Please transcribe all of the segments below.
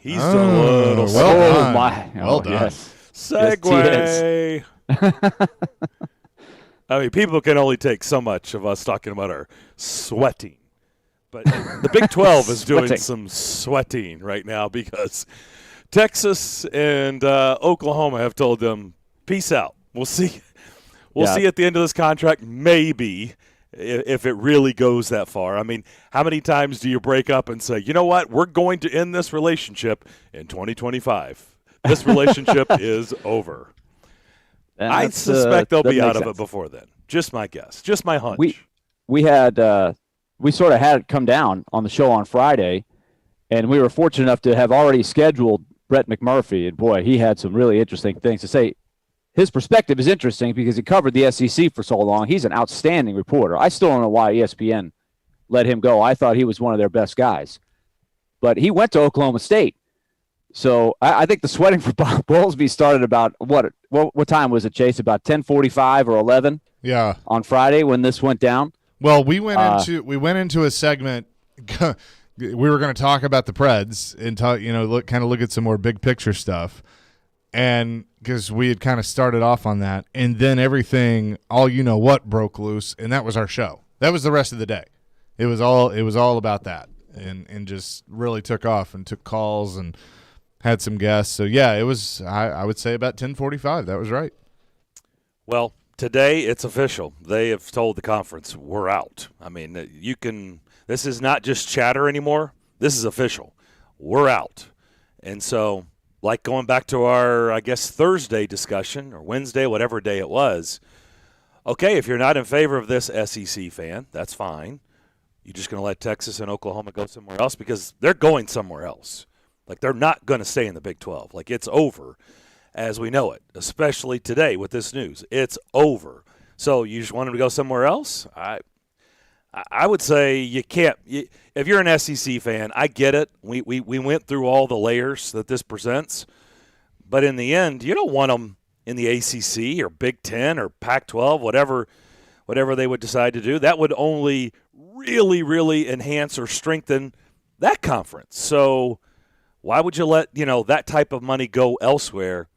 He's a little well done. Well done. Yes. Segue. I mean, people can only take so much of us talking about our sweating. But the Big 12 is doing some sweating right now because Texas and Oklahoma have told them, peace out. We'll see. We'll see at the end of this contract, maybe, if it really goes that far. I mean, how many times do you break up and say, you know what, we're going to end this relationship in 2025. This relationship is over. I suspect they'll be out of it before then. Just my guess. Just my hunch. We sort of had it come down on the show on Friday, and we were fortunate enough to have already scheduled Brett McMurphy. And, boy, he had some really interesting things to say. His perspective is interesting because he covered the SEC for so long. He's an outstanding reporter. I still don't know why ESPN let him go. I thought he was one of their best guys. But he went to Oklahoma State. So I think the sweating for Bob Bowlesby started about, what time was it, Chase? About 10:45 or 11? Yeah. On Friday when this went down? Well, we went into a segment. We were going to talk about the Preds and look at some more big picture stuff, and because we had kind of started off on that, and then everything, all you know what, broke loose, and that was our show. That was the rest of the day. It was all about that, and just really took off and took calls and had some guests. So yeah, it was. I would say about 10:45. That was right. Well. Today, it's official. They have told the conference, we're out. I mean, this is not just chatter anymore. This is official. We're out. And so, like going back to our, I guess, Thursday discussion or Wednesday, whatever day it was, okay, if you're not in favor of this SEC fan, that's fine. You're just going to let Texas and Oklahoma go somewhere else because they're going somewhere else. Like, they're not going to stay in the Big 12. Like, it's over. As we know it, especially today with this news. It's over. So you just want him to go somewhere else? I would say you can't. If you're an SEC fan, I get it. We went through all the layers that this presents. But in the end, you don't want them in the ACC or Big Ten or Pac-12, whatever they would decide to do. That would only really, really enhance or strengthen that conference. So why would you let that type of money go elsewhere?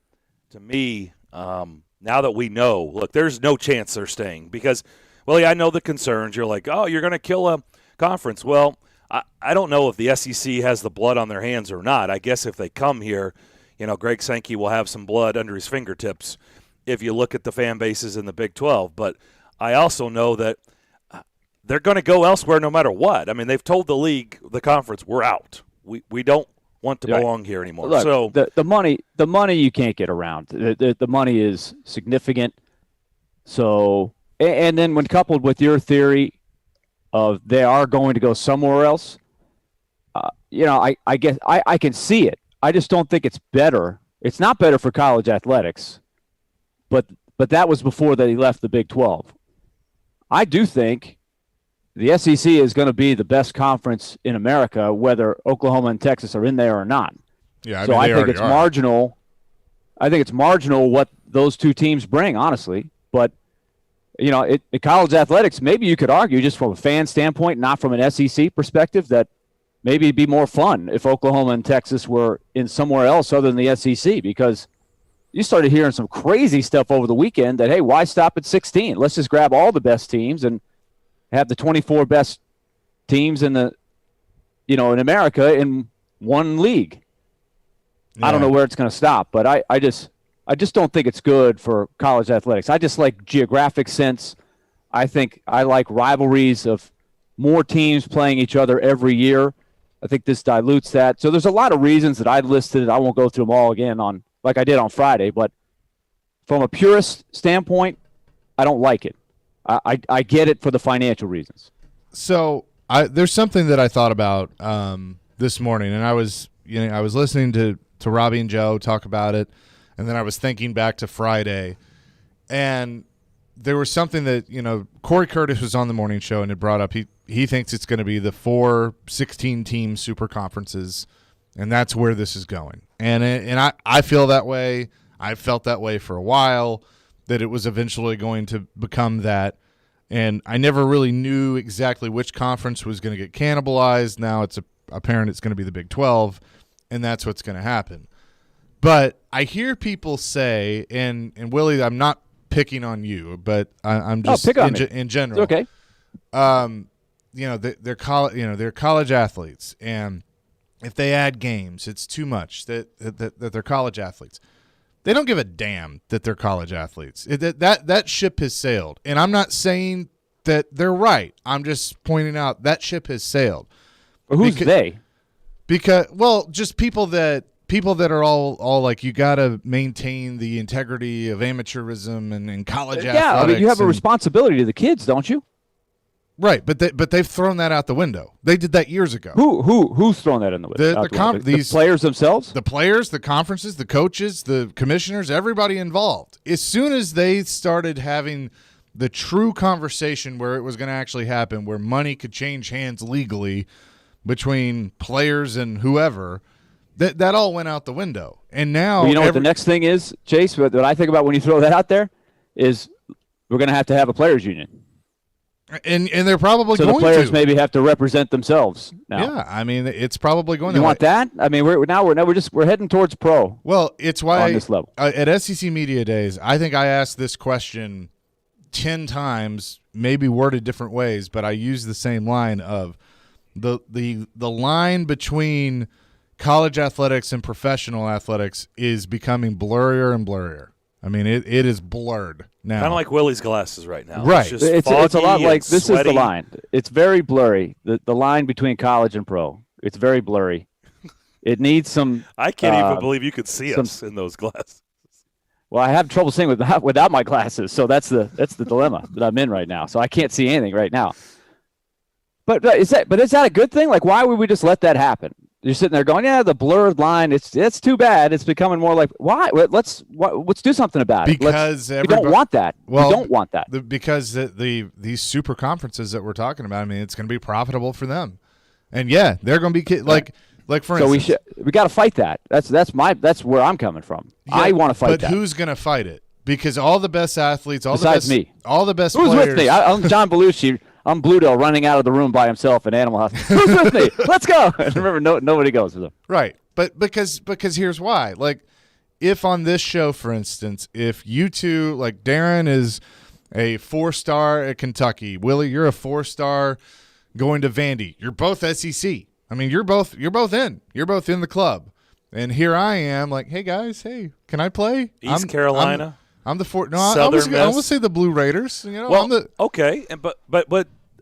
To me, now that we know, look, there's no chance they're staying because, well, yeah, I know the concerns. You're like, oh, you're going to kill a conference. Well, I don't know if the SEC has the blood on their hands or not. I guess if they come here, Greg Sankey will have some blood under his fingertips if you look at the fan bases in the Big 12. But I also know that they're going to go elsewhere no matter what. I mean, they've told the league, the conference, we're out. We don't want to belong here anymore. Look, so the money you can't get around. The money is significant. So, and then when coupled with your theory of they are going to go somewhere else, I guess I can see it. I just don't think it's better. It's not better for college athletics, but that was before that he left the Big 12. I do think the SEC is going to be the best conference in America, whether Oklahoma and Texas are in there or not. Yeah, I think it's marginal. I think it's marginal what those two teams bring, honestly. But college athletics, maybe you could argue just from a fan standpoint, not from an SEC perspective, that maybe it'd be more fun if Oklahoma and Texas were in somewhere else other than the SEC, because you started hearing some crazy stuff over the weekend that, hey, why stop at 16? Let's just grab all the best teams and have the 24 best teams in in America in one league. Yeah. I don't know where it's going to stop, but I just don't think it's good for college athletics. I just like geographic sense. I think I like rivalries of more teams playing each other every year. I think this dilutes that. So there's a lot of reasons that I listed. I won't go through them all again like I did on Friday, but from a purist standpoint, I don't like it. I get it for the financial reasons. So there's something that I thought about this morning, and I was listening to Robbie and Joe talk about it, and then I was thinking back to Friday, and there was something that Corey Curtis was on the morning show and had brought up. He thinks it's going to be the 4 16-team super conferences, and that's where this is going. And I feel that way. I've felt that way for a while, that it was eventually going to become that. And I never really knew exactly which conference was going to get cannibalized. Now it's apparent it's going to be the Big 12. and that's what's going to happen. But I hear people say, and Willie, I'm not picking on you, but I'm just in general. It's okay. They're college athletes, and if they add games, it's too much that they're college athletes. They don't give a damn that they're college athletes. That ship has sailed, and I'm not saying that they're right. I'm just pointing out that ship has sailed. But who's they? Because just people that are all like, you got to maintain the integrity of amateurism and college athletics. Yeah, I mean, you have a responsibility to the kids, don't you? Right, but they've thrown that out the window. They did that years ago. Who's thrown that in the window? The players themselves? The players, the conferences, the coaches, the commissioners, everybody involved. As soon as they started having the true conversation where it was going to actually happen, where money could change hands legally between players and whoever, that all went out the window. And now what the next thing is, Chase, what I think about when you throw that out there is we're going to have a players union. And they're probably going to. So the players maybe have to represent themselves now. Yeah, I mean, it's probably going to. You want that? I mean, we're heading towards pro. Well, it's why on this level. At SEC Media Days, I think I asked this question 10 times, maybe worded different ways, but I used the same line of the line between college athletics and professional athletics is becoming blurrier and blurrier. I mean, it is blurred now. Kind of like Willie's glasses right now. Right. It's a lot like this is the line. It's very blurry. The line between college and pro. It's very blurry. It needs some. I can't even believe you could see us in those glasses. Well, I have trouble seeing without my glasses, so that's the dilemma that I'm in right now. So I can't see anything right now. But is that a good thing? Like, why would we just let that happen? You're sitting there going, yeah, the blurred line. It's too bad. It's becoming more like, why? Let's do something about it. Because we don't want that. Well, we don't want that. Because these super conferences that we're talking about, I mean, it's going to be profitable for them, and yeah, they're going to be like for instance. So we got to fight that. That's where I'm coming from. Yeah, I want to fight that. But who's going to fight it? Because all the best athletes, besides me, all the best who's players. With me? I'm John Belushi. I'm Bluedale running out of the room by himself in Animal House. Who's with me? Let's go. And remember, nobody goes with him. Right. But because here's why. Like, if on this show, for instance, if you two, like Darren is a 4-star at Kentucky, Willie, you're a 4-star going to Vandy. You're both SEC. I mean, you're both in. You're both in the club. And here I am, like, hey guys, can I play? East Carolina. I'm the four. No, I want to say the Blue Raiders. You know, well, okay, but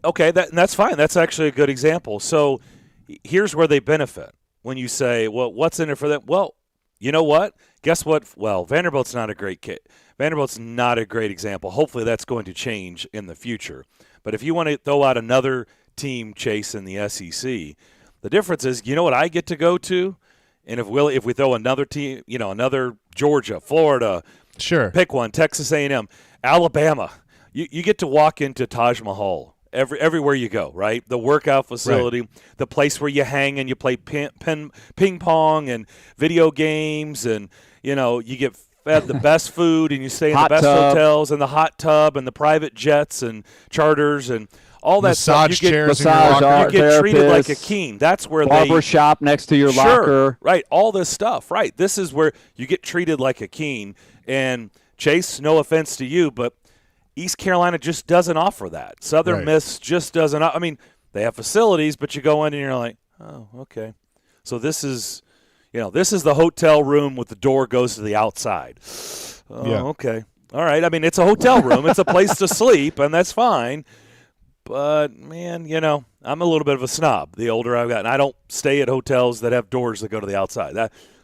okay, that's fine. That's actually a good example. So here's where they benefit when you say, well, what's in it for them? Well, you know what? Guess what? Well, Vanderbilt's not a great kid. Vanderbilt's not a great example. Hopefully that's going to change in the future. But if you want to throw out another team, Chase, in the SEC, the difference is, you know what I get to go to? And if we throw another team, another Georgia, Florida, sure, pick one, Texas A&M, Alabama, you get to walk into Taj Mahal everywhere you go, right? The workout facility, right. The place where you hang and you play ping pong and video games, and you get fed the best food, and you stay in the best hotels, and the hot tub and the private jets and charters and all that stuff. You get treated like a king. That's where barber shop next to your locker. Right, all this stuff. Right, this is where you get treated like a king. And Chase, no offense to you, but East Carolina just doesn't offer that. Southern Miss just doesn't. I mean, they have facilities, but you go in and you're like, oh, okay. So this is the hotel room with the door goes to the outside. Oh, yeah. Okay. All right. I mean, it's a hotel room. It's a place to sleep, and that's fine. But, man, I'm a little bit of a snob the older I've gotten. I don't stay at hotels that have doors that go to the outside.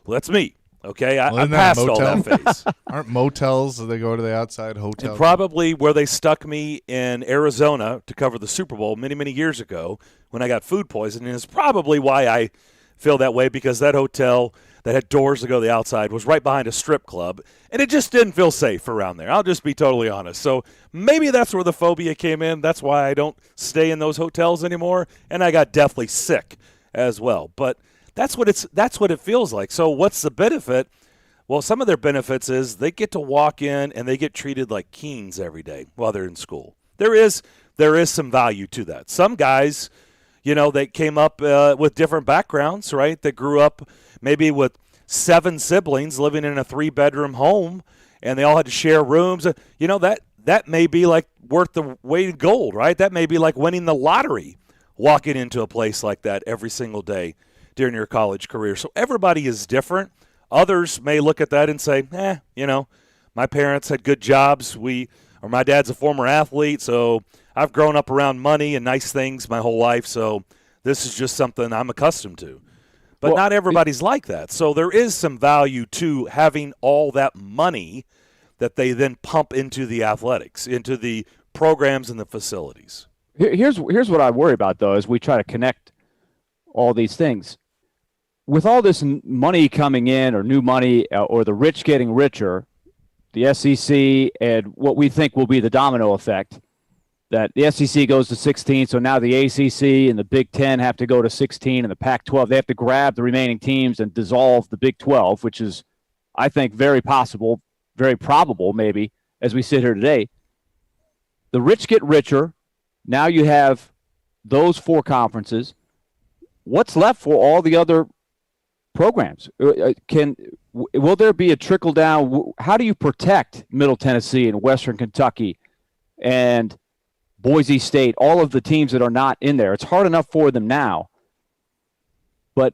That's me. Okay, I'm past all that phase. Aren't motels that they go to the outside hotels? And probably where they stuck me in Arizona to cover the Super Bowl many, many years ago when I got food poisoning is probably why I feel that way, because that hotel that had doors that go to the outside was right behind a strip club, and it just didn't feel safe around there. I'll just be totally honest. So maybe that's where the phobia came in. That's why I don't stay in those hotels anymore, and I got deathly sick as well. But that's what it feels like. So what's the benefit? Well, some of their benefits is they get to walk in and they get treated like kings every day while they're in school. There is some value to that. Some guys, they came up with different backgrounds, right? That grew up maybe with 7 siblings living in a 3-bedroom home, and they all had to share rooms. That may be like worth the weight of gold, right? That may be like winning the lottery, walking into a place like that every single day during your college career. So everybody is different. Others may look at that and say, my parents had good jobs. My dad's a former athlete, so I've grown up around money and nice things my whole life, so this is just something I'm accustomed to. But not everybody's like that. So there is some value to having all that money that they then pump into the athletics, into the programs and the facilities. Here's what I worry about, though, as we try to connect all these things. With all this money coming in, or new money, or the rich getting richer, the SEC and what we think will be the domino effect, that the SEC goes to 16, so now the ACC and the Big Ten have to go to 16, and the Pac-12, they have to grab the remaining teams and dissolve the Big 12, which is, I think, very possible, very probable maybe, as we sit here today. The rich get richer. Now you have those 4 conferences. What's left for all the other programs? Will there be a trickle down? How do you protect Middle Tennessee and Western Kentucky and Boise State, all of the teams that are not in there? It's hard enough for them now. But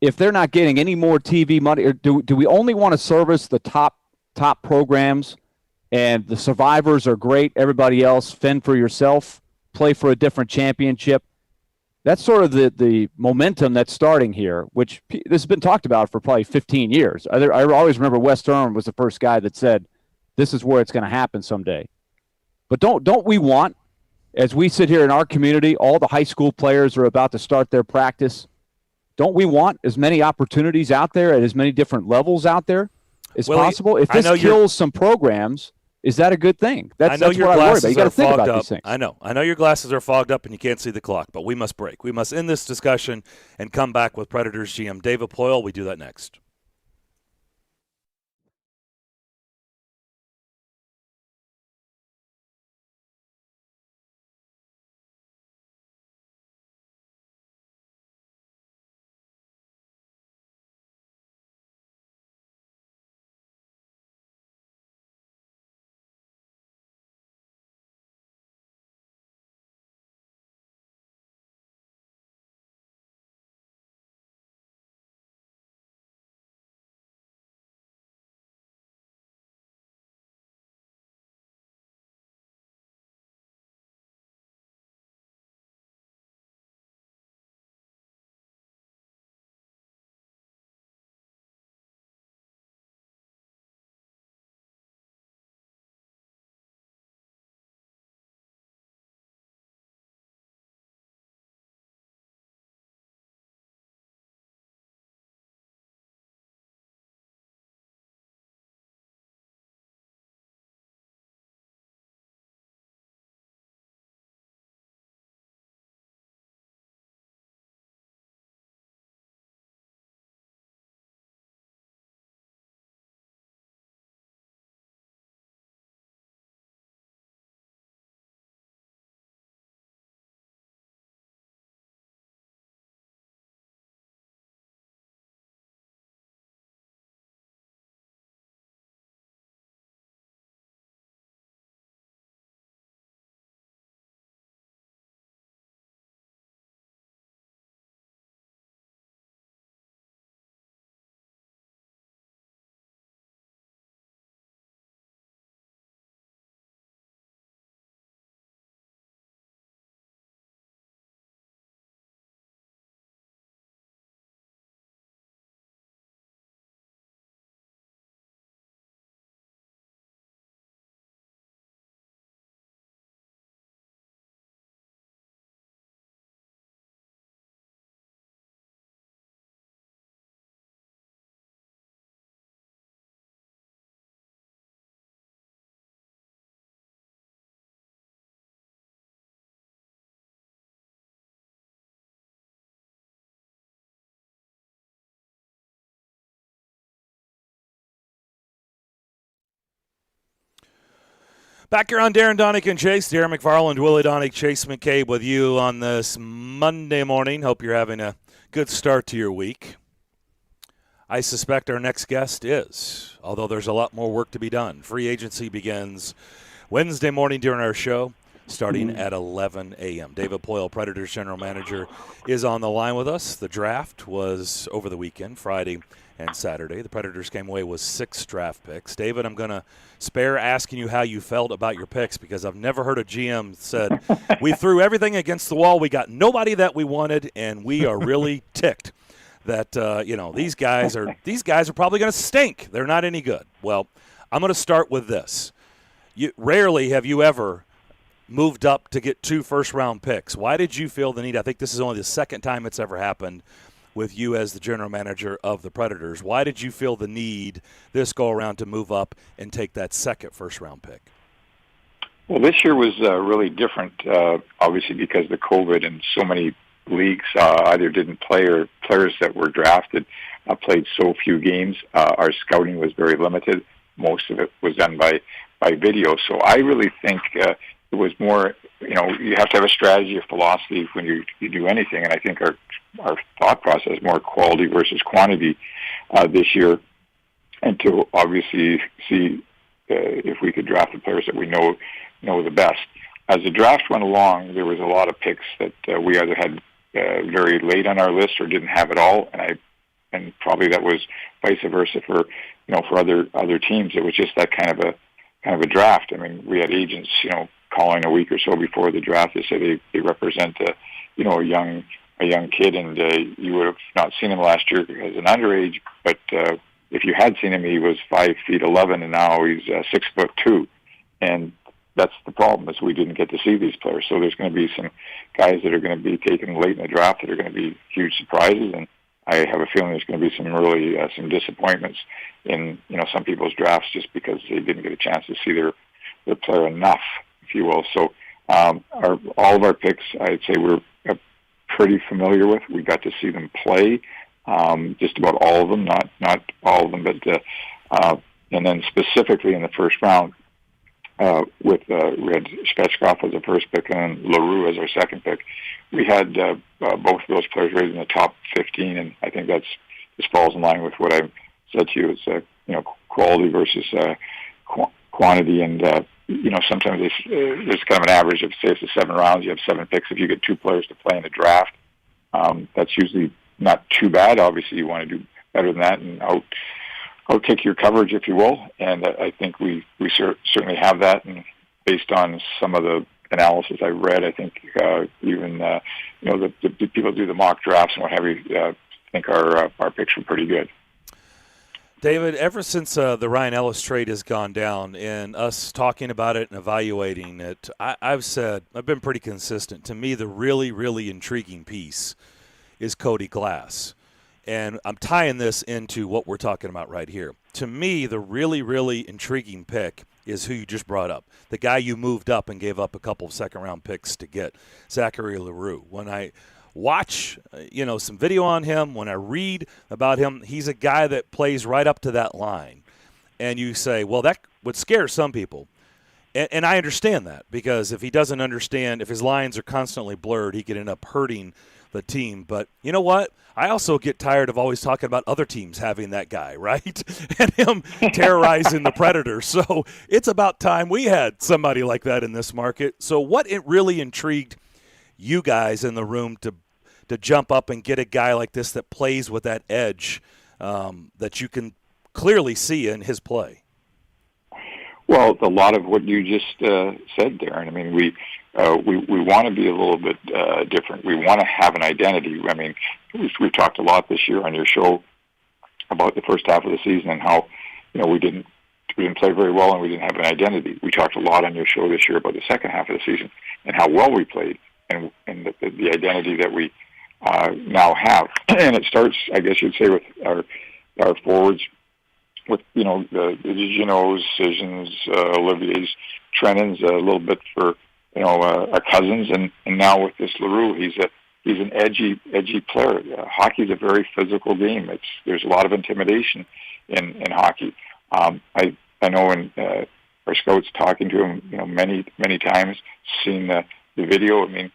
if they're not getting any more TV money, or do we only want to service the top programs, and the survivors are great, everybody else fend for yourself, play for a different championship? That's sort of the momentum that's starting here, which this has been talked about for probably 15 years. I always remember Wes Durham was the first guy that said, this is where it's going to happen someday. But don't we want, as we sit here in our community, all the high school players are about to start their practice, don't we want as many opportunities out there at as many different levels out there as possible? If this kills some programs, is that a good thing? That's what I worry about. You got to think about these things. I know your glasses are fogged up and you can't see the clock, but we must break. We must end this discussion and come back with Predators GM David Poile. We do that next. Back here on Darren, Daunic, and Chase. Darren McFarland, Willie Daunic, Chase McCabe with you on this Monday morning. Hope you're having a good start to your week. I suspect our next guest is, although there's a lot more work to be done. Free agency begins Wednesday morning during our show, starting at 11 a.m. David Poyle, Predators General Manager, is on the line with us. The draft was over the weekend, Friday and Saturday. The Predators came away with 6 draft picks. David, I'm going to spare asking you how you felt about your picks because I've never heard a GM said, we threw everything against the wall, we got nobody that we wanted, and we are really ticked that these guys are probably going to stink. They're not any good. Well, I'm going to start with this. Rarely have you ever moved up to get 2 first-round picks. Why did you feel the need? I think this is only the second time it's ever happened with you as the general manager of the Predators. Why did you feel the need this go-around to move up and take that second first-round pick? Well, this year was really different, obviously, because of the COVID and so many leagues either didn't play or players that were drafted played so few games. Our scouting was very limited. Most of it was done by video. So I really think it was more, you have to have a strategy, a philosophy when you do anything. And I think our thought process is more quality versus quantity this year, and to obviously see if we could draft the players that we know the best. As the draft went along, there was a lot of picks that we either had very late on our list or didn't have at all, and probably that was vice versa for other teams. It was just that kind of a draft. I mean, we had agents calling a week or so before the draft to say they represent a young kid, and you would have not seen him last year as an underage, but if you had seen him, he was 5'11", and now he's 6'2", and that's the problem, is we didn't get to see these players. So there's going to be some guys that are going to be taken late in the draft that are going to be huge surprises, and I have a feeling there's going to be some really some disappointments in some people's drafts just because they didn't get a chance to see their player enough, if you will. So all of our picks, I'd say we're pretty familiar with. We got to see them play, just about all of them, not all of them, but and then specifically in the first round. We had Svechkov as a first pick and LaRue as our second pick. We had both of those players rated in the top 15, and I think this falls in line with what I said to you. It's quality versus quantity, and sometimes there's kind of an average of, say, it's 7 rounds, you have 7 picks. If you get 2 players to play in a draft, that's usually not too bad. Obviously, you want to do better than that and outtake your coverage, if you will, and I think we certainly have that. And based on some of the analysis I read, I think even the people do the mock drafts and what have you. I think our picks were pretty good. David, ever since the Ryan Ellis trade has gone down and us talking about it and evaluating it, I've been pretty consistent. To me, the really, really intriguing piece is Cody Glass. And I'm tying this into what we're talking about right here. To me, the really, really intriguing pick is who you just brought up, the guy you moved up and gave up a couple of second-round picks to get, Zachary LaRue. When I watch, some video on him, when I read about him, he's a guy that plays right up to that line. And you say, well, that would scare some people. And I understand that, because if he doesn't understand, if his lines are constantly blurred, he could end up hurting the team. But you know what? I also get tired of always talking about other teams having that guy, right? And him terrorizing the Predators. So it's about time we had somebody like that in this market. So what it really intrigued you guys in the room to jump up and get a guy like this that plays with that edge that you can clearly see in his play? Well, a lot of what you just said, Darren. I mean, we want to be a little bit different. We want to have an identity. I mean, we've talked a lot this year on your show about the first half of the season and how we didn't play very well and we didn't have an identity. We talked a lot on your show this year about the second half of the season and how well we played and the identity that we now have. And it starts, I guess you'd say, with our forwards, with the Jeannots, Sissons, Olivier's, Trennan's, a little bit for our Cousins, and now with this LaRue, he's an edgy player. Hockey's a very physical game. There's a lot of intimidation in hockey. I know when our scouts talking to him, many times, seen the video. I mean,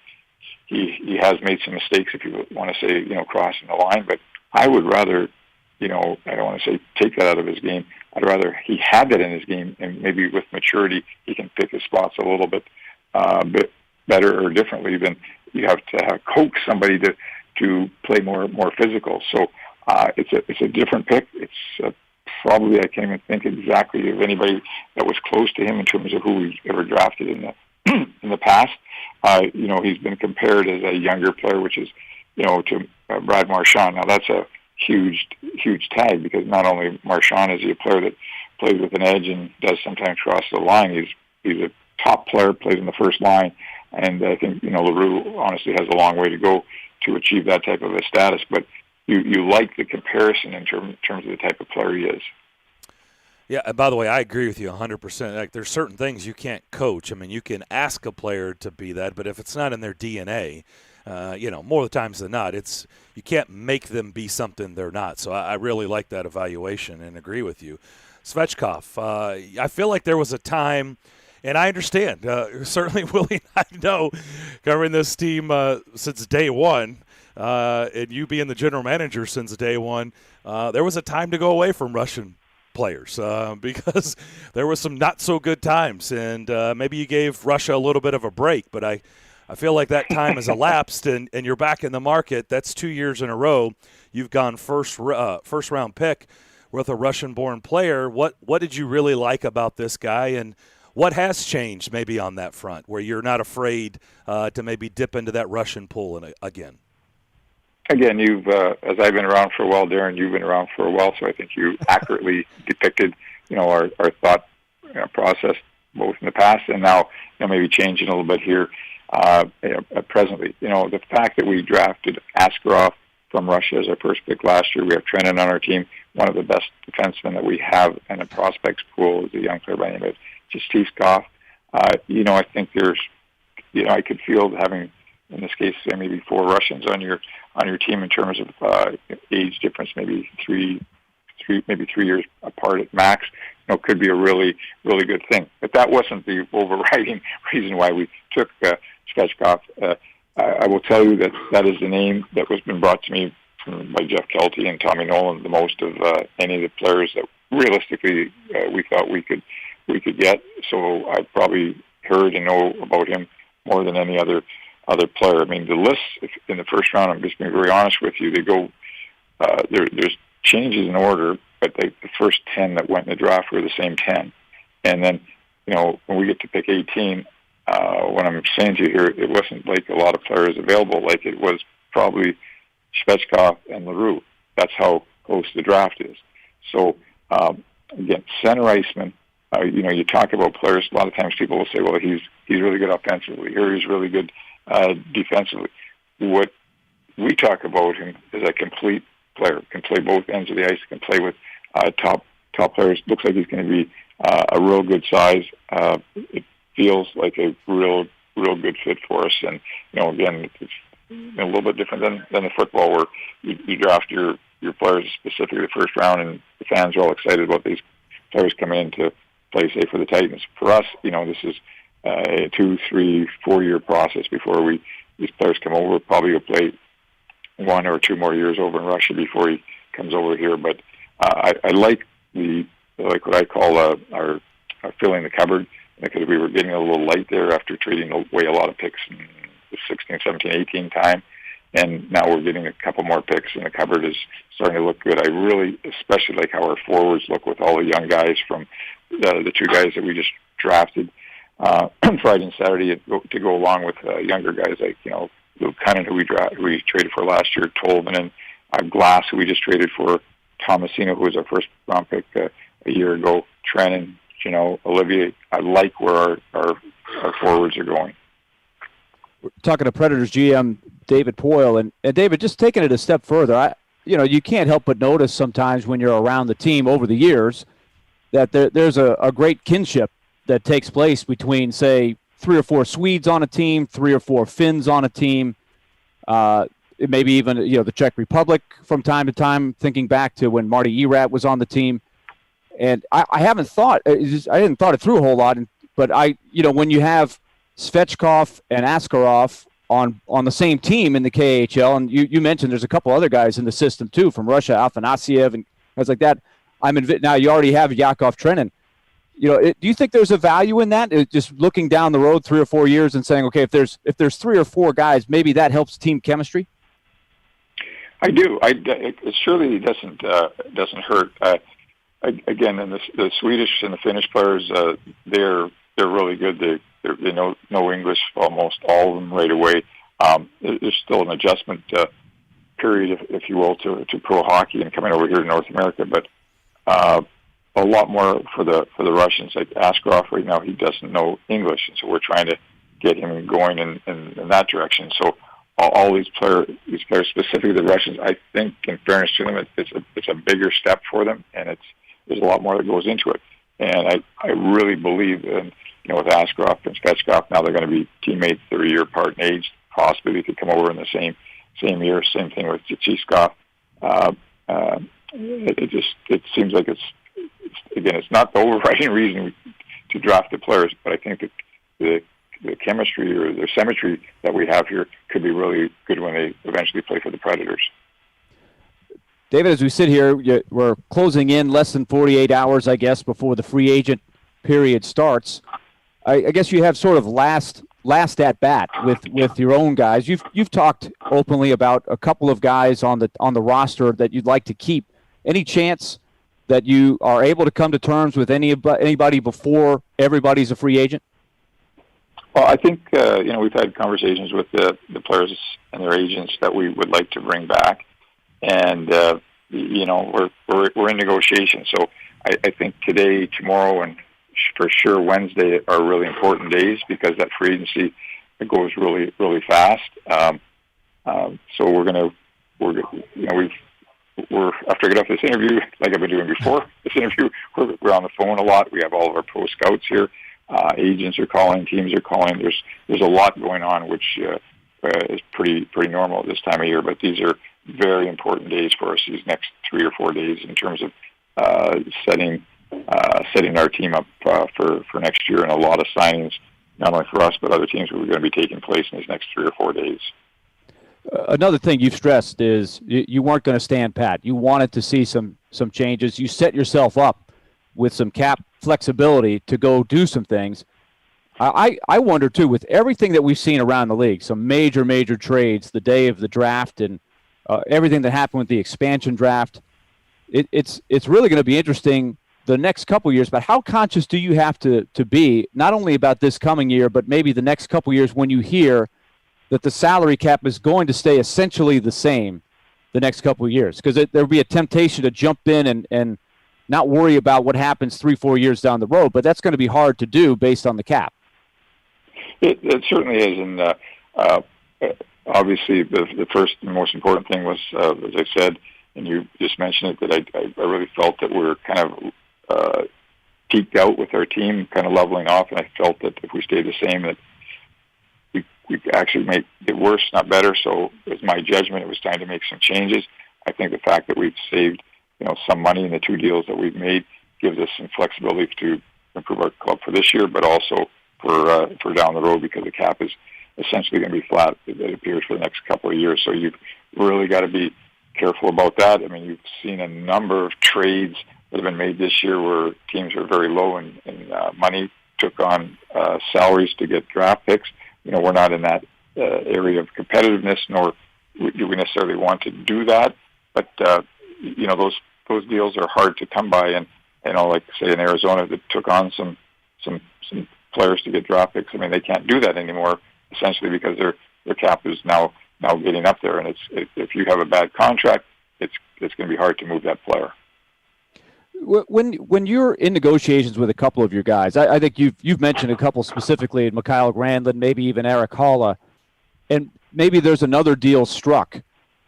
he has made some mistakes, if you want to say, crossing the line. But I would rather I don't want to say take that out of his game. I'd rather he had that in his game, and maybe with maturity he can pick his spots a little bit better or differently than you have to coax somebody to play more physical. So it's a different pick. It's probably, I can't even think exactly of anybody that was close to him in terms of who we ever drafted in the in the past. He's been compared as a younger player, which is to Brad Marchand. Now that's a huge tag, because not only Marchand is he a player that plays with an edge and does sometimes cross the line. He's a top player, plays in the first line, and I think LaRue honestly has a long way to go to achieve that type of a status. But you like the comparison in terms of the type of player he is. Yeah, and by the way, I agree with you 100%. Like, there's certain things you can't coach. I mean, you can ask a player to be that, but if it's not in their DNA, more of the times than not, you can't make them be something they're not. So I really like that evaluation and agree with you. Svechkov, I feel like there was a time, and I understand, certainly Willie and I know, covering this team since day one, and you being the general manager since day one, there was a time to go away from Russian players because there was some not so good times, and maybe you gave Russia a little bit of a break, but I feel like that time has elapsed, and you're back in the market. That's 2 years in a row you've gone first round pick with a Russian-born player. What did you really like about this guy, and what has changed maybe on that front where you're not afraid to maybe dip into that Russian pool again? Again, you've, as I've been around for a while, Darren, you've been around for a while, so I think you accurately depicted, our thought process both in the past and now, maybe changing a little bit here presently. The fact that we drafted Askarov from Russia as our first pick last year, we have Trenin on our team, one of the best defensemen that we have in the prospects pool is a young player by the name of Jistiskov. I think there's, I could feel having, in this case, maybe 4 Russians on your team in terms of age difference, maybe three years apart at max, could be a really, really good thing. But that wasn't the overriding reason why we took Svechkov. I will tell you that is the name that was been brought to me by Jeff Kelty and Tommy Nolan, the most of any of the players that realistically we thought we could get. So I probably heard and know about him more than any other player. I mean, the list in the first round, I'm just being very honest with you, they go, there's changes in order, but the first 10 that went in the draft were the same 10. And then, when we get to pick 18, what I'm saying to you here, it wasn't like a lot of players available, like it was probably Svechkov and LaRue. That's how close the draft is. So, again, center iceman, you talk about players, a lot of times people will say, well, he's really good offensively, or he's really good defensively. What we talk about him is a complete player, can play both ends of the ice, can play with top players. Looks like he's going to be a real good size. It feels like a real good fit for us. And again, it's a little bit different than the football, where you draft your players specifically the first round, and the fans are all excited about these players coming in to play, say, for the Titans. For us, this is a 2, 3, 4 year process before these players come over. Probably will play 1 or 2 more years over in Russia before he comes over here. But I like what I call our filling the cupboard, because we were getting a little light there after trading away a lot of picks in the 16, 17, 18 time. And now we're getting a couple more picks, and the cupboard is starting to look good. I really especially like how our forwards look with all the young guys from the 2 guys that we just drafted Friday and Saturday to go along with younger guys like, Luke Cunnin, who we traded for last year, Tolvanen, Glass, who we just traded for, Tomasino, who was our first round pick a year ago, Trenin, Olivier. I like where our forwards are going. We're talking to Predators GM David Poyle, and David, just taking it a step further, you can't help but notice sometimes when you're around the team over the years that there's a great kinship that takes place between, say, 3 or 4 Swedes on a team, 3 or 4 Finns on a team, maybe even the Czech Republic from time to time. Thinking back to when Marty Erat was on the team, and I hadn't thought it through a whole lot. But when you have Svechkov and Askarov on the same team in the KHL. And you mentioned there's a couple other guys in the system too from Russia, Afanasiev and guys like that. Now you already have Yakov Trenin. Do you think there's a value in that? Just looking down the road 3 or 4 years and saying, okay, if there's 3 or 4 guys, maybe that helps team chemistry. I do. It surely doesn't hurt. Again, and the Swedish and the Finnish players, they're really good. They know English, almost all of them right away. There's still an adjustment period, if you will, to pro hockey and coming over here to North America. But a lot more for the Russians. Like Askarov right now, he doesn't know English, and so we're trying to get him going in that direction. So all these players, specifically the Russians, I think, in fairness to them, it's a bigger step for them, and there's a lot more that goes into it. And I really believe in, with Askarov and Svechkov, now they're going to be teammates. They're a year apart in age. Possibly they could come over in the same year. Same thing with Chichkov. It seems like it's not the overriding reason to draft the players, but I think the chemistry or the symmetry that we have here could be really good when they eventually play for the Predators. David, as we sit here, we're closing in less than 48 hours, I guess, before the free agent period starts. I guess you have sort of last at bat with your own guys. You've talked openly about a couple of guys on the roster that you'd like to keep. Any chance that you are able to come to terms with anybody before everybody's a free agent? Well, I think we've had conversations with the players and their agents that we would like to bring back, and we're in negotiation. So I think today, tomorrow, and for sure Wednesday are really important days because that free agency goes really, really fast. So we're after I get off this interview, like I've been doing before this interview, we're on the phone a lot. We have all of our pro scouts here. Agents are calling, teams are calling. There's a lot going on, which is pretty normal at this time of year. But these are very important days for us. These next 3 or 4 days in terms of setting our team up for next year, and a lot of signings, not only for us but other teams who are going to be taking place in these next 3 or 4 days. Another thing you've stressed is you weren't going to stand pat. You wanted to see some changes. You set yourself up with some cap flexibility to go do some things. I wonder, too, with everything that we've seen around the league, some major trades the day of the draft and everything that happened with the expansion draft, it's really going to be interesting the next couple of years. But how conscious do you have to be, not only about this coming year, but maybe the next couple of years when you hear that the salary cap is going to stay essentially the same the next couple of years? Because there'll be a temptation to jump in and not worry about what happens 3-4 years down the road, but that's going to be hard to do based on the cap. It certainly is, and obviously the first and most important thing was, as I said, and you just mentioned it, that I really felt that we're kind of peaked out with our team, kind of leveling off, and I felt that if we stayed the same, that we actually make it worse, not better. So it was my judgment it was time to make some changes. I think the fact that we've saved some money in the 2 deals that we've made gives us some flexibility to improve our club for this year, but also for down the road, because the cap is essentially going to be flat, it appears, for the next couple of years. So you've really got to be careful about that. I mean, you've seen a number of trades that have been made this year where teams are very low in money, took on salaries to get draft picks. We're not in that area of competitiveness, nor do we necessarily want to do that. But those deals are hard to come by, and like say in Arizona that took on some players to get draft picks. I mean, they can't do that anymore, essentially because their cap is now getting up there, and if you have a bad contract, it's going to be hard to move that player. When you're in negotiations with a couple of your guys, I think you've mentioned a couple specifically, Mikhail Granlund, maybe even Eric Halla, and maybe there's another deal struck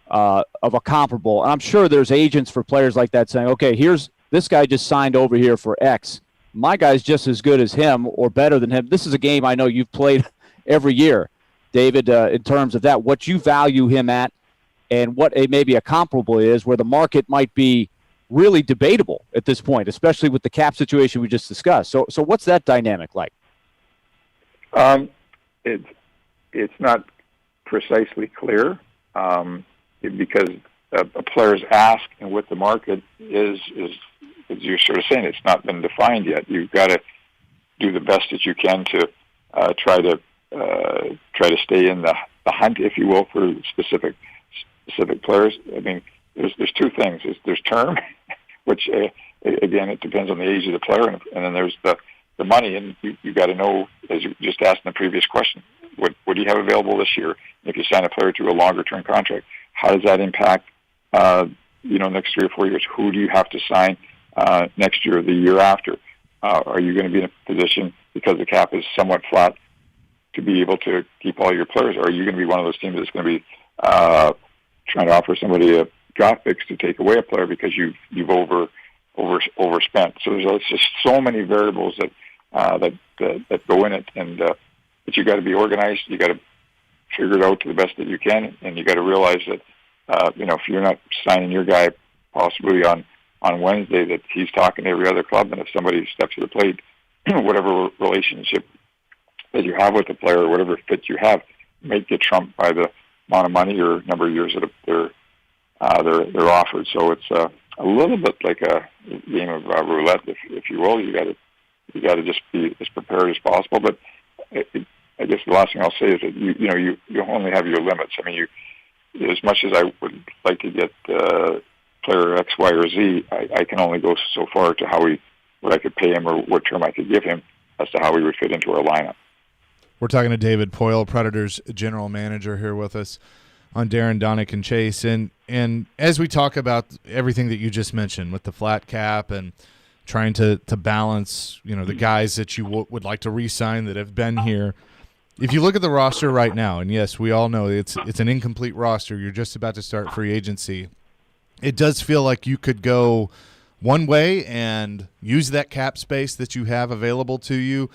of a comparable. And I'm sure there's agents for players like that saying, okay, here's this guy just signed over here for X. My guy's just as good as him or better than him. This is a game I know you've played every year, David, in terms of that, what you value him at and what maybe a comparable is, where the market might be really debatable at this point, especially with the cap situation we just discussed. So what's that dynamic like? It's not precisely clear because a player's ask and what the market is you're sort of saying, it's not been defined yet. You've got to do the best that you can to try to stay in the hunt, if you will, for specific players. I mean, there's two things. There's term, which again, it depends on the age of the player, and then there's the money, and you got to know, as you just asked in the previous question, what do you have available this year? If you sign a player to a longer term contract, how does that impact next 3 or 4 years? Who do you have to sign next year or the year after? Are you going to be in a position, because the cap is somewhat flat, to be able to keep all your players? Or are you going to be one of those teams that's going to be trying to offer somebody a draft picks to take away a player because you've overspent? So there's just so many variables that go in it, and but you got to be organized. You got to figure it out to the best that you can, and you got to realize that if you're not signing your guy possibly on Wednesday, that he's talking to every other club, and if somebody steps to the plate, whatever relationship that you have with the player or whatever fit you have might get trumped by the amount of money or number of years that they're offered. So it's a little bit like a game of roulette, if you will. You got to just be as prepared as possible. But I guess the last thing I'll say is that you only have your limits. I mean, as much as I would like to get player X, Y, or Z, I can only go so far to what I could pay him or what term I could give him as to how he would fit into our lineup. We're talking to David Poile, Predators general manager, here with us on Darren, Daunic, and Chase. And as we talk about everything that you just mentioned with the flat cap and trying to balance, the guys that you would like to re-sign that have been here, if you look at the roster right now, and yes, we all know it's an incomplete roster. You're just about to start free agency. It does feel like you could go one way and use that cap space that you have available to you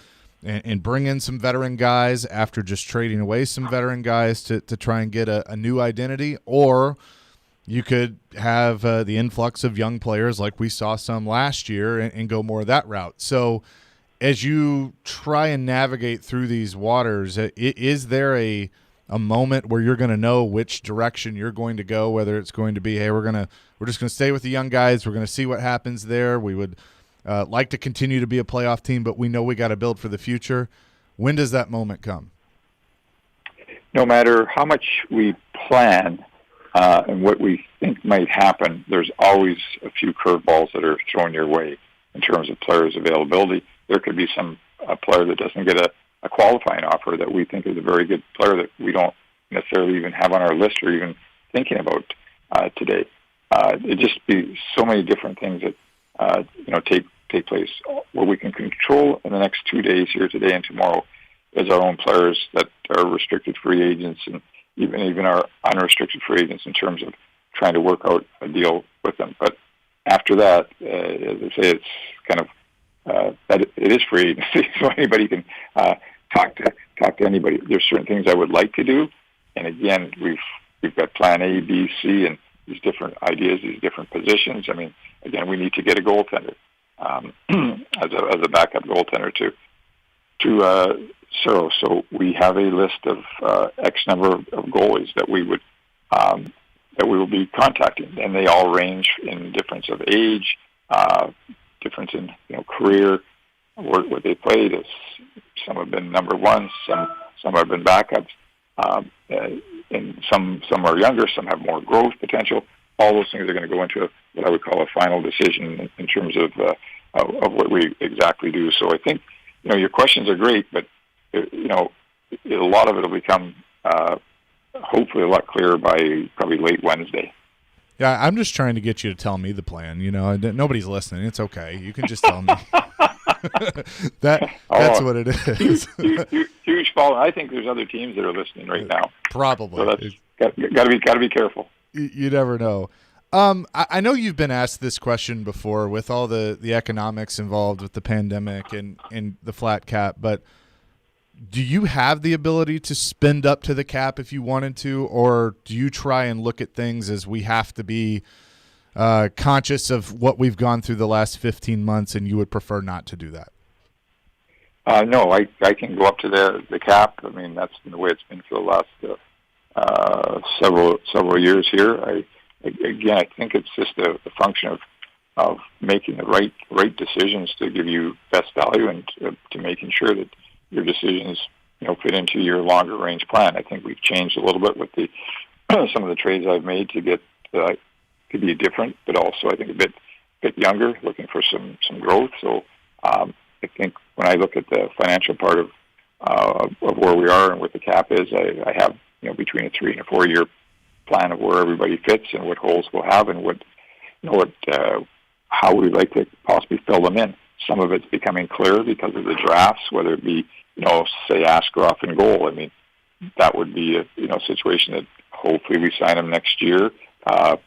and bring in some veteran guys after just trading away some veteran guys to try and get a new identity, or you could have the influx of young players like we saw some last year and go more that route. So as you try and navigate through these waters, is there a moment where you're going to know which direction you're going to go, whether it's going to be, hey, we're just going to stay with the young guys, we're going to see what happens there, we would like to continue to be a playoff team, but we know we got to build for the future? When does that moment come? No matter how much we plan and what we think might happen, there's always a few curveballs that are thrown your way in terms of players' availability. There could be some player that doesn't get a qualifying offer that we think is a very good player that we don't necessarily even have on our list or even thinking about today. It just be so many different things that take place. What we can control in the next 2 days, here today and tomorrow, is our own players that are restricted free agents and even our unrestricted free agents in terms of trying to work out a deal with them. But after that, as I say, it's kind of that it is free agency, so anybody can talk to anybody. There's certain things I would like to do, and again, we've got plan A, B, C, and these different ideas, these different positions. I mean, again, we need to get a goaltender as a backup goaltender to Ciro. So we have a list of X number of goalies that we will be contacting, and they all range in difference of age, difference in career, what they played. Some have been number ones, some have been backups, and some are younger, some have more growth potential. All those things are going to go into what I would call a final decision in terms of what we exactly do. So I think your questions are great, but a lot of it will become hopefully a lot clearer by probably late Wednesday. Yeah, I'm just trying to get you to tell me the plan. Nobody's listening. It's okay. You can just tell me. That's what it is. Huge following. I think there's other teams that are listening right now. Probably. So that's got to be careful. You never know. I know you've been asked this question before with all the economics involved with the pandemic and the flat cap, but do you have the ability to spend up to the cap if you wanted to, or do you try and look at things as we have to be conscious of what we've gone through the last 15 months and you would prefer not to do that? No, I can go up to the cap. I mean, that's been the way it's been for the several years here. I think it's just a function of making the right decisions to give you best value and to making sure that your decisions fit into your longer range plan. I think we've changed a little bit with the some of the trades I've made to get to be different, but also I think a bit younger, looking for some growth. So I think when I look at the financial part of where we are and what the cap is, I have between a 3 and a 4 year plan of where everybody fits and what holes we'll have and how we'd like to possibly fill them in. Some of it's becoming clear because of the drafts, whether it be say Askarov in goal. I mean, that would be a situation that hopefully we sign him next year. I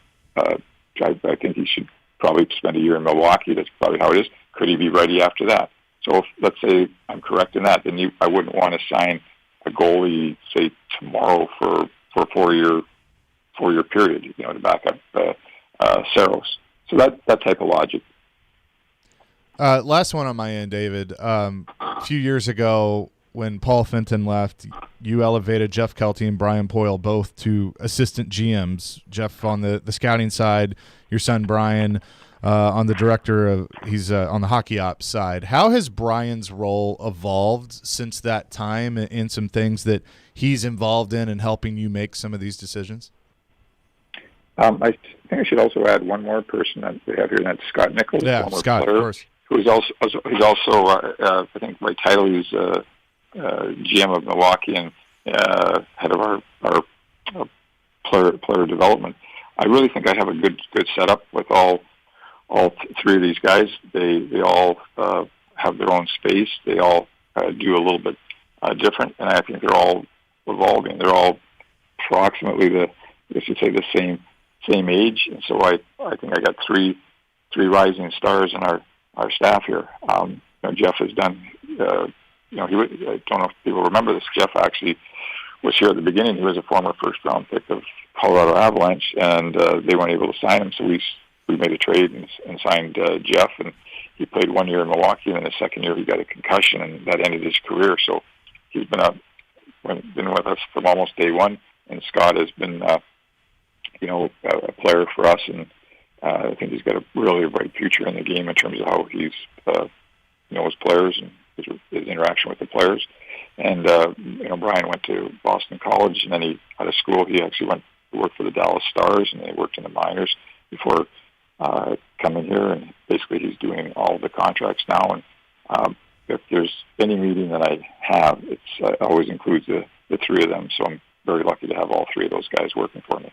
think he should probably spend a year in Milwaukee. That's probably how it is. Could he be ready after that? So if, let's say I'm correct in that, then I wouldn't want to sign a goalie, say, tomorrow for a 4 year period, to back up Saros. So that type of logic. Last one on my end, David. A few years ago, when Paul Fenton left, you elevated Jeff Kelty and Brian Poyle both to assistant GMs. Jeff on the scouting side, your son Brian on the director of he's on the hockey ops side. How has Brian's role evolved since that time, and some things that he's involved in and helping you make some of these decisions? I think I should also add one more person that we have here, and that's Scott Nichols, former Scott, player, of course, who's also I think by title he's GM of Milwaukee and head of our player development. I really think I have a good setup with all three of these guys. They all have their own space. They all do a little bit different, and I think they're all evolving. They're all approximately the same age, and so I think I got three rising stars in our staff here. Jeff has done. I don't know if people remember this. Jeff actually was here at the beginning. He was a former first-round pick of Colorado Avalanche, and they weren't able to sign him, so we made a trade and signed Jeff, and he played 1 year in Milwaukee, and then the second year he got a concussion, and that ended his career. So he's been with us from almost day one, and Scott has been a player for us, and I think he's got a really bright future in the game in terms of how he's his players and his interaction with the players. And Brian went to Boston College, and then out of school he actually went to work for the Dallas Stars, and they worked in the minors before coming here. And basically he's doing all the contracts now. And if there's any meeting that I have, it always includes the three of them. So I'm very lucky to have all three of those guys working for me.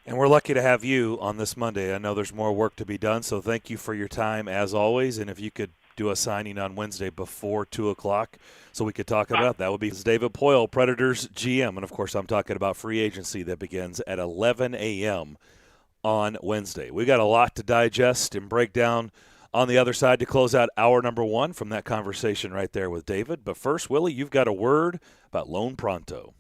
And we're lucky to have you on this Monday. I know there's more work to be done, so thank you for your time as always. And if you could do a signing on Wednesday before 2 o'clock so we could talk about that would be David Poyle, Predators GM. And, of course, I'm talking about free agency that begins at 11 a.m. on Wednesday. We got a lot to digest and break down on the other side to close out hour number one from that conversation right there with David. But first, Willie, you've got a word about Loan Pronto.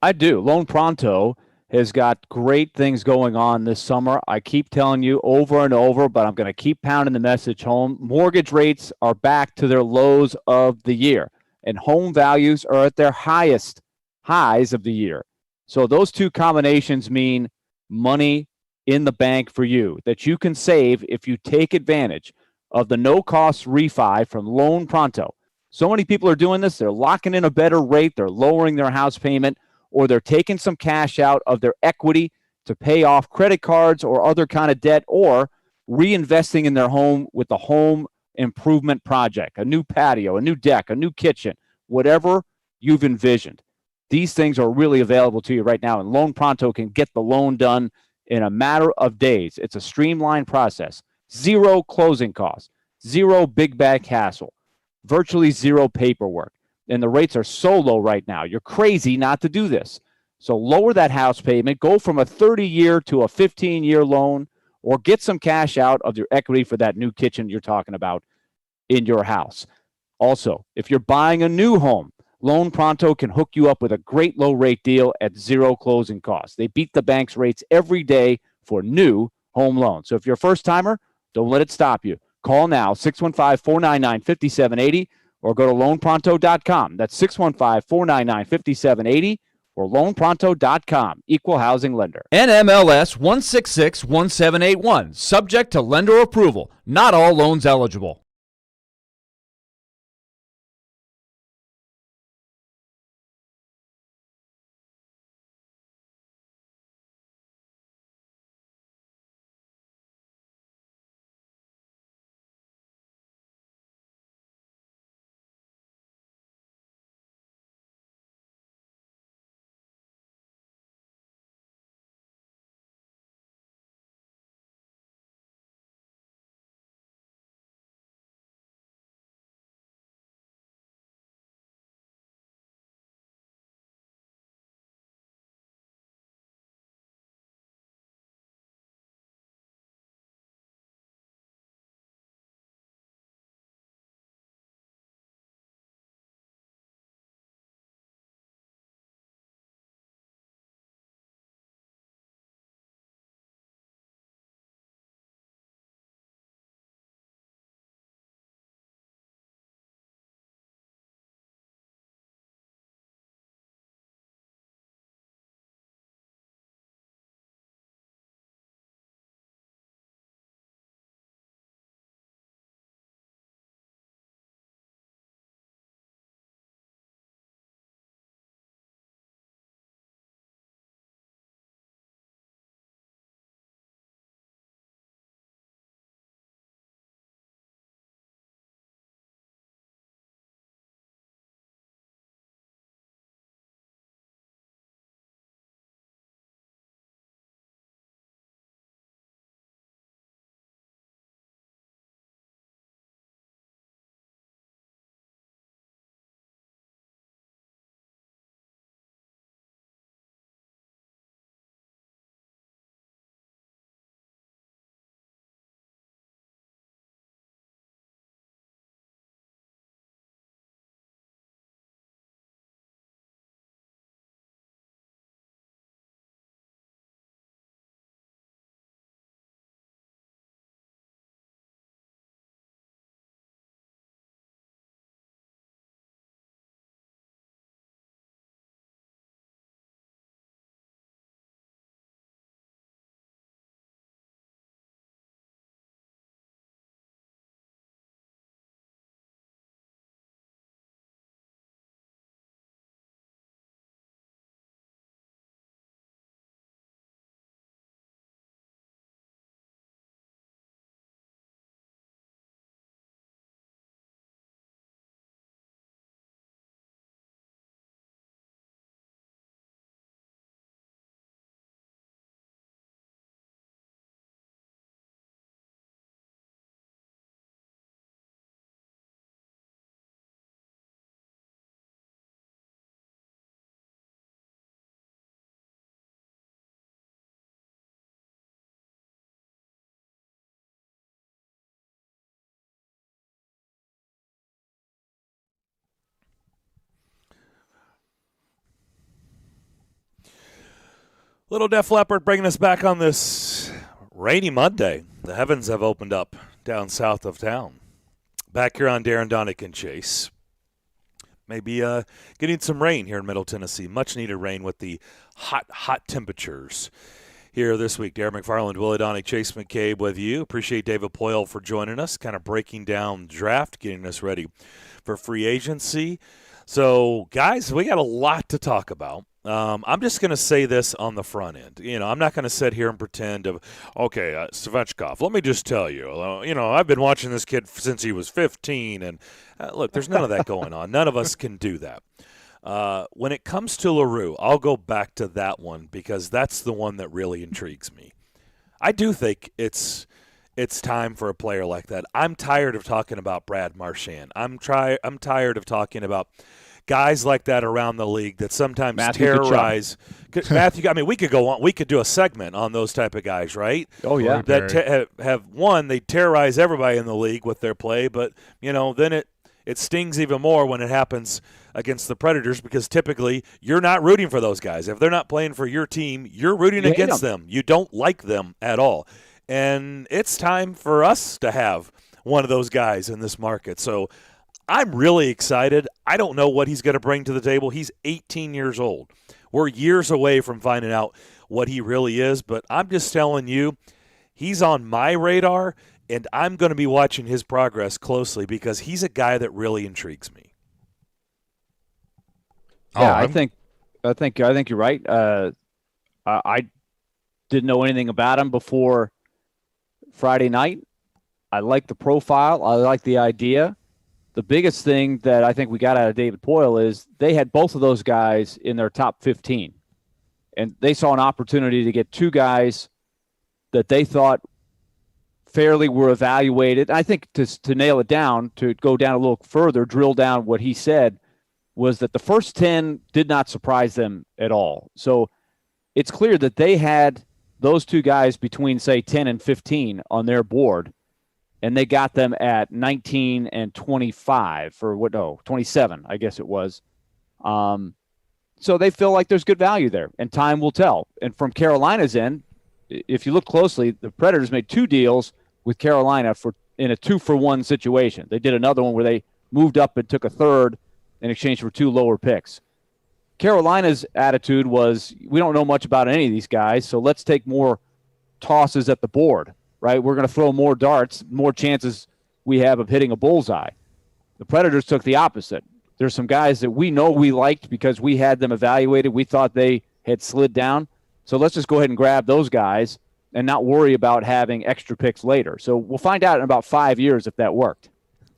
I do. Loan Pronto has got great things going on this summer. I keep telling you over and over, but I'm going to keep pounding the message home. Mortgage rates are back to their lows of the year, and home values are at their highs of the year. So those two combinations mean money in the bank for you that you can save if you take advantage of the no-cost refi from Loan Pronto. So many people are doing this. They're locking in a better rate. They're lowering their house payment, or they're taking some cash out of their equity to pay off credit cards or other kind of debt, or reinvesting in their home with a home improvement project, a new patio, a new deck, a new kitchen, whatever you've envisioned. These things are really available to you right now, and Loan Pronto can get the loan done in a matter of days. It's a streamlined process. Zero closing costs, zero big bag hassle, virtually zero paperwork. And the rates are so low right now. You're crazy not to do this. So lower that house payment, go from a 30-year to a 15-year loan, or get some cash out of your equity for that new kitchen you're talking about in your house. Also, if you're buying a new home, Loan Pronto can hook you up with a great low-rate deal at zero closing costs. They beat the bank's rates every day for new home loans. So if you're a first-timer, don't let it stop you. Call now, 615-499-5780. Or go to loanpronto.com. That's 615-499-5780. or loanpronto.com. Equal housing lender. NMLS 1661781. Subject to lender approval. Not all loans eligible. Little Def Leppard bringing us back on this rainy Monday. The heavens have opened up down south of town. Back here on Darren, Daunic, and Chase. Maybe getting some rain here in Middle Tennessee. Much needed rain with the hot temperatures here this week. Darren McFarland, Willie Daunic, Chase McCabe with you. Appreciate David Poyle for joining us, kind of breaking down draft, getting us ready for free agency. So, guys, we got a lot to talk about. I'm just going to say this on the front end. I'm not going to sit here and pretend Svechkov, let me just tell you, I've been watching this kid since he was 15. And look, there's none of that going on. None of us can do that. When it comes to LaRue, I'll go back to that one because that's the one that really intrigues me. I do think it's time for a player like that. I'm tired of talking about Brad Marchand. I'm tired of talking about guys like that around the league that sometimes terrorize. Matthew, I mean, we could go on. We could do a segment on those type of guys, right? Oh, yeah. That have won. They terrorize everybody in the league with their play, but, then it stings even more when it happens against the Predators because typically you're not rooting for those guys. If they're not playing for your team, you're rooting against them. You don't like them at all. And it's time for us to have one of those guys in this market. So I'm really excited. I don't know what he's going to bring to the table. He's 18 years old. We're years away from finding out what he really is, but I'm just telling you, he's on my radar, and I'm going to be watching his progress closely because he's a guy that really intrigues me. Yeah, I think you're right. I didn't know anything about him before Friday night. I like the profile. I like the idea. The biggest thing that I think we got out of David Poyle is they had both of those guys in their top 15. And they saw an opportunity to get two guys that they thought fairly were evaluated. I think to nail it down, to go down a little further, drill down what he said, was that the first 10 did not surprise them at all. So it's clear that they had those two guys between, say, 10 and 15 on their board, and they got them at 19 and 25 for 27, I guess it was. So they feel like there's good value there, and time will tell. And from Carolina's end, if you look closely, the Predators made two deals with Carolina in a 2-for-1 situation. They did another one where they moved up and took a third in exchange for two lower picks. Carolina's attitude was, we don't know much about any of these guys, so let's take more tosses at the board, right? We're going to throw more darts, more chances we have of hitting a bullseye. The Predators took the opposite. There's some guys that we know we liked because we had them evaluated. We thought they had slid down. So let's just go ahead and grab those guys and not worry about having extra picks later. So we'll find out in about 5 years if that worked.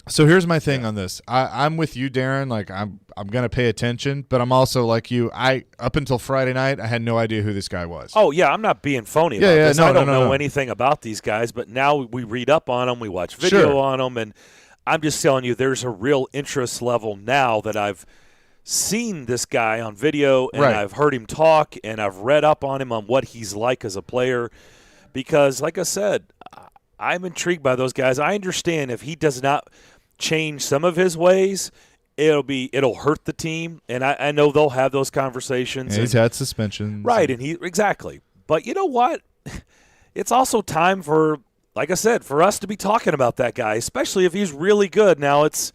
So here's my thing on this. I'm with you, Darren. Like I'm gonna pay attention, but I'm also like you. Up until Friday night, I had no idea who this guy was. Oh yeah, I'm not being phony about this. I don't know anything about these guys, but now we read up on them, we watch video on them, and I'm just telling you, there's a real interest level now that I've seen this guy on video, and I've heard him talk, and I've read up on him on what he's like as a player. Because, like I said, I'm intrigued by those guys. I understand if he does not change some of his ways, it'll hurt the team, and I know they'll have those conversations. And he's had suspensions, right? And exactly. But you know what? It's also time for, like I said, for us to be talking about that guy, especially if he's really good. Now it's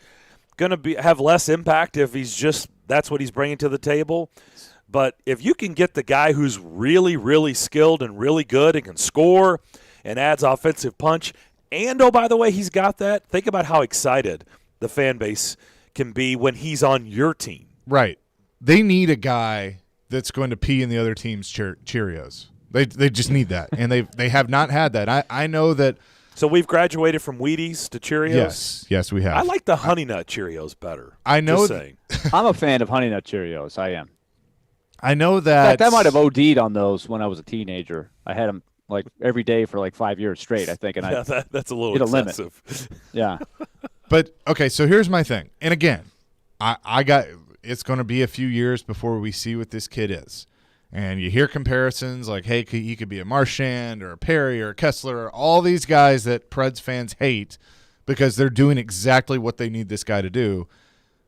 going to have less impact if that's what he's bringing to the table. But if you can get the guy who's really, really skilled and really good and can score and adds offensive punch, and, oh, by the way, he's got that, think about how excited the fan base can be when he's on your team. Right. They need a guy that's going to pee in the other team's Cheerios. They just need that, and they have not had that. I know that. So we've graduated from Wheaties to Cheerios? Yes, we have. I like the Honey Nut Cheerios better. I know. Just saying. I'm a fan of Honey Nut Cheerios. I am. I know that. In fact, I might have OD'd on those when I was a teenager. I had them like every day for like 5 years straight, I think. And that's a little excessive. Yeah. But, okay, so here's my thing. And again, it's going to be a few years before we see what this kid is. And you hear comparisons like, hey, he could be a Marchand or a Perry or a Kessler, or all these guys that Preds fans hate because they're doing exactly what they need this guy to do.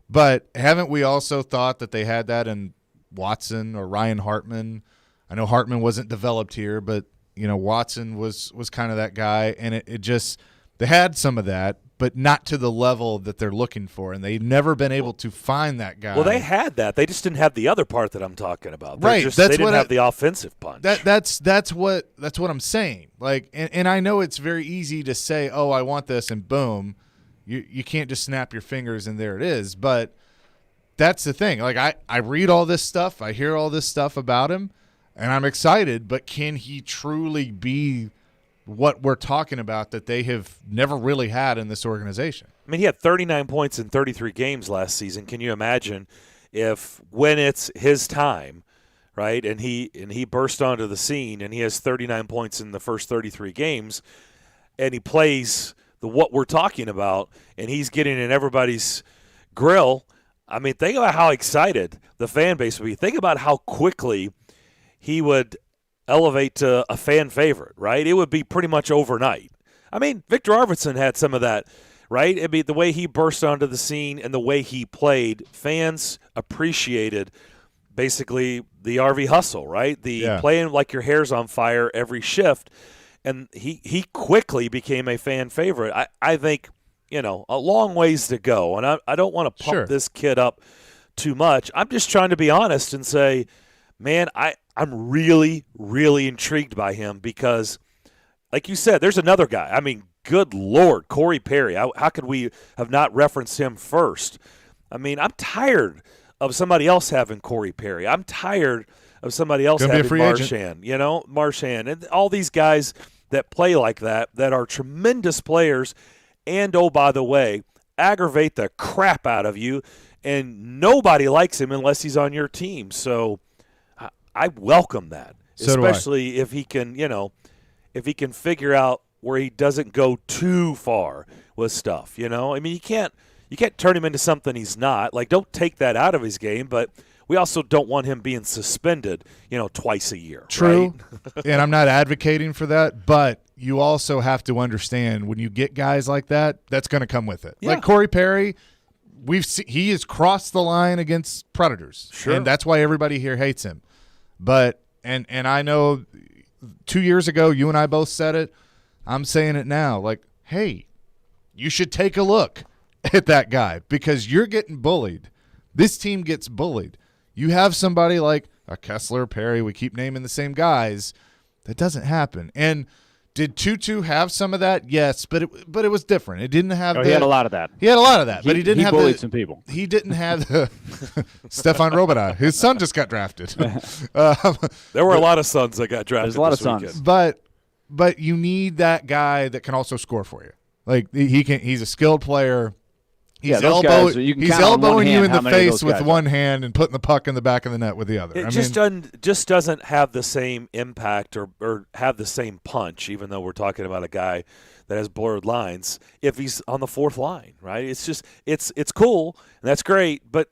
But haven't we also thought that they had that in Watson or Ryan Hartman? I know Hartman wasn't developed here, but Watson was kind of that guy, and it just they had some of that, but not to the level that they're looking for, and they've never been able to find that guy. Well, they had that. They just didn't have the other part that I'm talking about. Right. They didn't have the offensive punch. That's what I'm saying. Like, and I know it's very easy to say, oh, I want this, and boom, you can't just snap your fingers and there it is. But that's the thing. Like, I read all this stuff, I hear all this stuff about him, and I'm excited, but can he truly be what we're talking about that they have never really had in this organization? I mean, he had 39 points in 33 games last season. Can you imagine if when it's his time, right, and he burst onto the scene and he has 39 points in the first 33 games and he plays what we're talking about and he's getting in everybody's grill? I mean, think about how excited the fan base would be. Think about how quickly he would elevate to a fan favorite, right? It would be pretty much overnight. I mean, Victor Arvidsson had some of that, right? It'd be the way he burst onto the scene and the way he played. Fans appreciated basically the RV hustle, right? Playing like your hair's on fire every shift. And he quickly became a fan favorite. I think a long ways to go. And I don't want to pump Sure. this kid up too much. I'm just trying to be honest and say, man, I'm really, really intrigued by him because, like you said, there's another guy. I mean, good Lord, Corey Perry. How could we have not referenced him first? I mean, I'm tired of somebody else having Corey Perry. I'm tired of somebody else Gonna be a having free Marchand. Marchand and all these guys that play like that are tremendous players and, oh, by the way, aggravate the crap out of you, and nobody likes him unless he's on your team. So I welcome that, So do I. especially if he can, if he can figure out where he doesn't go too far with stuff. I mean, you can't turn him into something he's not. Like, don't take that out of his game, but we also don't want him being suspended, twice a year. True, right? and I'm not advocating for that, but you also have to understand when you get guys like that, that's going to come with it. Yeah. Like Corey Perry, he has crossed the line against Predators, Sure. and that's why everybody here hates him. But and I know 2 years ago you and I both said it. I'm saying it now. Like, hey, you should take a look at that guy because you're getting bullied. This team gets bullied. You have somebody like a Kessler, Perry, we keep naming the same guys. That doesn't happen. And did Tutu have some of that? Yes, but it was different. It didn't have He had a lot of that. He had a lot of that, but he didn't have bullied some people. He didn't have the Stefan Robida. His son just got drafted. There were a lot of sons that got drafted. There's a lot this of sons. weekend. But you need that guy that can also score for you. Like he's a skilled player. He's those guys, you can count on one elbowing you hand in how the many of face those with guys one hand and putting the puck in the back of the net with the other. It just doesn't have the same impact or have the same punch, even though we're talking about a guy that has blurred lines, if he's on the fourth line, right? It's just it's cool, and that's great, but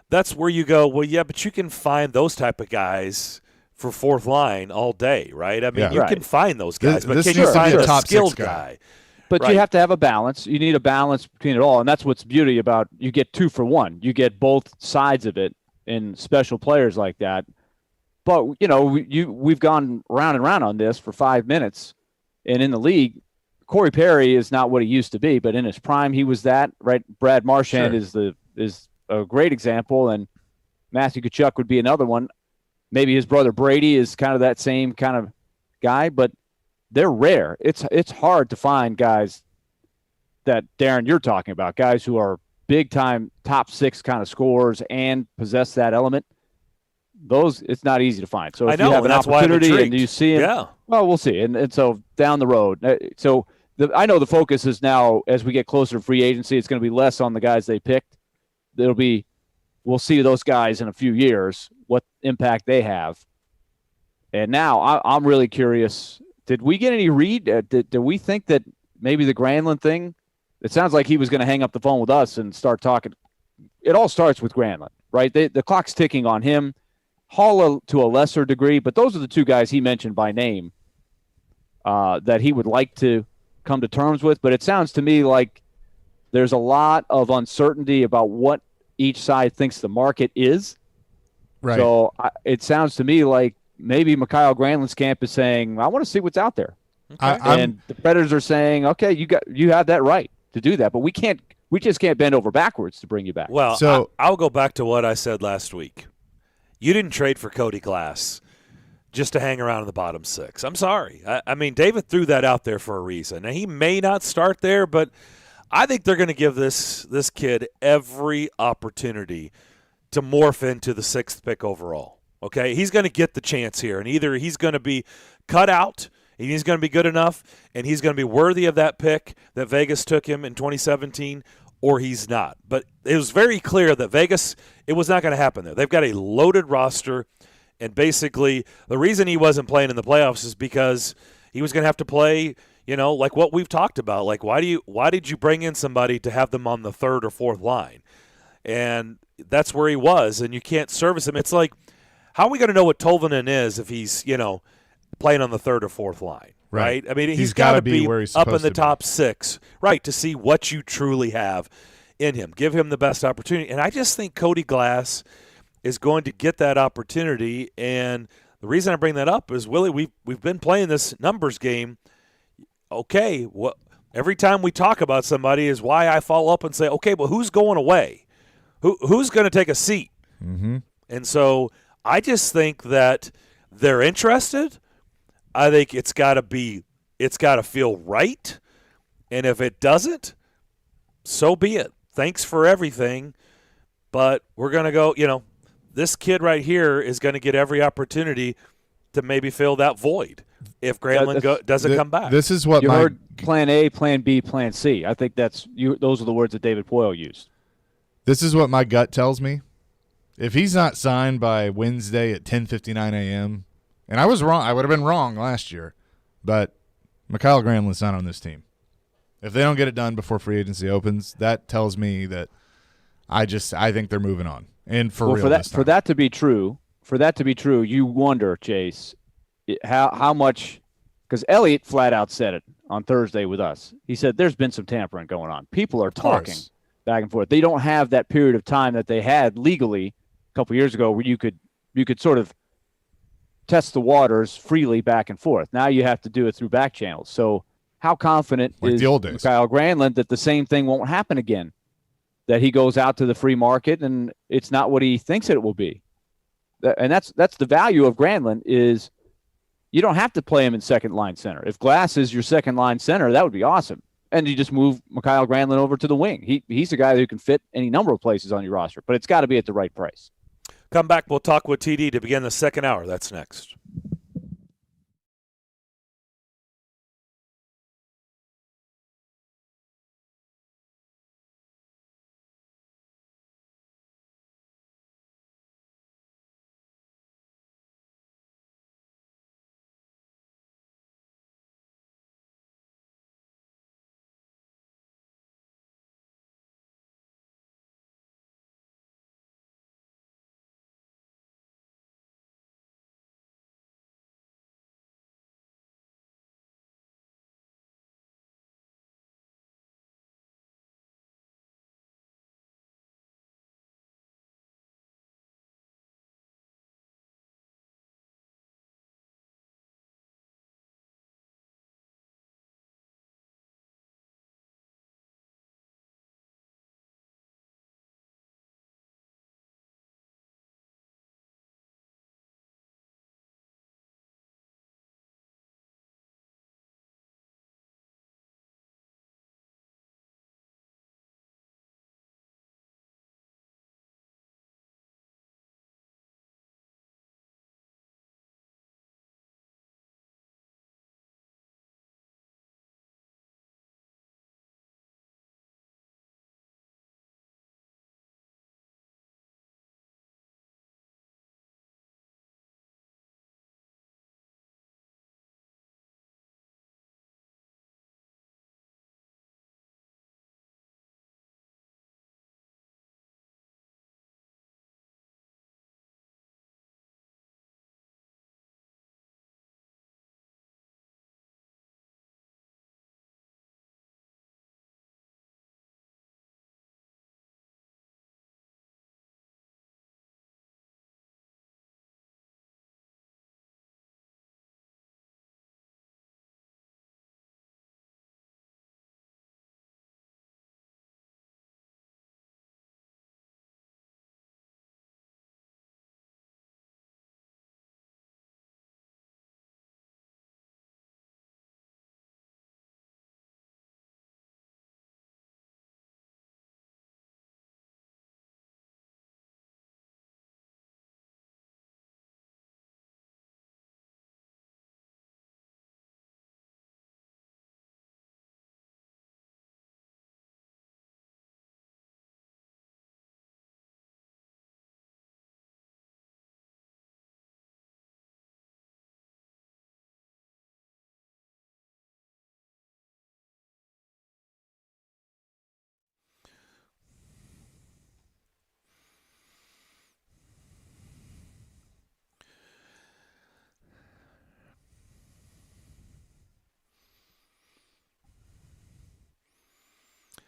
that's where you go, well, yeah, but you can find those type of guys for fourth line all day, right? I mean, Yeah. you Right. can find those guys, but This can needs you to be find a a top six skilled guy. guy? But Right. you have to have a balance. You need a balance between it all, and that's what's beauty about you get 2 for 1. You get both sides of it in special players like that. But we've gone round and round on this for 5 minutes, and in the league, Corey Perry is not what he used to be, but in his prime he was that. Right? Brad Marchand is a great example, and Matthew Tkachuk would be another one. Maybe his brother Brady is kind of that same kind of guy, but they're rare. It's hard to find guys that, Darren, you're talking about, guys who are big-time top 6 kind of scorers and possess that element. Those, it's not easy to find. So if you have an opportunity and you see him, yeah. well, we'll see. And so down the road. So I know the focus is now, as we get closer to free agency, it's going to be less on the guys they picked. We'll see those guys in a few years, what impact they have. And now I'm really curious. Did we get any read? Did we think that maybe the Granlund thing, it sounds like he was going to hang up the phone with us and start talking. It all starts with Granlund, right? The clock's ticking on him. Hall to a lesser degree, but those are the 2 guys he mentioned by name that he would like to come to terms with. But it sounds to me like there's a lot of uncertainty about what each side thinks the market is. right. So it sounds to me like maybe Mikhail Granlund's camp is saying, I want to see what's out there. And the Predators are saying, okay, you have that right to do that, but we just can't bend over backwards to bring you back. Well, So- I'll go back to what I said last week. You didn't trade for Cody Glass just to hang around in the bottom 6. I'm sorry. I mean, David threw that out there for a reason. Now, he may not start there, but I think they're going to give this kid every opportunity to morph into the 6th pick overall. Okay? He's going to get the chance here, and either he's going to be cut out, and he's going to be good enough, and he's going to be worthy of that pick that Vegas took him in 2017, or he's not. But it was very clear that Vegas, it was not going to happen there. They've got a loaded roster, and basically the reason he wasn't playing in the playoffs is because he was going to have to play, like what we've talked about. Like, why did you bring in somebody to have them on the 3rd or 4th line? And that's where he was, and you can't service him. It's like, how are we going to know what Tolvanen is if he's, playing on the 3rd or 4th line? Right? I mean, he's got to be where he's up in supposed the to be. top 6, right, to see what you truly have in him. Give him the best opportunity. And I just think Cody Glass is going to get that opportunity. And the reason I bring that up is, Willie, we've been playing this numbers game. Okay, Every time we talk about somebody is why I follow up and say, okay, well, who's going away? Who's going to take a seat? Mm-hmm. And so I just think that they're interested. I think it's got to feel right. And if it doesn't, so be it. Thanks for everything. But we're going to go, this kid right here is going to get every opportunity to maybe fill that void if Granlund doesn't come back. This is what you heard plan A, plan B, plan C. I think those are the words that David Poyle used. This is what my gut tells me. If he's not signed by Wednesday at 10:59 a.m., and I was wrong, I would have been wrong last year, but Mikael Granlund's not on this team. If they don't get it done before free agency opens, that tells me that I think they're moving on. And for that to be true, you wonder, Chase, how much, because Elliott flat out said it on Thursday with us. He said there's been some tampering going on. People are talking back and forth. They don't have that period of time that they had legally a couple years ago where you could sort of test the waters freely back and forth. Now you have to do it through back channels. So how confident is Kyle Granlund that the same thing won't happen again? That he goes out to the free market and it's not what he thinks it will be. And that's the value of Granlund is you don't have to play him in second line center. If Glass is your second line center, that would be awesome. And you just move Mikael Granlund over to the wing. He's a guy who can fit any number of places on your roster, but it's got to be at the right price. Come back. We'll talk with TD to begin the second hour. That's next.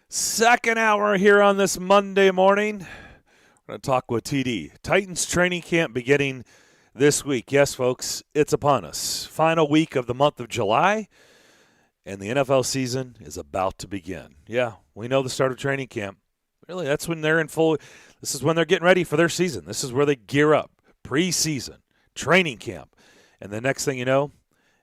Second hour here on this Monday morning. We're going to talk with TD. Titans training camp beginning this week. Yes, folks, it's upon us. Final week of the month of July. and the NFL season is about to begin. Yeah, we know the start of training camp. Really, that's when they're in full – this is when they're getting ready for their season. This is where they gear up. Preseason, training camp. And the next thing you know,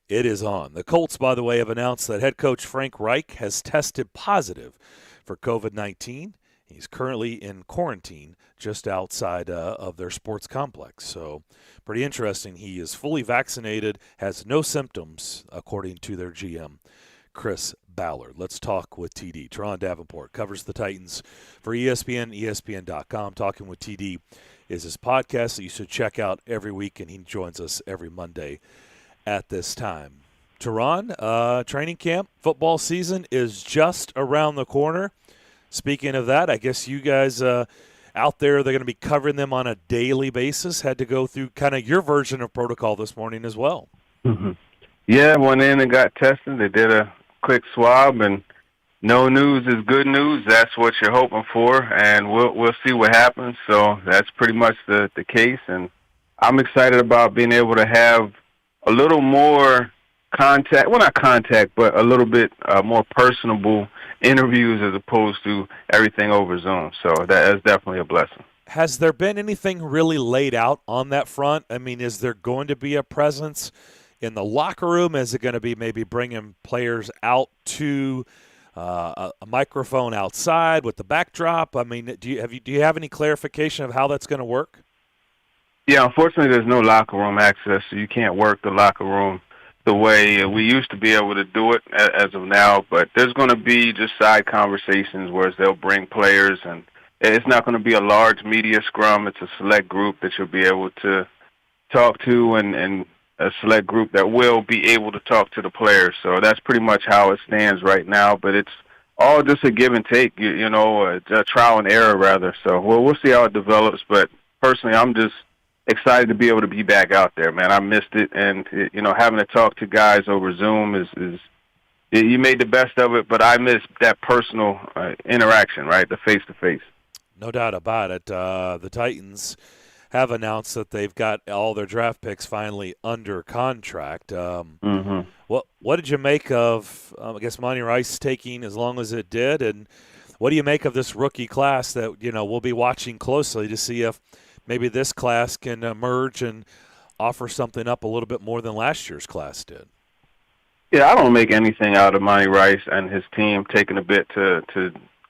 it is on. The Colts, by the way, have announced that head coach Frank Reich has tested positive for COVID-19. He's currently in quarantine just outside of their sports complex. So pretty interesting. He is fully vaccinated, has no symptoms, according to their GM, Chris Ballard. Let's talk with TD. Teron Davenport covers the Titans for ESPN, ESPN.com. Talking with TD is his podcast that you should check out every week, and he joins us every Monday at this time. Teron, training camp, football season is just around the corner. Speaking of that, I guess you guys out there, they're going to be covering them on a daily basis. Had to go through kind of your version of protocol this morning as well. Mm-hmm. Yeah, went in and got tested. They did a quick swab, and no news is good news. That's what you're hoping for, and we'll see what happens. So that's pretty much the case, and I'm excited about being able to have a little more contact, well, not contact, but a little bit more personable interviews as opposed to everything over Zoom. So that is definitely a blessing. Has there been anything really laid out on that front? I mean, is there going to be a presence in the locker room? Is it going to be maybe bringing players out to a microphone outside with the backdrop? I mean, do you have any clarification of how that's going to work? Yeah, unfortunately, there's no locker room access, so you can't work the locker room the way we used to be able to do it as of now. But there's going to be just side conversations where they'll bring players, and it's not going to be a large media scrum. It's a select group that you'll be able to talk to, and a select group that will be able to talk to the players. So that's pretty much how it stands right now. But it's all just a give and take, a trial and error rather. So we'll see how it develops. But personally, I'm just excited to be able to be back out there, man. I missed it, and having to talk to guys over Zoom is you made the best of it, but I missed that personal interaction, right, the face-to-face. No doubt about it. The Titans have announced that they've got all their draft picks finally under contract. What did you make of, I guess, Monty Rice taking as long as it did, and what do you make of this rookie class that we'll be watching closely to see if maybe this class can emerge and offer something up a little bit more than last year's class did? Yeah, I don't make anything out of Monty Rice and his team taking a bit to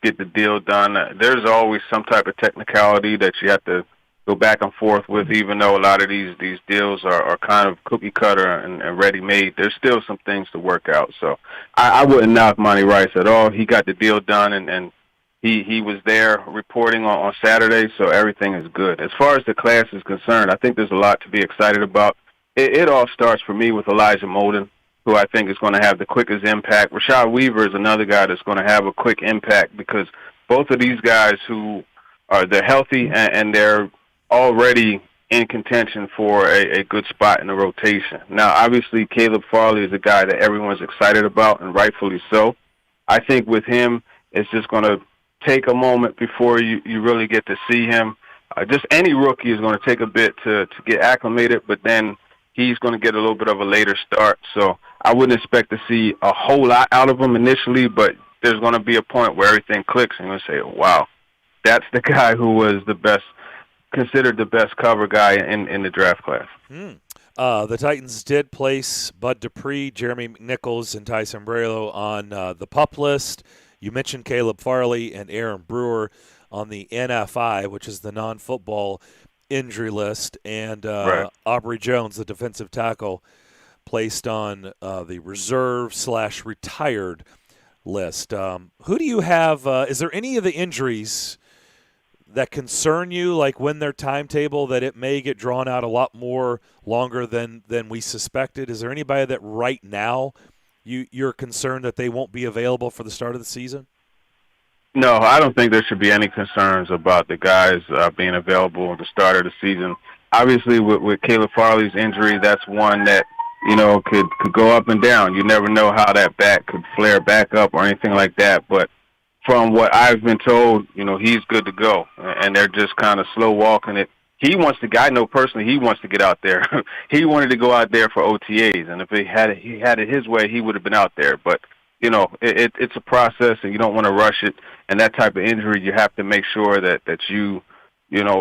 get the deal done. There's always some type of technicality that you have to go back and forth with, even though a lot of these deals are kind of cookie cutter and ready-made. There's still some things to work out. So I wouldn't knock Monty Rice at all. He got the deal done, and he was there reporting on Saturday, so everything is good. As far as the class is concerned, I think there's a lot to be excited about. It all starts for me with Elijah Molden, who I think is going to have the quickest impact. Rashad Weaver is another guy that's going to have a quick impact, because both of these guys they're healthy and they're already in contention for a good spot in the rotation. Now, obviously, Caleb Farley is a guy that everyone's excited about, and rightfully so. I think with him, it's just going to take a moment before you really get to see him. Just any rookie is going to take a bit to get acclimated, but then he's going to get a little bit of a later start. So I wouldn't expect to see a whole lot out of him initially, but there's going to be a point where everything clicks and you'll say, wow, that's the guy who was considered the best cover guy in the draft class. The Titans did place Bud Dupree, Jeremy McNichols, and Tyson Braylo on the PUP list. You mentioned Caleb Farley and Aaron Brewer on the NFI, which is the non-football injury list, and right. Aubrey Jones, the defensive tackle, placed on the reserve/retired list. Who do you have? Is there any of the injuries that concern you, like when their timetable, that it may get drawn out a lot more longer than we suspected? Is there anybody that right now you're concerned that they won't be available for the start of the season? No, I don't think there should be any concerns about the guys being available at the start of the season. Obviously, with Caleb Farley's injury, that's one that could go up and down. You never know how that back could flare back up or anything like that. But from what I've been told, he's good to go, and they're just kind of slow walking it. I know personally, he wants to get out there. He wanted to go out there for OTAs, and if he had it his way, he would have been out there. But it's a process, and you don't want to rush it. And that type of injury, you have to make sure that you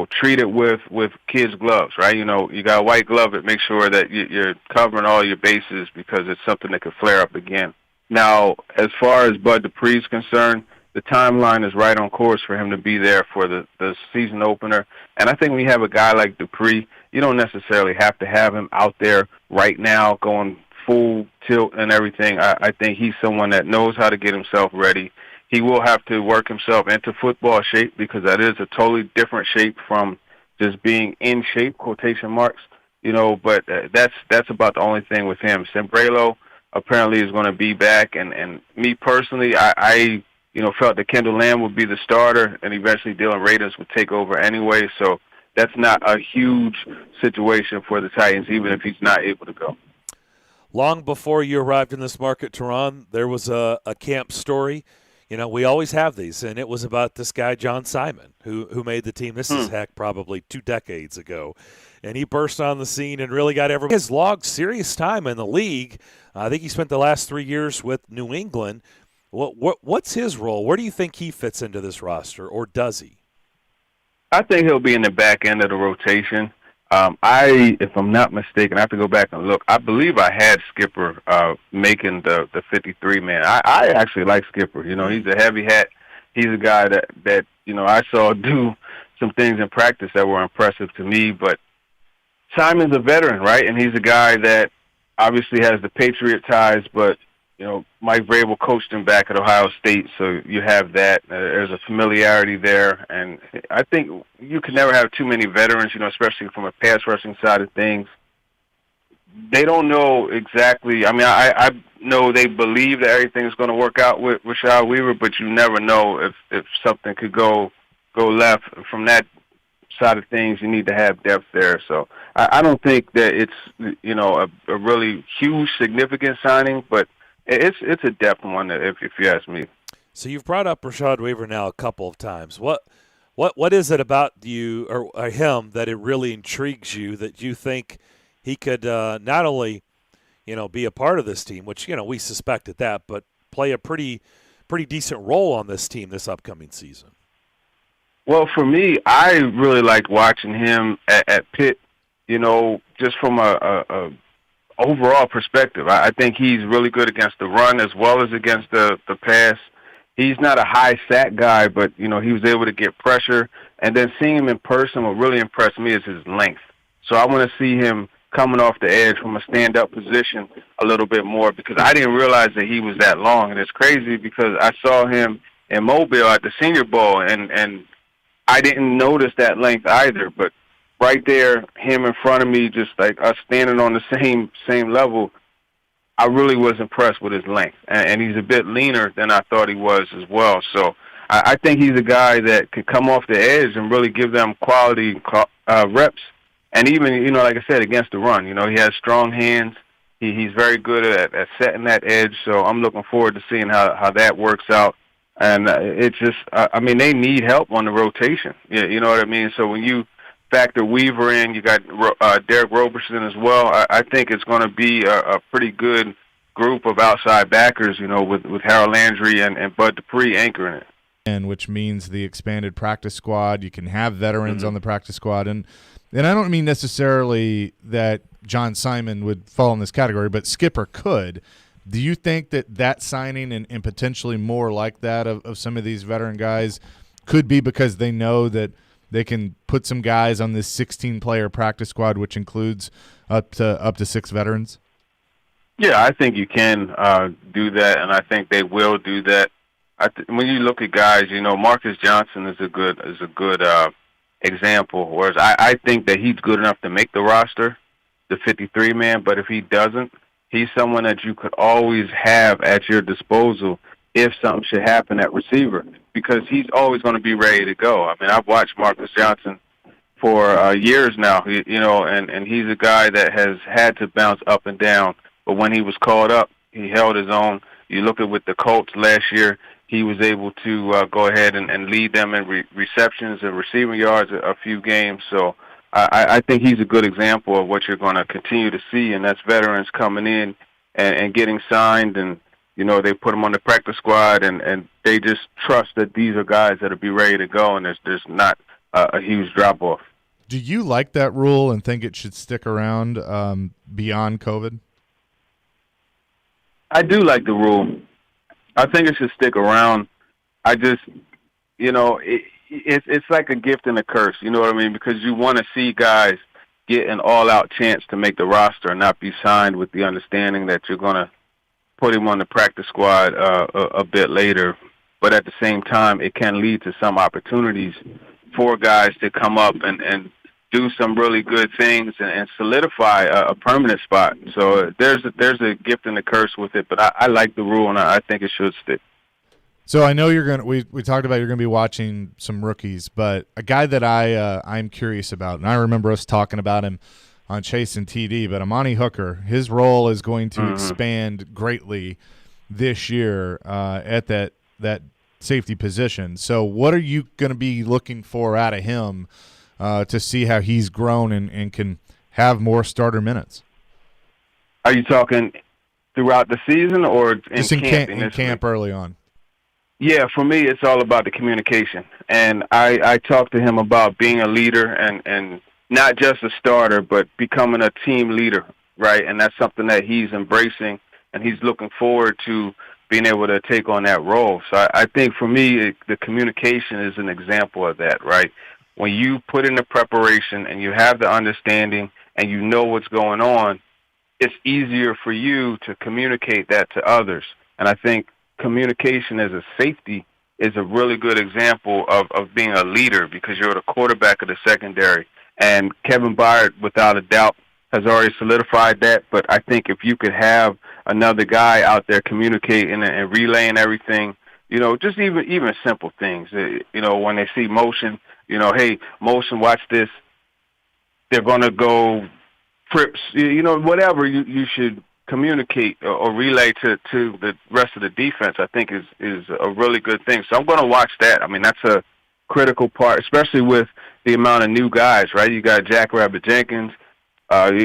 treat it with kids' gloves, right? You got a white glove it, make sure that you're covering all your bases because it's something that could flare up again. Now, as far as Bud Dupree's concerned, the timeline is right on course for him to be there for the season opener. And I think when you have a guy like Dupree, you don't necessarily have to have him out there right now going full tilt and everything. I think he's someone that knows how to get himself ready. He will have to work himself into football shape because that is a totally different shape from just being in shape, quotation marks, but that's about the only thing with him. Sembrelo apparently is going to be back, and me personally, I felt that Kendall Lamb would be the starter, and eventually Dylan Radins would take over anyway, so that's not a huge situation for the Titans, even if he's not able to go. Long before you arrived in this market, Teron, there was a camp story. We always have these, and it was about this guy, John Simon, who made the team. This is, probably 2 decades ago. And he burst on the scene and really got everyone. He has logged serious time in the league. I think he spent the last 3 years with New England. What's his role? Where do you think he fits into this roster, or does he? I think he'll be in the back end of the rotation. If I'm not mistaken, I have to go back and look. I believe I had Skipper making the 53-man. I actually like Skipper. He's a heavy hat. He's a guy that I saw do some things in practice that were impressive to me. But Simon's a veteran, right? And he's a guy that obviously has the Patriot ties, but Mike Vrabel coached him back at Ohio State, so you have that. There's a familiarity there, and I think you can never have too many veterans, especially from a pass rushing side of things. They don't know exactly. I mean, I know they believe that everything's going to work out with Rashad Weaver, but you never know if something could go left. From that side of things, you need to have depth there. So I don't think that it's a really huge, significant signing, but it's a depth one, if you ask me. So you've brought up Rashad Weaver now a couple of times. What is it about you or him that it really intrigues you that you think he could not only be a part of this team, which we suspected that, but play a pretty decent role on this team this upcoming season? Well, for me, I really liked watching him at Pitt. Just from a overall perspective, I think he's really good against the run as well as against the pass. He's not a high sack guy, but he was able to get pressure. And then seeing him in person, what really impressed me is his length. So I want to see him coming off the edge from a stand-up position a little bit more, because I didn't realize that he was that long. And it's crazy because I saw him in Mobile at the Senior Bowl, and I didn't notice that length either. But right there, him in front of me, just like us standing on the same level, I really was impressed with his length. And he's a bit leaner than I thought he was as well. So I think he's a guy that could come off the edge and really give them quality reps. And even, like I said, against the run, he has strong hands. He's very good at setting that edge. So I'm looking forward to seeing how that works out. And it's just, they need help on the rotation. You know what I mean? So when you factor Weaver in, you got Derek Roberson as well. I think it's going to be a pretty good group of outside backers, with Harold Landry and Bud Dupree anchoring it. And which means the expanded practice squad. You can have veterans on the practice squad. And I don't mean necessarily that John Simon would fall in this category, but Skipper could. Do you think that signing and potentially more like that of some of these veteran guys could be because they know that they can put some guys on this 16-player practice squad, which includes up to 6 veterans? Yeah, I think you can do that, and I think they will do that. When you look at guys, Marcus Johnson is a good example. Whereas I think that he's good enough to make the roster, the 53-man. But if he doesn't, he's someone that you could always have at your disposal if something should happen at receiver, because he's always going to be ready to go. I mean, I've watched Marcus Johnson for years now, and he's a guy that has had to bounce up and down. But when he was called up, he held his own. You look at with the Colts last year, he was able to go ahead and lead them in receptions and receiving yards a few games. So I think he's a good example of what you're going to continue to see, and that's veterans coming in and getting signed and they put them on the practice squad, and they just trust that these are guys that'll be ready to go, and there's not a huge drop off. Do you like that rule and think it should stick around beyond COVID? I do like the rule. I think it should stick around. I just, it's like a gift and a curse. You know what I mean? Because you want to see guys get an all-out chance to make the roster and not be signed with the understanding that you're going to put him on the practice squad a bit later. But at the same time, it can lead to some opportunities for guys to come up and do some really good things and solidify a permanent spot. So there's a gift and a curse with it, but I like the rule, and I think it should stick. So I know you're going to we talked about you're going to be watching some rookies, but a guy that I'm curious about, and I remember us talking about him on Chase and TD, but Amani Hooker, his role is going to expand greatly this year at that safety position. So what are you going to be looking for out of him to see how he's grown and can have more starter minutes? Are you talking throughout the season or in camp? In camp early on? Yeah, for me, it's all about the communication. And I talked to him about being a leader and not just a starter, but becoming a team leader, right? And that's something that he's embracing, and he's looking forward to being able to take on that role. So I think for me, the communication is an example of that, right? When you put in the preparation and you have the understanding and you know what's going on, it's easier for you to communicate that to others. And I think communication as a safety is a really good example of being a leader, because you're the quarterback of the secondary. And Kevin Byard, without a doubt, has already solidified that. But I think if you could have another guy out there communicating and relaying everything, just even simple things, when they see motion, hey, motion, watch this, they're going to go trips, whatever you should communicate or relay to the rest of the defense, I think is a really good thing. So I'm going to watch that. I mean, that's a critical part, especially with the amount of new guys, right? You got Jackrabbit Jenkins,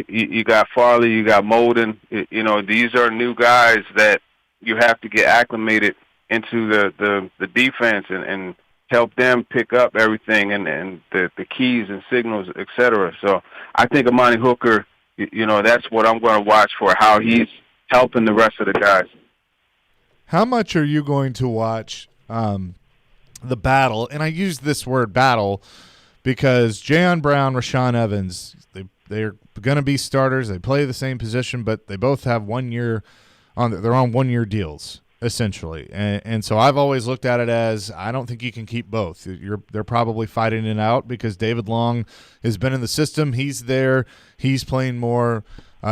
you got Farley, you got Molden. These are new guys that you have to get acclimated into the defense and help them pick up everything and the keys and signals, et cetera. So I think Amani Hooker, that's what I'm going to watch for, how he's helping the rest of the guys. How much are you going to watch the battle? And I use this word battle because Jayon Brown, Rashaan Evans, they're going to be starters. They play the same position, but they both have 1 year they're on 1 year deals, essentially. And so I've always looked at it as I don't think you can keep both. They're probably fighting it out because David Long has been in the system. He's there. He's playing more.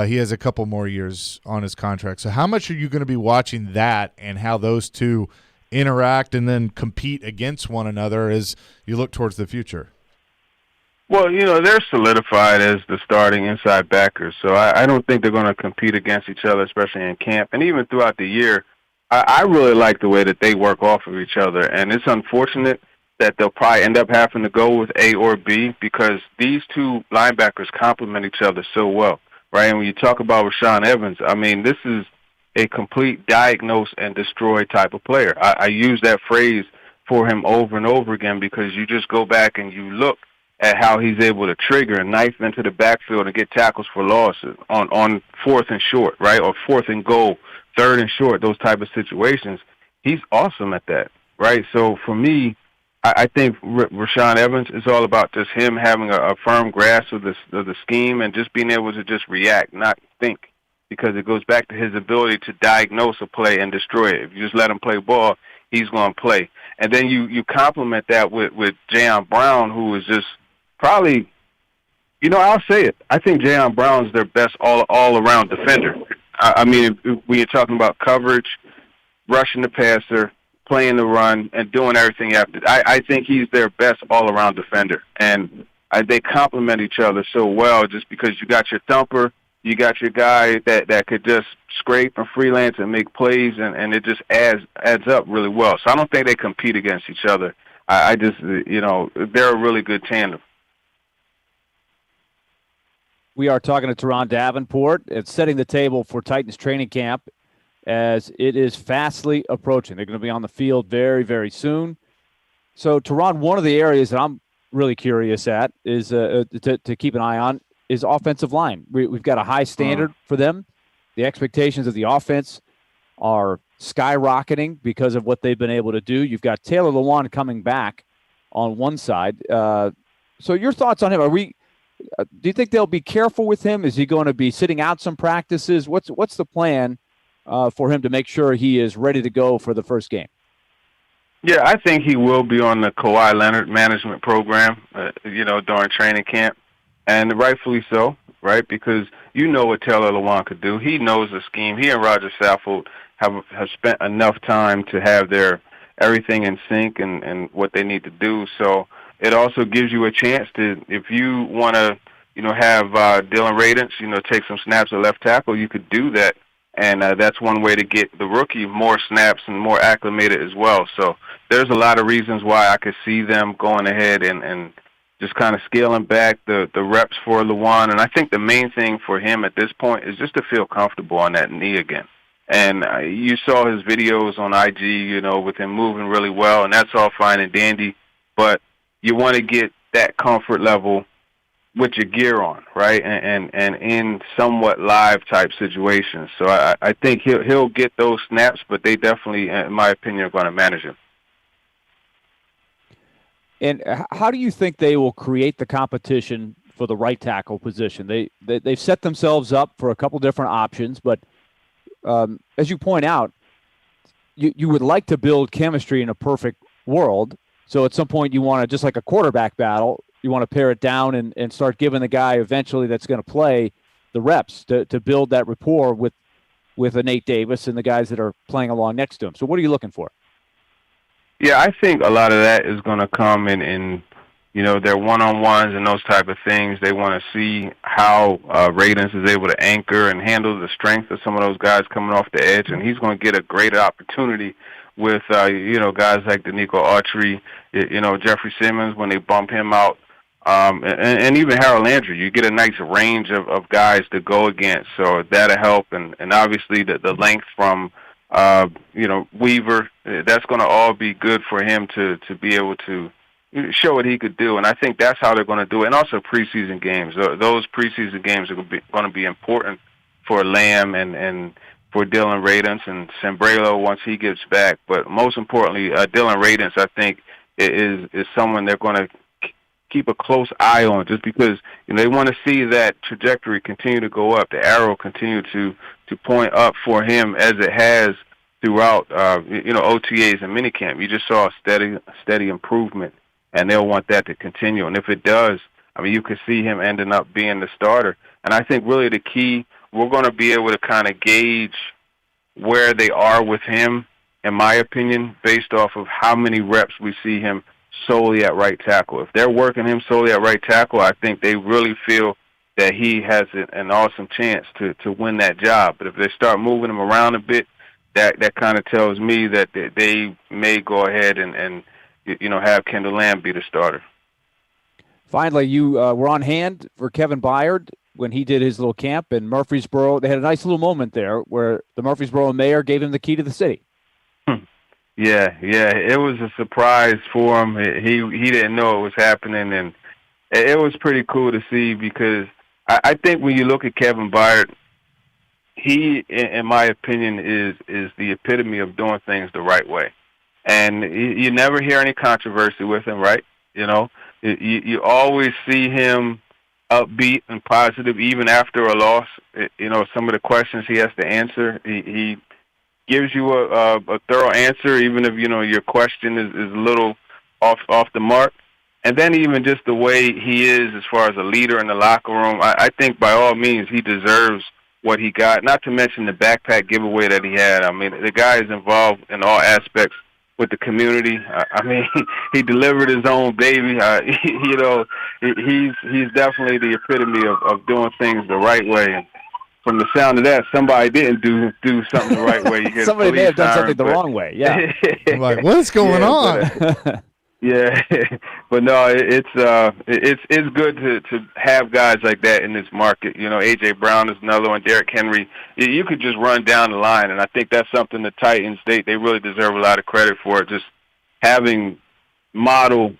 He has a couple more years on his contract. So how much are you going to be watching that and how those two interact and then compete against one another as you look towards the future? Well, they're solidified as the starting inside backers, so I don't think they're going to compete against each other, especially in camp. And even throughout the year, I really like the way that they work off of each other. And it's unfortunate that they'll probably end up having to go with A or B because these two linebackers complement each other so well, right? And when you talk about Rashaan Evans, I mean, this is a complete diagnose and destroy type of player. I use that phrase for him over and over again because you just go back and you look at how he's able to trigger and knife into the backfield and get tackles for losses on fourth and short, right, or fourth and goal, third and short, those type of situations. He's awesome at that, right? So for me, I think Rashaan Evans is all about just him having a firm grasp of the scheme and just being able to just react, not think, because it goes back to his ability to diagnose a play and destroy it. If you just let him play ball, he's going to play. And then you complement that with Jayon Brown, who is just probably, I'll say it. I think Jayon Brown is their best all-around defender. I mean, when you're talking about coverage, rushing the passer, playing the run, and doing everything you have to. I think he's their best all-around defender. And they complement each other so well just because you got your thumper, you got your guy that could just scrape and freelance and make plays, and it just adds up really well. So I don't think they compete against each other. I just, they're a really good tandem. We are talking to Teron Davenport. It's setting the table for Titans training camp as it is fastly approaching. They're going to be on the field very, very soon. So, Teron, one of the areas that I'm really curious at is to keep an eye on is offensive line. We've got a high standard for them. The expectations of the offense are skyrocketing because of what they've been able to do. You've got Taylor Lewan coming back on one side. So your thoughts on him? Do you think they'll be careful with him? Is he going to be sitting out some practices? What's the plan for him to make sure he is ready to go for the first game? Yeah, I think he will be on the Kawhi Leonard management program, during training camp, and rightfully so, right? Because you know what Taylor Lewan could do. He knows the scheme. He and Roger Saffold have spent enough time to have their everything in sync and what they need to do. So it also gives you a chance to, if you want to, have Dylan Radence, take some snaps at left tackle, you could do that. And that's one way to get the rookie more snaps and more acclimated as well. So there's a lot of reasons why I could see them going ahead and just kind of scaling back the reps for Lewan. And I think the main thing for him at this point is just to feel comfortable on that knee again. And you saw his videos on IG, with him moving really well, and that's all fine and dandy. But you want to get that comfort level with your gear on, right, and in somewhat live type situations. So I think he'll get those snaps, but they definitely, in my opinion, are going to manage him. And how do you think they will create the competition for the right tackle position? They've set themselves up for a couple different options, but as you point out, you would like to build chemistry in a perfect world. So at some point you want to, just like a quarterback battle, you want to pare it down and start giving the guy eventually that's going to play the reps to build that rapport with a Nate Davis and the guys that are playing along next to him. So what are you looking for? Yeah, I think a lot of that is going to come in their one-on-ones and those type of things. They want to see how Radence is able to anchor and handle the strength of some of those guys coming off the edge, and he's going to get a great opportunity with, guys like Daunic Autry, Jeffrey Simmons when they bump him out. And even Harold Landry, you get a nice range of guys to go against, so that'll help. And obviously the length from, Weaver, that's going to all be good for him to be able to show what he could do. And I think that's how they're going to do it. And also preseason games. Those preseason games are going to be important for Lamb and for Dylan Radence and Sembrelo once he gets back. But most importantly, Dylan Radence, I think, is someone they're going to keep a close eye on, just because they want to see that trajectory continue to go up, the arrow continue to point up for him as it has throughout OTAs and minicamp. You just saw a steady improvement, and they'll want that to continue. And if it does, you could see him ending up being the starter. And I think really the key, we're going to be able to kind of gauge where they are with him, in my opinion, based off of how many reps we see him solely at right tackle. If they're working him solely at right tackle, I think they really feel that he has an awesome chance to win that job. But if they start moving him around a bit, that kind of tells me that they may go ahead and have Kendall Lamb be the starter. Finally, you were on hand for Kevin Byard when he did his little camp in Murfreesboro. They had a nice little moment there where the Murfreesboro mayor gave him the key to the city. Yeah, it was a surprise for him. He didn't know it was happening, and it was pretty cool to see, because I think when you look at Kevin Byard, he, in my opinion, is the epitome of doing things the right way. And you never hear any controversy with him, right? You always see him upbeat and positive, even after a loss. Some of the questions he has to answer, he gives you a thorough answer, even if your question is a little off the mark. And then even just the way he is as far as a leader in the locker room, I think by all means he deserves what he got, not to mention the backpack giveaway that he had. The guy is involved in all aspects with the community. He delivered his own baby. He's definitely the epitome of doing things the right way. And from the sound of that, somebody didn't do something the right way. Somebody may have done something the wrong way, yeah. I'm like, what's going on? Yeah, but no, it's good to have guys like that in this market. You know, AJ Brown is another one. Derrick Henry. You could just run down the line, and I think that's something the Titans they really deserve a lot of credit for. Just having model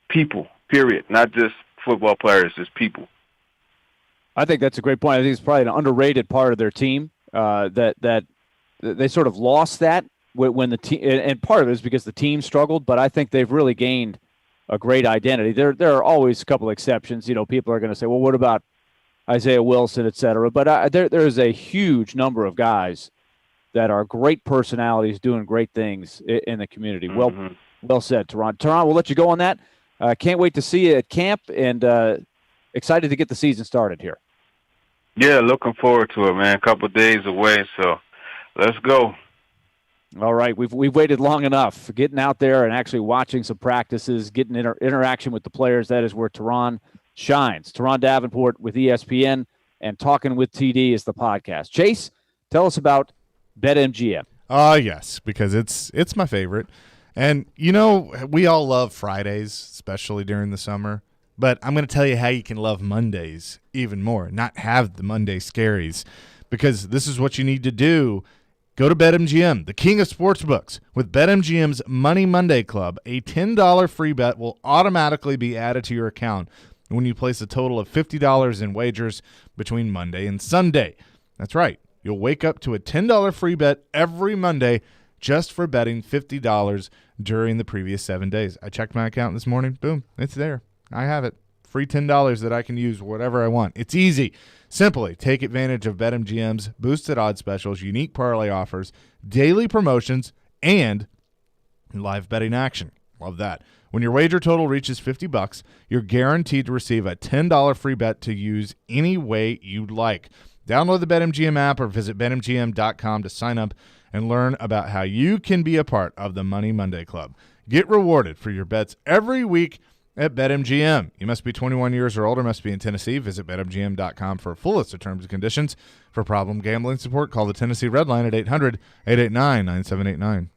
people, period, not just football players, just people. I think that's a great point. I think it's probably an underrated part of their team that they sort of lost that when the team, and part of it is because the team struggled. But I think they've really gained a great identity. There are always a couple exceptions. You know, people are going to say, well, what about Isaiah Wilson, et cetera? But there is a huge number of guys that are great personalities doing great things in the community. Mm-hmm. Well said, Teron. Teron, we'll let you go on that. Can't wait to see you at camp, and excited to get the season started here. Yeah, looking forward to it, man. A couple of days away, so let's go. All right, we've waited long enough. Getting out there and actually watching some practices, getting interaction with the players, that is where Teron shines. Teron Davenport with ESPN, and Talking with TD is the podcast. Chase, tell us about BetMGM. Yes, because it's my favorite. And, you know, we all love Fridays, especially during the summer. But I'm going to tell you how you can love Mondays even more, not have the Monday scaries, because this is what you need to do. Go to BetMGM, the king of sportsbooks. With BetMGM's Money Monday Club, a $10 free bet will automatically be added to your account when you place a total of $50 in wagers between Monday and Sunday. That's right. You'll wake up to a $10 free bet every Monday just for betting $50 during the previous 7 days. I checked my account this morning. Boom, it's there. I have it. Free $10 that I can use whatever I want. It's easy. Simply take advantage of BetMGM's boosted odds specials, unique parlay offers, daily promotions, and live betting action. Love that. When your wager total reaches $50, you're guaranteed to receive a $10 free bet to use any way you'd like. Download the BetMGM app or visit BetMGM.com to sign up and learn about how you can be a part of the Money Monday Club. Get rewarded for your bets every week at BetMGM. You must be 21 years or older, must be in Tennessee. Visit BetMGM.com for a full list of terms and conditions. For problem gambling support, call the Tennessee Red Line at 800-889-9789.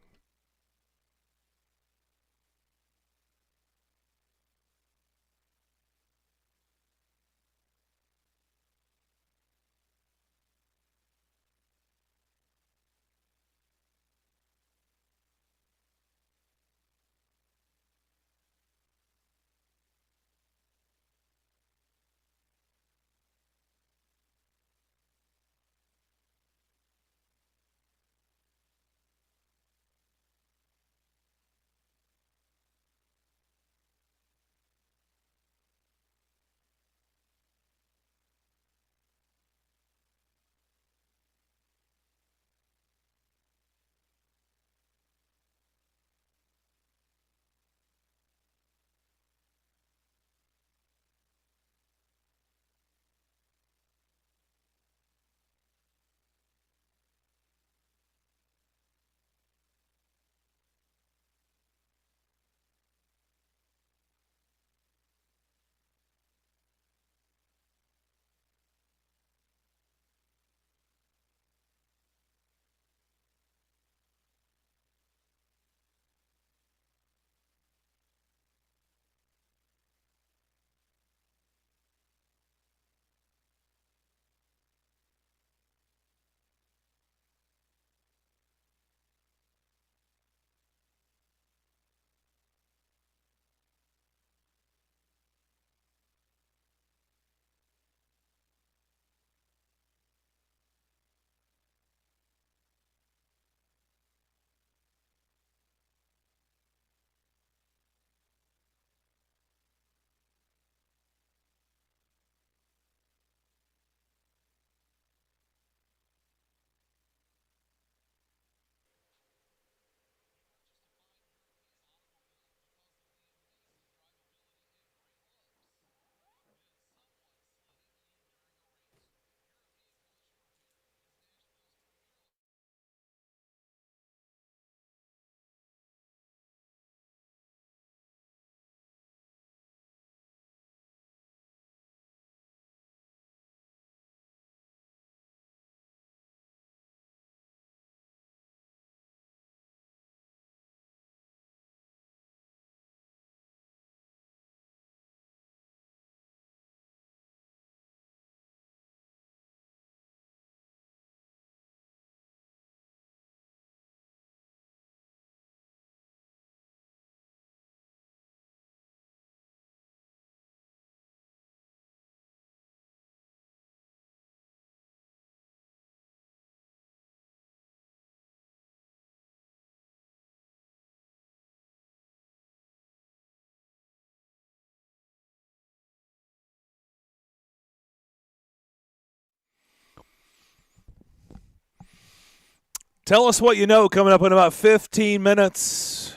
Tell us what you know coming up in about 15 minutes.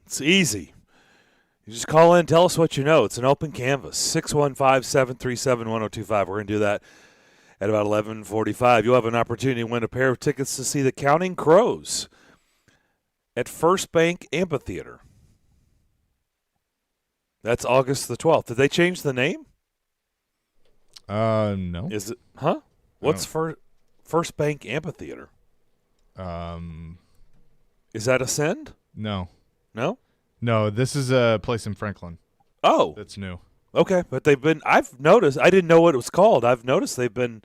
It's easy. You just call in, tell us what you know. It's an open canvas, 615-737-1025. We're going to do that at about 11:45. You'll have an opportunity to win a pair of tickets to see the Counting Crows at First Bank Amphitheater. That's August the 12th. Did they change the name? No. Is it? Huh? What's First Bank Amphitheater? Is that Ascend? No. No? No, this is a place in Franklin. Oh. That's new. Okay, but I've noticed, I didn't know what it was called. I've noticed they've been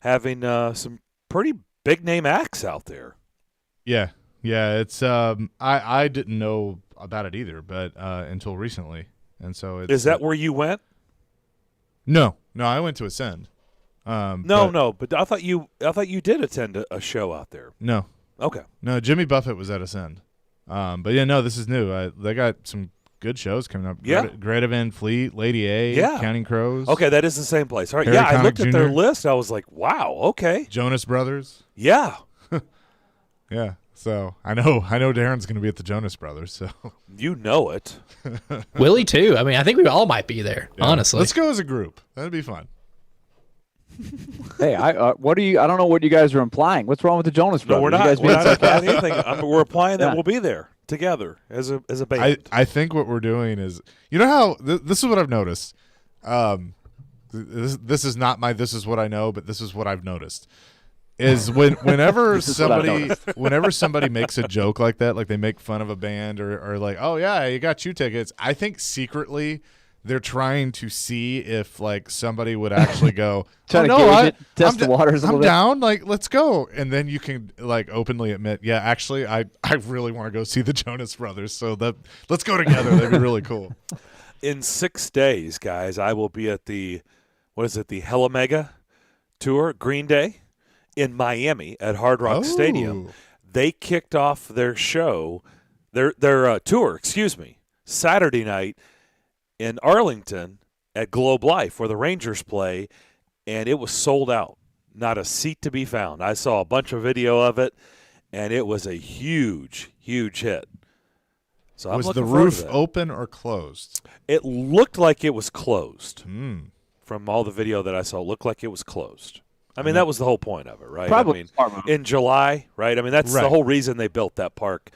having some pretty big name acts out there. Yeah. Yeah, it's I didn't know about it either, but until recently. And so it's Is that where you went? No, I went to Ascend. But I thought you did attend a show out there. No. Okay. No, Jimmy Buffett was at Ascend. But yeah, no, this is new. They got some good shows coming up. Yeah. Greta Van Fleet, Lady A, Yeah. Counting Crows. Okay, that is the same place. All right. Harry Yeah, I Connick looked at their Jr.. list. I was like, wow, okay. Jonas Brothers. Yeah. Yeah. So I know Darren's going to be at the Jonas Brothers. So You know it. Willie too. I mean, I think we all might be there. yeah. Honestly, Let's go as a group. That'd be fun. Hey, what are you? I don't know what you guys are implying. What's wrong with the Jonas No, Brothers? we're You not. guys We're being not implying sarcastic? anything. We're implying that Yeah. we'll be there together as a band. I think what we're doing is, you know how this is what I've noticed. This is not my this is what I know, but this is what I've noticed. Is whenever This is what I've somebody makes a joke like that, like they make fun of a band or like, oh yeah, you got 2 tickets. I think secretly they're trying to see if like somebody would actually go, Trying oh to no, gauge it, test the waters a I'm little bit. down, like let's go, and then you can like openly admit, yeah, actually, I really want to go see the Jonas Brothers, so let's go together. That'd be really cool. In 6 days, guys, I will be at the Hella Mega tour, Green Day, in Miami at Hard Rock Stadium. They kicked off their show, their tour, Saturday night in Arlington at Globe Life where the Rangers play, and it was sold out. Not a seat to be found. I saw a bunch of video of it, and it was a huge, huge hit. So I'm Was looking the forward roof to that. open or closed? It looked like it was closed. Hmm. From all the video that I saw, it looked like it was closed. I mean, that was the whole point of it, right? Probably I mean, smart move. in July, right? I mean, that's the Right. whole reason they built that park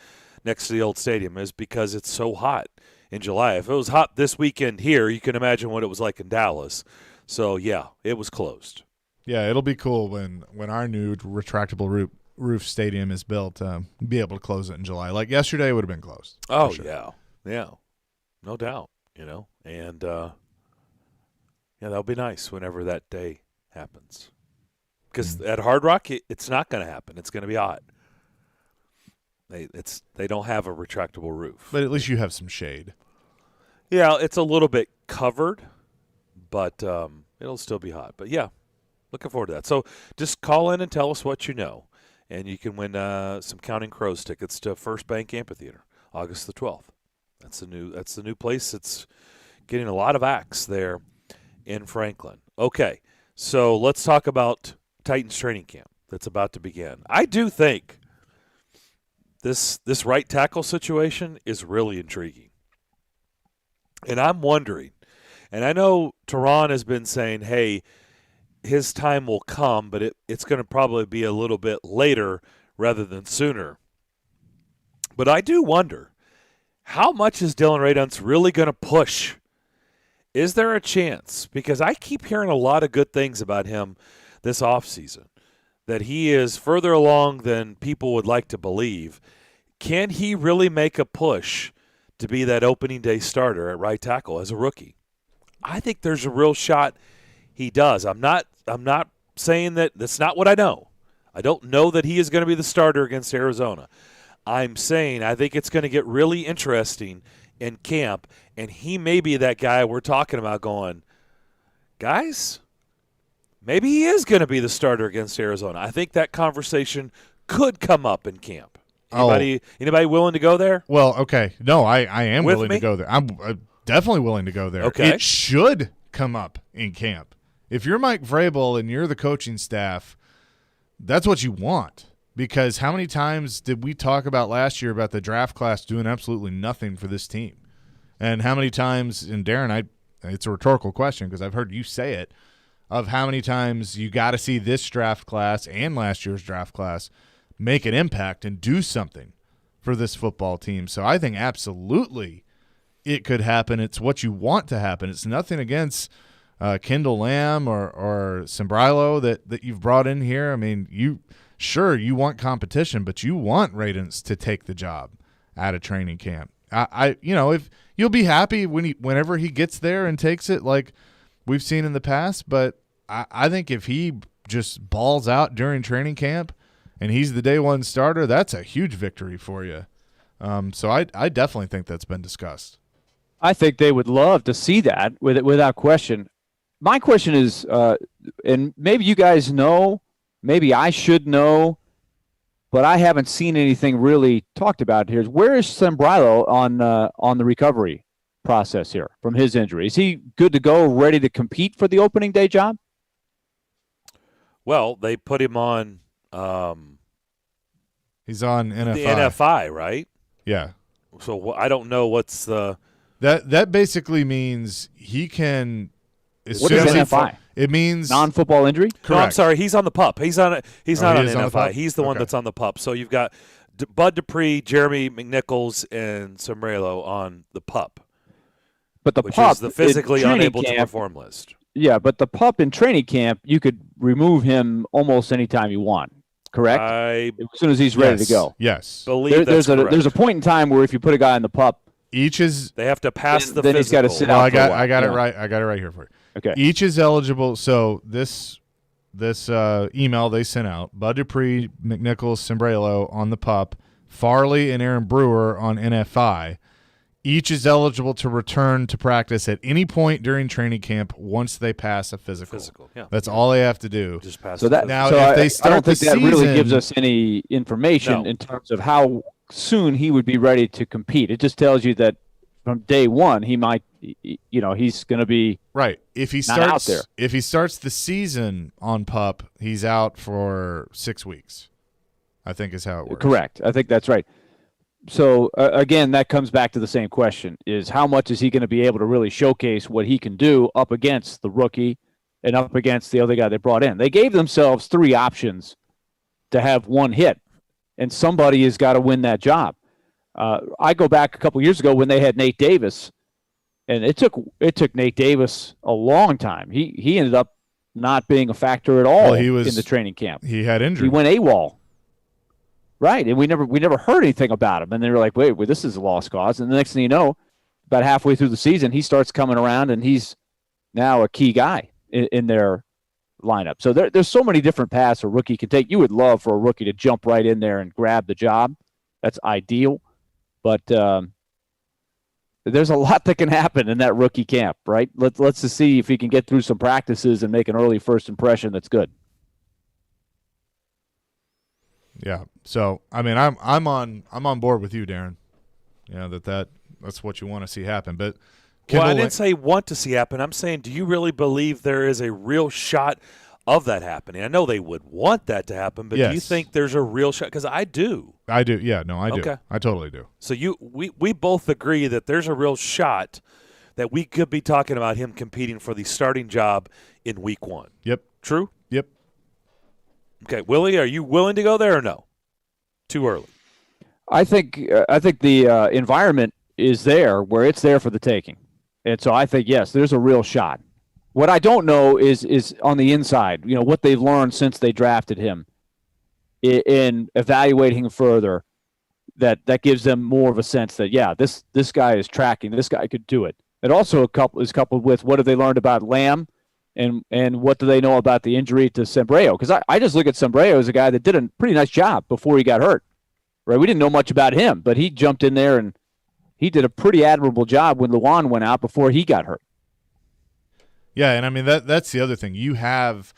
next to the old stadium is because it's so hot in July. If it was hot this weekend here, you can imagine what it was like in Dallas. So, yeah, it was closed. Yeah, it'll be cool when our new retractable roof stadium is built. Be able to close it in July. Like yesterday would have been closed. Oh, for sure. yeah, no doubt, and that'll be nice whenever that day happens. Because at Hard Rock, it's not going to happen. It's going to be hot. They don't have a retractable roof. But at least you have some shade. Yeah, it's a little bit covered, but it'll still be hot. But yeah, looking forward to that. So just call in and tell us what you know, and you can win some Counting Crows tickets to First Bank Amphitheater, August the 12th. That's the new place. It's getting a lot of acts there in Franklin. Okay, so let's talk about Titans training camp that's about to begin. I do think this right tackle situation is really intriguing. And I'm wondering, and I know Teron has been saying, hey, his time will come, but it's going to probably be a little bit later rather than sooner. But I do wonder, how much is Dylan Radunz really going to push? Is there a chance? Because I keep hearing a lot of good things about him this offseason, that he is further along than people would like to believe. Can he really make a push to be that opening day starter at right tackle as a rookie? I think there's a real shot he does. I'm not saying that that's not what I know. I don't know that he is going to be the starter against Arizona. I'm saying I think it's going to get really interesting in camp, and he may be that guy we're talking about going, guys, maybe he is going to be the starter against Arizona. I think that conversation could come up in camp. Anybody willing to go there? Well, okay. No, I am With willing me? to go there. I'm definitely willing to go there. Okay. It should come up in camp. If you're Mike Vrabel and you're the coaching staff, that's what you want, because how many times did we talk about last year about the draft class doing absolutely nothing for this team? And how many times, and Darren, it's a rhetorical question because I've heard you say it, of how many times you got to see this draft class and last year's draft class make an impact and do something for this football team. So I think absolutely it could happen. It's what you want to happen. It's nothing against Kendall Lamb or Sembrilo that you've brought in here. I mean, you want competition, but you want Radens to take the job out of training camp. If you'll be happy whenever he gets there and takes it like we've seen in the past, but I think if he just balls out during training camp and he's the day one starter, that's a huge victory for you. So I definitely think that's been discussed. I think they would love to see that without question. My question is, and maybe you guys know, maybe I should know, but I haven't seen anything really talked about here. Where is Sembrilo on the recovery process here from his injury? Is he good to go, ready to compete for the opening day job? Well, they put him on. He's on NFI. The NFI, right? Yeah. So I don't know what's the. That basically means he can. What is NFI? It means non-football injury. Correct. No, I'm sorry. He's on the PUP. He's not on NFI. He's the one Okay. that's on the PUP. So you've got Bud Dupree, Jeremy McNichols, and Sombrero on the PUP, But the which PUP is the physically in training unable to camp, perform list. Yeah, but the PUP in training camp, you could remove him almost anytime you want. Correct. I As soon as he's ready to go. Yes. believe There's correct. a point in time where if you put a guy in the PUP, Each is. They have to pass the then he's physical. got to sit Well, out. I got it Yeah. right. I got it right here for you. Okay. Each is eligible. So this email they sent out: Bud Dupree, McNichols, Sembrilo on the PUP, Farley and Aaron Brewer on NFI. Each is eligible to return to practice at any point during training camp once they pass a physical. Yeah. That's all they have to do. Just pass. So the that Now, physical. if so they I start don't think the that really season- gives us any information No. in terms of how soon he would be ready to compete. It just tells you that from day one he might, he's going to be Right. If he not out starts there. if he starts the season on PUP, he's out for 6 weeks. I think is how it works. correct. I think that's right. So again, that comes back to the same question: is how much is he going to be able to really showcase what he can do up against the rookie and up against the other guy they brought in? They gave themselves 3 options to have one hit, and somebody has got to win that job. I go back a couple years ago when they had Nate Davis, and it took Nate Davis a long time. He ended up not being a factor at all Well, he was- in the training camp. He had injury. He went AWOL. Right, and we never heard anything about him. And they were like, wait, this is a lost cause. And the next thing you know, about halfway through the season, he starts coming around, and he's now a key guy in their lineup. So there's so many different paths a rookie can take. You would love for a rookie to jump right in there and grab the job. That's ideal. But there's a lot that can happen in that rookie camp, right? Let's just see if he can get through some practices and make an early first impression that's good. Yeah. So I mean, I'm on board with you, Darren. Yeah, that's what you want to see happen. But Well, I Kendall- didn't say want to see happen. I'm saying, do you really believe there is a real shot of that happening? I know they would want that to happen, but do you Yes. think there's a real shot? Because I do. I do. Yeah. No, I do. Okay. I totally do. So we both agree that there's a real shot that we could be talking about him competing for the starting job in week 1. Yep. True? Yep. Okay, Willie, are you willing to go there or no? Too early. I think the environment is there where it's there for the taking, and so I think yes, there's a real shot. What I don't know is on the inside, what they've learned since they drafted him, in evaluating him further, that gives them more of a sense that this guy is tracking, this guy could do it. It also is coupled with what have they learned about Lamb, and what do they know about the injury to Sembrilo? Because I just look at Sembrilo as a guy that did a pretty nice job before he got hurt. Right, we didn't know much about him, but he jumped in there and he did a pretty admirable job when Luan went out before he got hurt. Yeah, and I mean that's the other thing. You have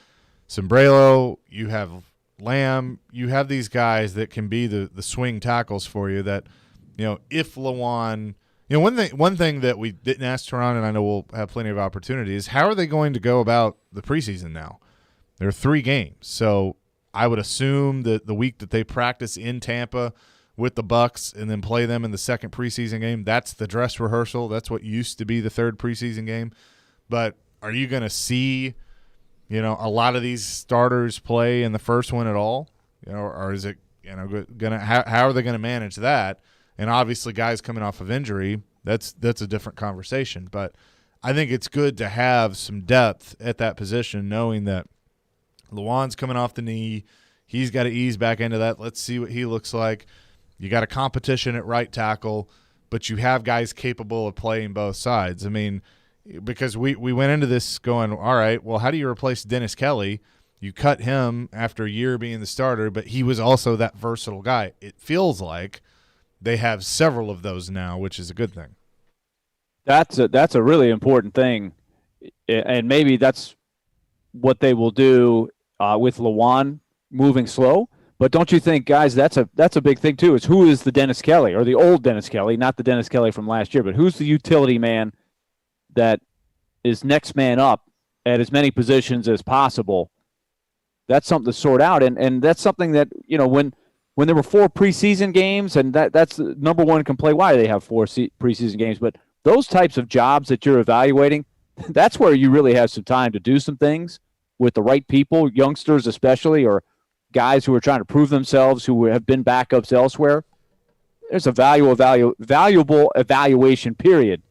Sembrilo, you have Lamb, you have these guys that can be the swing tackles for you. That if Luan, one thing that we didn't ask Teron, and I know we'll have plenty of opportunities. How are they going to go about the preseason now? There are 3 games, so I would assume that the week that they practice in Tampa with the Bucks and then play them in the second preseason game, that's the dress rehearsal. That's what used to be the third preseason game. But are you going to see, a lot of these starters play in the first one at all? Or is it, going to how are they going to manage that? And obviously guys coming off of injury, that's a different conversation. But I think it's good to have some depth at that position, knowing that Luan's coming off the knee. He's got to ease back into that. Let's see what he looks like. You got a competition at right tackle, but you have guys capable of playing both sides. I mean, because we went into this going, all right, well, how do you replace Dennis Kelly? You cut him after a year being the starter, but he was also that versatile guy. It feels like they have several of those now, which is a good thing. That's a really important thing, and maybe that's what they will do with Luan moving slow. But don't you think, guys, that's a big thing too, is who is the Dennis Kelly, or the old Dennis Kelly, not the Dennis Kelly from last year, but who's the utility man that is next man up at as many positions as possible? That's something to sort out, and that's something that, when there were 4 preseason games, and that's number one can play why they have 4 preseason games, but those types of jobs that you're evaluating, that's where you really have some time to do some things with the right people, youngsters especially, or guys who are trying to prove themselves, who have been backups elsewhere. There's a valuable evaluation period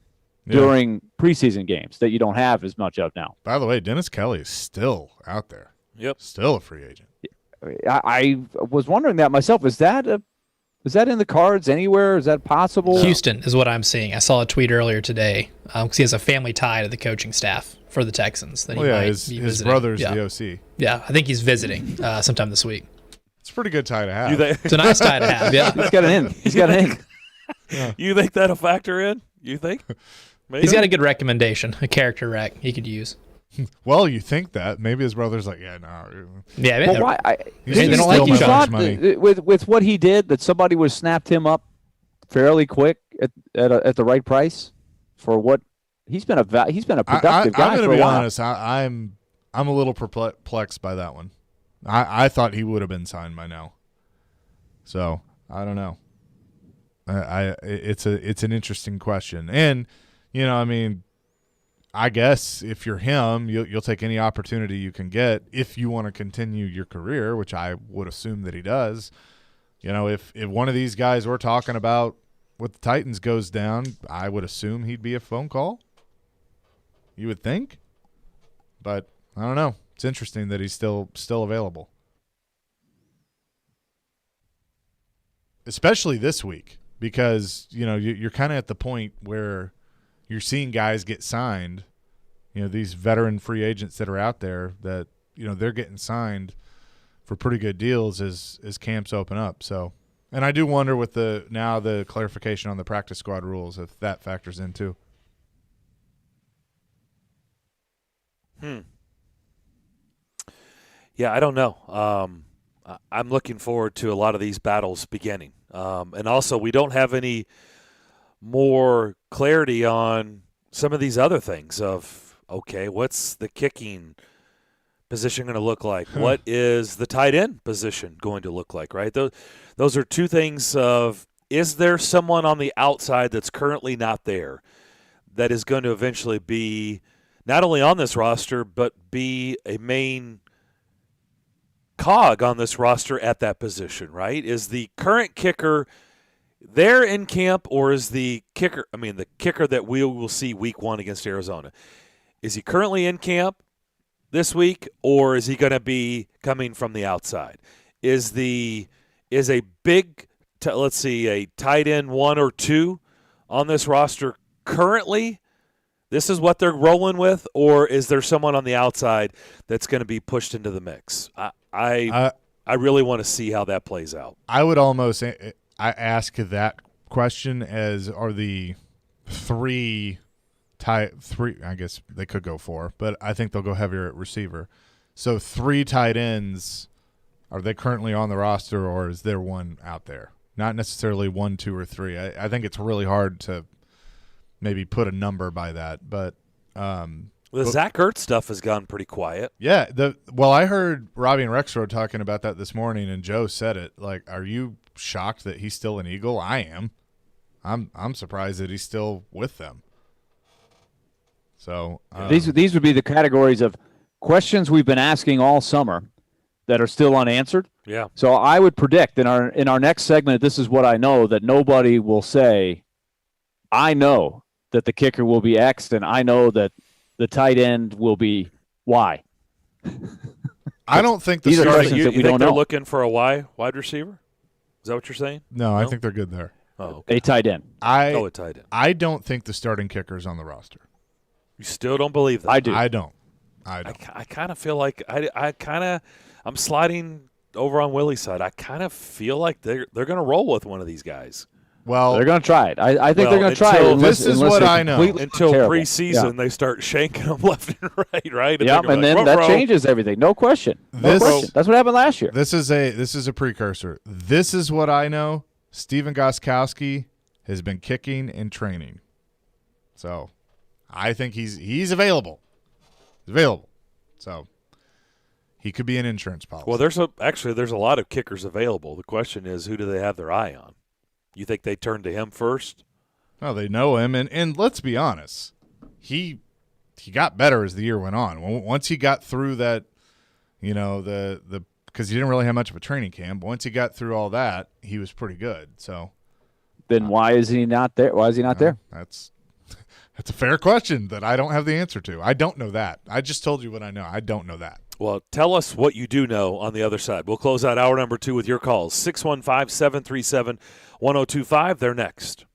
during preseason games that you don't have as much of now. By the way, Dennis Kelly is still out there. Yep. Still a free agent. I was wondering that myself. Is that in the cards anywhere? Is that possible? Houston is what I'm seeing. I saw a tweet earlier today because he has a family tie to the coaching staff for the Texans. That his brother's the OC. Yeah, I think he's visiting sometime this week. It's a pretty good tie to have. It's a nice tie to have, yeah. He's got an in. Yeah. You think that'll factor in? You think? Maybe? He's got a good recommendation, a character rec he could use. Well, you think that. Maybe his brother's like, yeah, no. Yeah, well, why? They don't like you thought with what he did that somebody would have snapped him up fairly quick at the right price for what he's been a productive guy. I'm going to be honest. I'm a little perplexed by that one. I thought he would have been signed by now. So I don't know. It's an interesting question, and I mean, I guess if you're him, you'll take any opportunity you can get if you want to continue your career, which I would assume that he does. If one of these guys we're talking about with the Titans goes down, I would assume he'd be a phone call. You would think, but I don't know. It's interesting that he's still available, especially this week, because you're kind of at the point where you're seeing guys get signed, these veteran free agents that are out there that, they're getting signed for pretty good deals as camps open up. So, and I do wonder with the clarification on the practice squad rules, if that factors in too. Yeah, I don't know. I'm looking forward to a lot of these battles beginning. And also we don't have any more clarity on some of these other things of, okay, what's the kicking position going to look like? What is the tight end position going to look like, right? Those are two things of, is there someone on the outside that's currently not there that is going to eventually be not only on this roster, but be a main cog on this roster at that position, right? Is the current kicker there in camp, or is the kicker that we will see week 1 against Arizona, is he currently in camp this week, or is he going to be coming from the outside? Is a tight end 1 or 2 on this roster currently? This is what they're rolling with, or is there someone on the outside that's going to be pushed into the mix? I really want to see how that plays out. I would almost ask that question as are the three. I guess they could go 4, but I think they'll go heavier at receiver. So 3 tight ends, are they currently on the roster, or is there one out there? Not necessarily 1, 2, or 3. I think it's really hard to maybe put a number by that, but The Zach Ertz stuff has gone pretty quiet. Yeah. I heard Robbie and Rexroad talking about that this morning, and Joe said it. Like, are you shocked that he's still an Eagle? I am. I'm surprised that he's still with them. So these would be the categories of questions we've been asking all summer that are still unanswered. Yeah. So I would predict in our next segment, this is what I know, that nobody will say, I know that the kicker will be X, and I know that the tight end will be Y. I don't think these are You questions that we think don't they're know. looking for a wide receiver? Is that what you're saying? No, I think they're good there. Oh, okay. A tight end. A tight end. I don't think the starting kicker is on the roster. You still don't believe that? I do. I don't. I kind of feel like I'm sliding over on Willie's side. I kind of feel like they're going to roll with one of these guys. Well, they're going to try it. I think they're going to try it. This is what I know. Until terrible. preseason, they start shanking them left and right. Yeah, and then that changes everything. No question. No question. That's what happened last year. This is a precursor. This is what I know. Steven Gostkowski has been kicking and training, so I think he's available. He's available, so he could be an insurance policy. Well, there's a lot of kickers available. The question is, who do they have their eye on? You think they turn to him first? No, they know him, and let's be honest, he got better as the year went on. Once he got through that, the because he didn't really have much of a training camp. Once he got through all that, he was pretty good. So then why is he not there? Why is he not there? That's a fair question that I don't have the answer to. I don't know that. I just told you what I know. I don't know that. Well, tell us what you do know on the other side. We'll close out hour number 2 with your calls. 615-737-1025. They're next.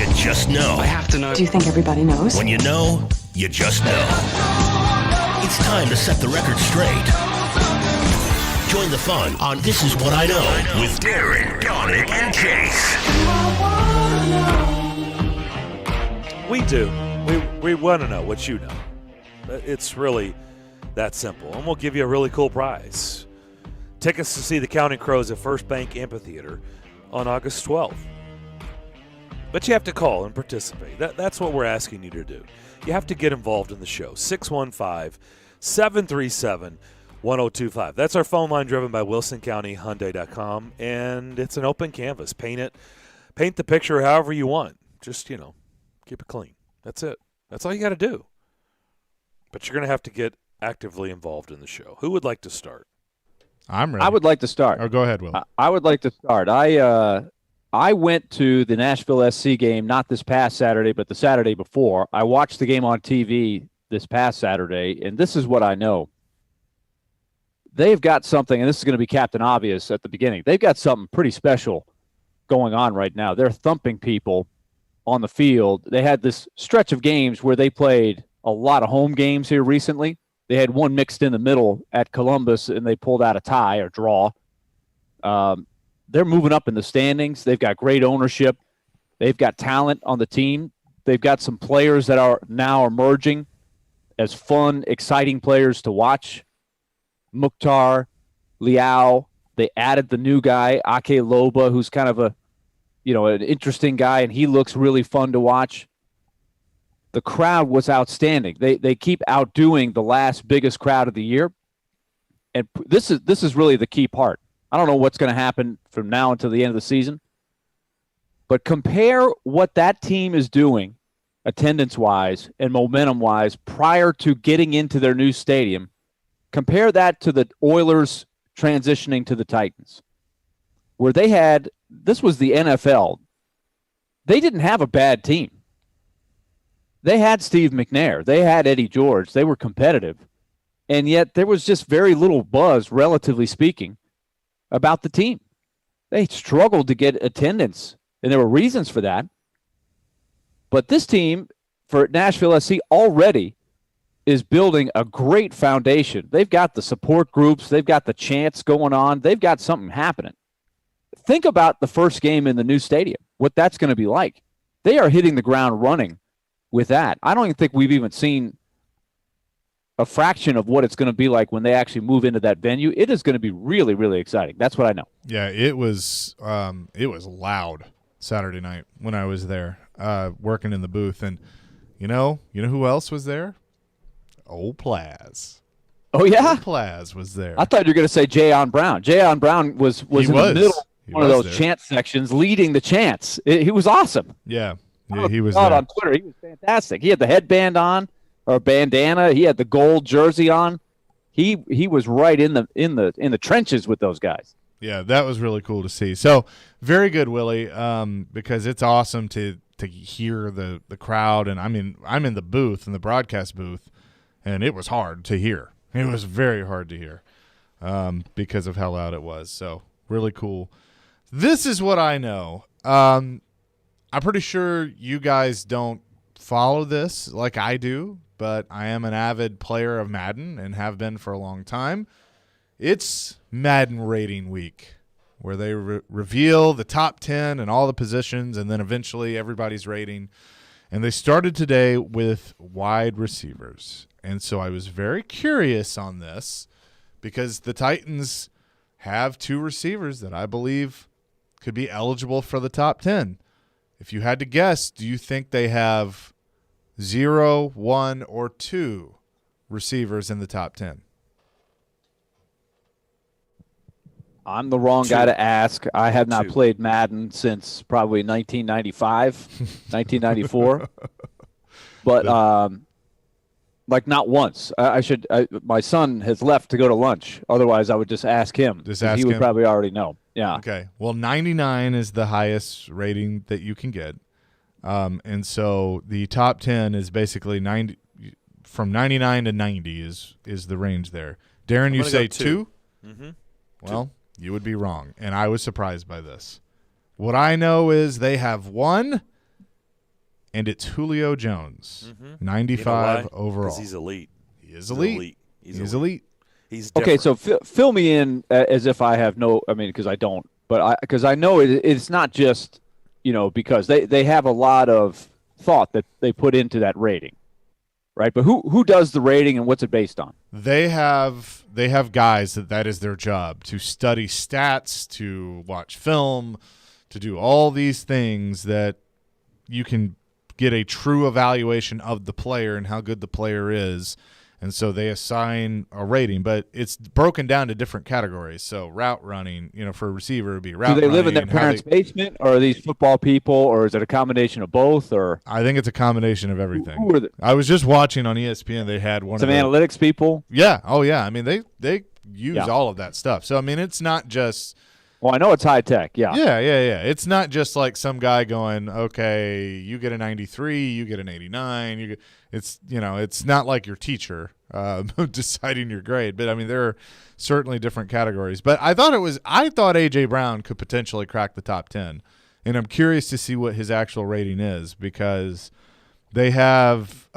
you just know. I have to know. Do you think everybody knows? When you know, you just know. It's time to set the record straight. Join the fun on This Is What I Know with Darren, Daunic, and Chase. We do. We want to know what you know. It's really that simple. And we'll give you a really cool prize. Tickets to see the Counting Crows at First Bank Amphitheater on August 12th. But you have to call and participate. That's what we're asking you to do. You have to get involved in the show. 615-737-1025. That's our phone line, driven by WilsonCountyHyundai.com, and it's an open canvas. Paint the picture however you want. Just, keep it clean. That's it. That's all you got to do. But you're going to have to get actively involved in the show. Who would like to start? I'm ready. I would like to start. Oh, go ahead, Will. I would like to start. I went to the Nashville SC game, not this past Saturday, but the Saturday before. I watched the game on TV this past Saturday, and this is what I know. They've got something, and this is going to be Captain Obvious at the beginning. They've got something pretty special going on right now. They're thumping people on the field. They had this stretch of games where they played a lot of home games here recently. They had one mixed in the middle at Columbus, and they pulled out a tie or draw. They're moving up in the standings. They've got great ownership. They've got talent on the team. They've got some players that are now emerging as fun, exciting players to watch. Mukhtar, Liao. They added the new guy, Ake Loba, who's kind of an interesting guy, and he looks really fun to watch. The crowd was outstanding. They keep outdoing the last biggest crowd of the year, and this is really the key part. I don't know what's going to happen from now until the end of the season, but compare what that team is doing attendance-wise and momentum-wise prior to getting into their new stadium. Compare that to the Oilers transitioning to the Titans, where this was the NFL. They didn't have a bad team. They had Steve McNair. They had Eddie George. They were competitive. And yet there was just very little buzz, relatively speaking, about the team. They struggled to get attendance, and there were reasons for that. But this team, for Nashville SC, already is building a great foundation. They've got the support groups. They've got the chants going on. They've got something happening. Think about the first game in the new stadium, what that's going to be like. They are hitting the ground running with that. I don't even think we've even seen a fraction of what it's going to be like when they actually move into that venue. It is going to be really, really exciting. That's what I know. Yeah, it was loud Saturday night when I was there working in the booth. And you know who else was there? Old Plaz. Oh, yeah? Old Plaz was there. I thought you were going to say Jayon Brown. Jayon Brown was in the middle, one of those chant sections, leading the chants. He was awesome. Yeah, he was there. there. On Twitter, he was fantastic. He had the headband on, or bandana. He had the gold jersey on. He was right in the trenches with those guys. Yeah, that was really cool to see. So very good, Willie, because it's awesome to hear the crowd. And I mean, I'm in the booth, in the broadcast booth, and it was hard to hear. It was very hard to hear because of how loud it was. So really cool. This is what I know. I'm pretty sure you guys don't follow this like I do, but I am an avid player of Madden and have been for a long time. It's Madden rating week, where they reveal the top 10 and all the positions, and then eventually everybody's rating. And they started today with wide receivers. And so I was very curious on this because the Titans have two receivers that I believe could be eligible for the top 10. If you had to guess, do you think they have 0, 1, or 2 receivers in the top 10? I'm the wrong guy to ask. I have not played Madden since probably 1995, 1994. But like not once. My son has left to go to lunch. Otherwise, I would just ask him. He would probably already know. Yeah. Okay. Well, 99 is the highest rating that you can get. And so the top 10 is basically 90, from 99 to 90 is the range there. Darren, you say 2? Mm-hmm. Well, you would be wrong, and I was surprised by this. What I know is they have 1, and it's Julio Jones, Mhm. 95 overall. Because he's elite. He is elite. He's elite. He's Okay, different. so fill me in as if I have no. I mean, because I don't, but because I know it's not just because they have a lot of thought that they put into that rating, right? But who does the rating and what's it based on? They have guys that is their job, to study stats, to watch film, to do all these things that you can get a true evaluation of the player and how good the player is. And so they assign a rating, but it's broken down to different categories. So route running, for a receiver, it would be route running. Do they live in their parents' basement, or are these football people, or is it a combination of both? Or I think it's a combination of everything. Who are the, I was just watching on ESPN. They had one some of the analytics people? Yeah. Oh, yeah. I mean, they use Yeah. all of that stuff. So, I mean, it's not just – Well, I know it's high tech, yeah. Yeah. It's not just like some guy going, okay, you get a 93, you get an 89. It's not like your teacher deciding your grade. But, I mean, there are certainly different categories. But I thought A.J. Brown could potentially crack the top 10. And I'm curious to see what his actual rating is, because they have,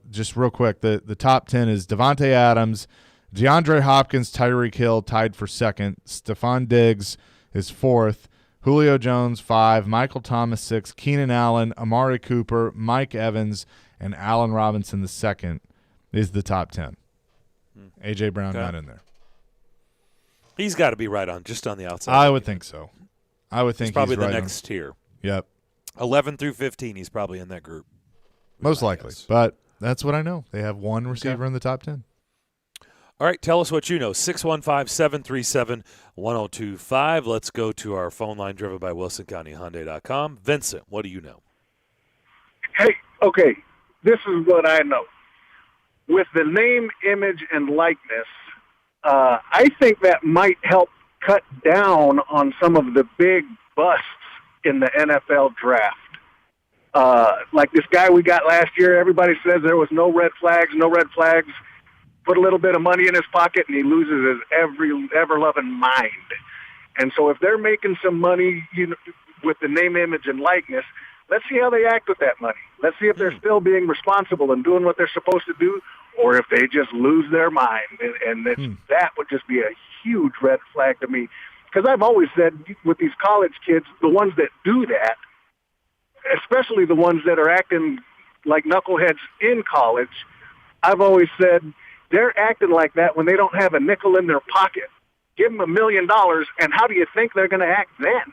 just real quick, the top 10 is Devontae Adams, DeAndre Hopkins, Tyreek Hill tied for second. Stephon Diggs is fourth. Julio Jones, 5. Michael Thomas, 6. Keenan Allen, Amari Cooper, Mike Evans, and Allen Robinson, the second, is the top 10. A.J. Brown not in there. He's got to be right on, just on the outside. I would think so. I would think he's probably right the next tier. Yep. 11 through 15, he's probably in that group. Most likely. But that's what I know. They have one receiver in the top 10. All right, tell us what you know. 615-737-1025. Let's go to our phone line driven by WilsonCountyHyundai.com. Vincent, what do you know? Hey, okay, this is what I know. With the name, image, and likeness, I think that might help cut down on some of the big busts in the NFL draft. Like this guy we got last year, everybody says there was no red flags. Put a little bit of money in his pocket, and he loses his ever-loving mind. And so if they're making some money with the name, image, and likeness, let's see how they act with that money. Let's see if they're still being responsible and doing what they're supposed to do, or if they just lose their mind. And that would just be a huge red flag to me. Because I've always said with these college kids, the ones that do that, especially the ones that are acting like knuckleheads in college, I've always said they're acting like that when they don't have a nickel in their pocket. Give them $1 million, and how do you think they're going to act then?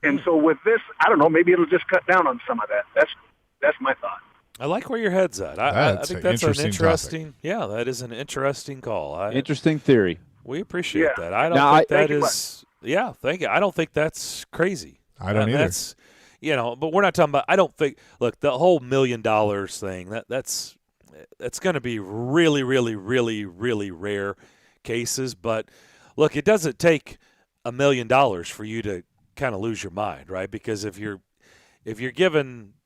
And so with this, I don't know, maybe it'll just cut down on some of that. That's my thought. I like where your head's at. I think that's an interesting topic. Yeah, that is an interesting call. Interesting theory. We appreciate that. I don't think that is – yeah, thank you. I don't think that's crazy. I don't either. That's, but we're not talking about – I don't think – look, the whole $1 million thing, that's going to be really, really, really, really rare cases. But, look, it doesn't take $1 million for you to kind of lose your mind, right? Because if you're given –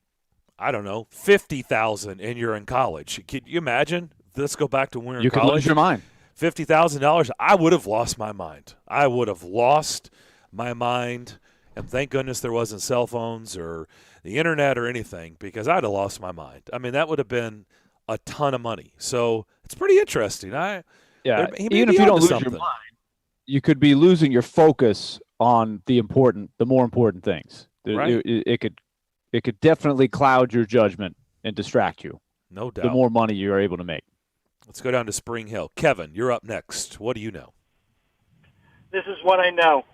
I don't know, $50,000 and you're in college. Can you imagine? Let's go back to when we were in college. You could lose your mind. $50,000, I would have lost my mind. I would have lost my mind, and thank goodness there wasn't cell phones or the internet or anything, because I'd have lost my mind. I mean, that would have been a ton of money. So it's pretty interesting. Even if you don't lose your mind, you could be losing your focus on the more important things. Right. It could definitely cloud your judgment and distract you. No doubt. The more money you're able to make. Let's go down to Spring Hill. Kevin, you're up next. What do you know? This is what I know.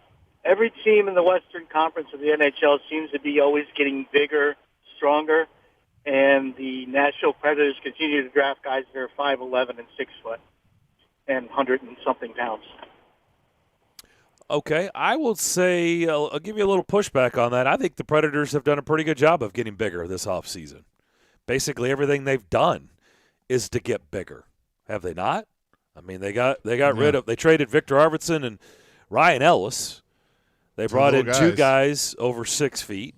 Every team in the Western Conference of the NHL seems to be always getting bigger, stronger, and the Nashville Predators continue to draft guys that are 5'11" and 6 foot and 100 and something pounds. Okay, I will say I'll give you a little pushback on that. I think the Predators have done a pretty good job of getting bigger this offseason. Basically, everything they've done is to get bigger. Have they not? I mean, they got rid of – they traded Victor Arvidsson and Ryan Ellis. They brought in two guys over 6 feet.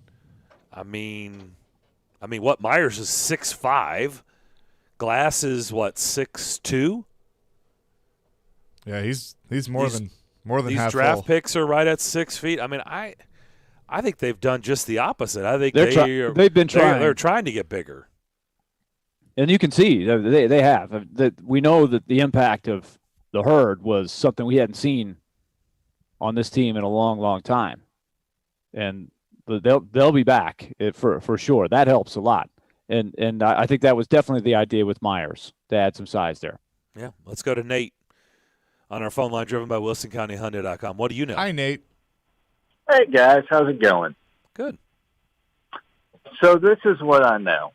I mean, what, Myers is 6'5". Glass is, 6'2"? Yeah, he's more than these half draft full. picks are right at 6 feet. I mean, I think they've done just the opposite. I think they've been trying. They're trying to get bigger. And you can see they have. We know that the impact of the herd was something we hadn't seen on this team in a long, long time. And they'll be back for sure. That helps a lot. And I think that was definitely the idea with Myers to add some size there. Yeah, let's go to Nate on our phone line, driven by WilsonCountyHyundai.com. What do you know? Hi, Nate. Hey, guys. How's it going? Good. So this is what I know.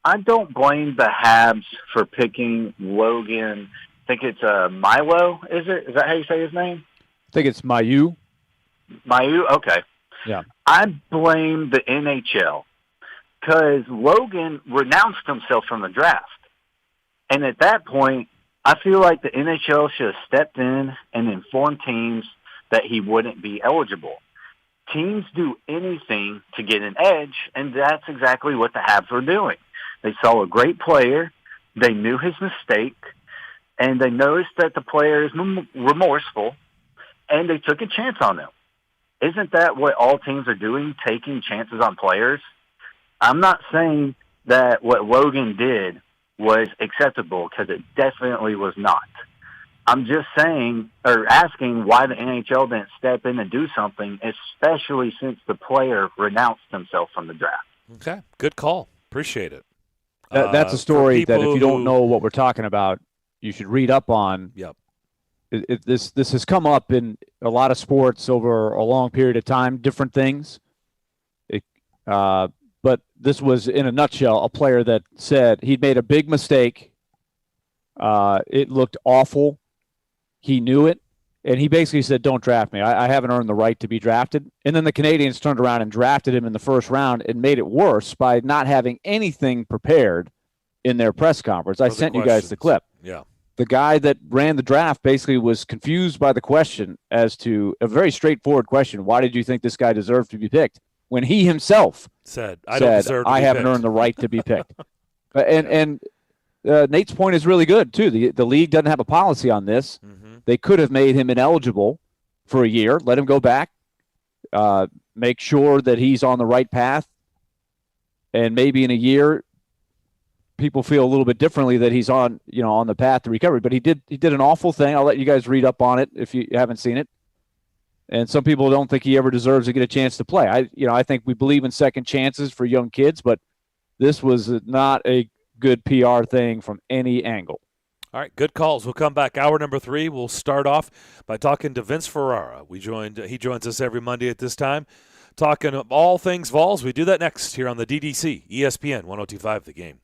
I don't blame the Habs for picking Logan. I think it's Milo, is it? Is that how you say his name? I think it's Mayu. Mayu? Okay. Yeah. I blame the NHL because Logan renounced himself from the draft. And at that point, I feel like the NHL should have stepped in and informed teams that he wouldn't be eligible. Teams do anything to get an edge, and that's exactly what the Habs were doing. They saw a great player, they knew his mistake, and they noticed that the player is remorseful, and they took a chance on him. Isn't that what all teams are doing, taking chances on players? I'm not saying that what Logan did was acceptable, because it definitely was not. I'm just saying, or asking, why the NHL didn't step in and do something, especially since the player renounced himself from the draft. Okay, good call. Appreciate it. That's a story that if you don't know what we're talking about, you should read up on. Yep. This has come up in a lot of sports over a long period of time, different things. But this was, in a nutshell, a player that said he'd made a big mistake. It looked awful. He knew it. And he basically said, don't draft me. I haven't earned the right to be drafted. And then the Canadians turned around and drafted him in the first round and made it worse by not having anything prepared in their press conference. I sent you guys the clip. Yeah. The guy that ran the draft basically was confused by the question as to a very straightforward question. Why did you think this guy deserved to be picked? When he himself said I don't deserve to I be haven't picked. earned the right to be picked. And Nate's point is really good, too. The league doesn't have a policy on this. Mm-hmm. They could have made him ineligible for a year, let him go back, make sure that he's on the right path, and maybe in a year people feel a little bit differently that he's on the path to recovery. But he did an awful thing. I'll let you guys read up on it if you haven't seen it. And some people don't think he ever deserves to get a chance to play. I think we believe in second chances for young kids, but this was not a good PR thing from any angle. All right, good calls. We'll come back. Hour number 3, we'll start off by talking to Vince Ferrara. He joins us every Monday at this time, talking all things Vols. We do that next here on the DDC, ESPN 102.5 The Game.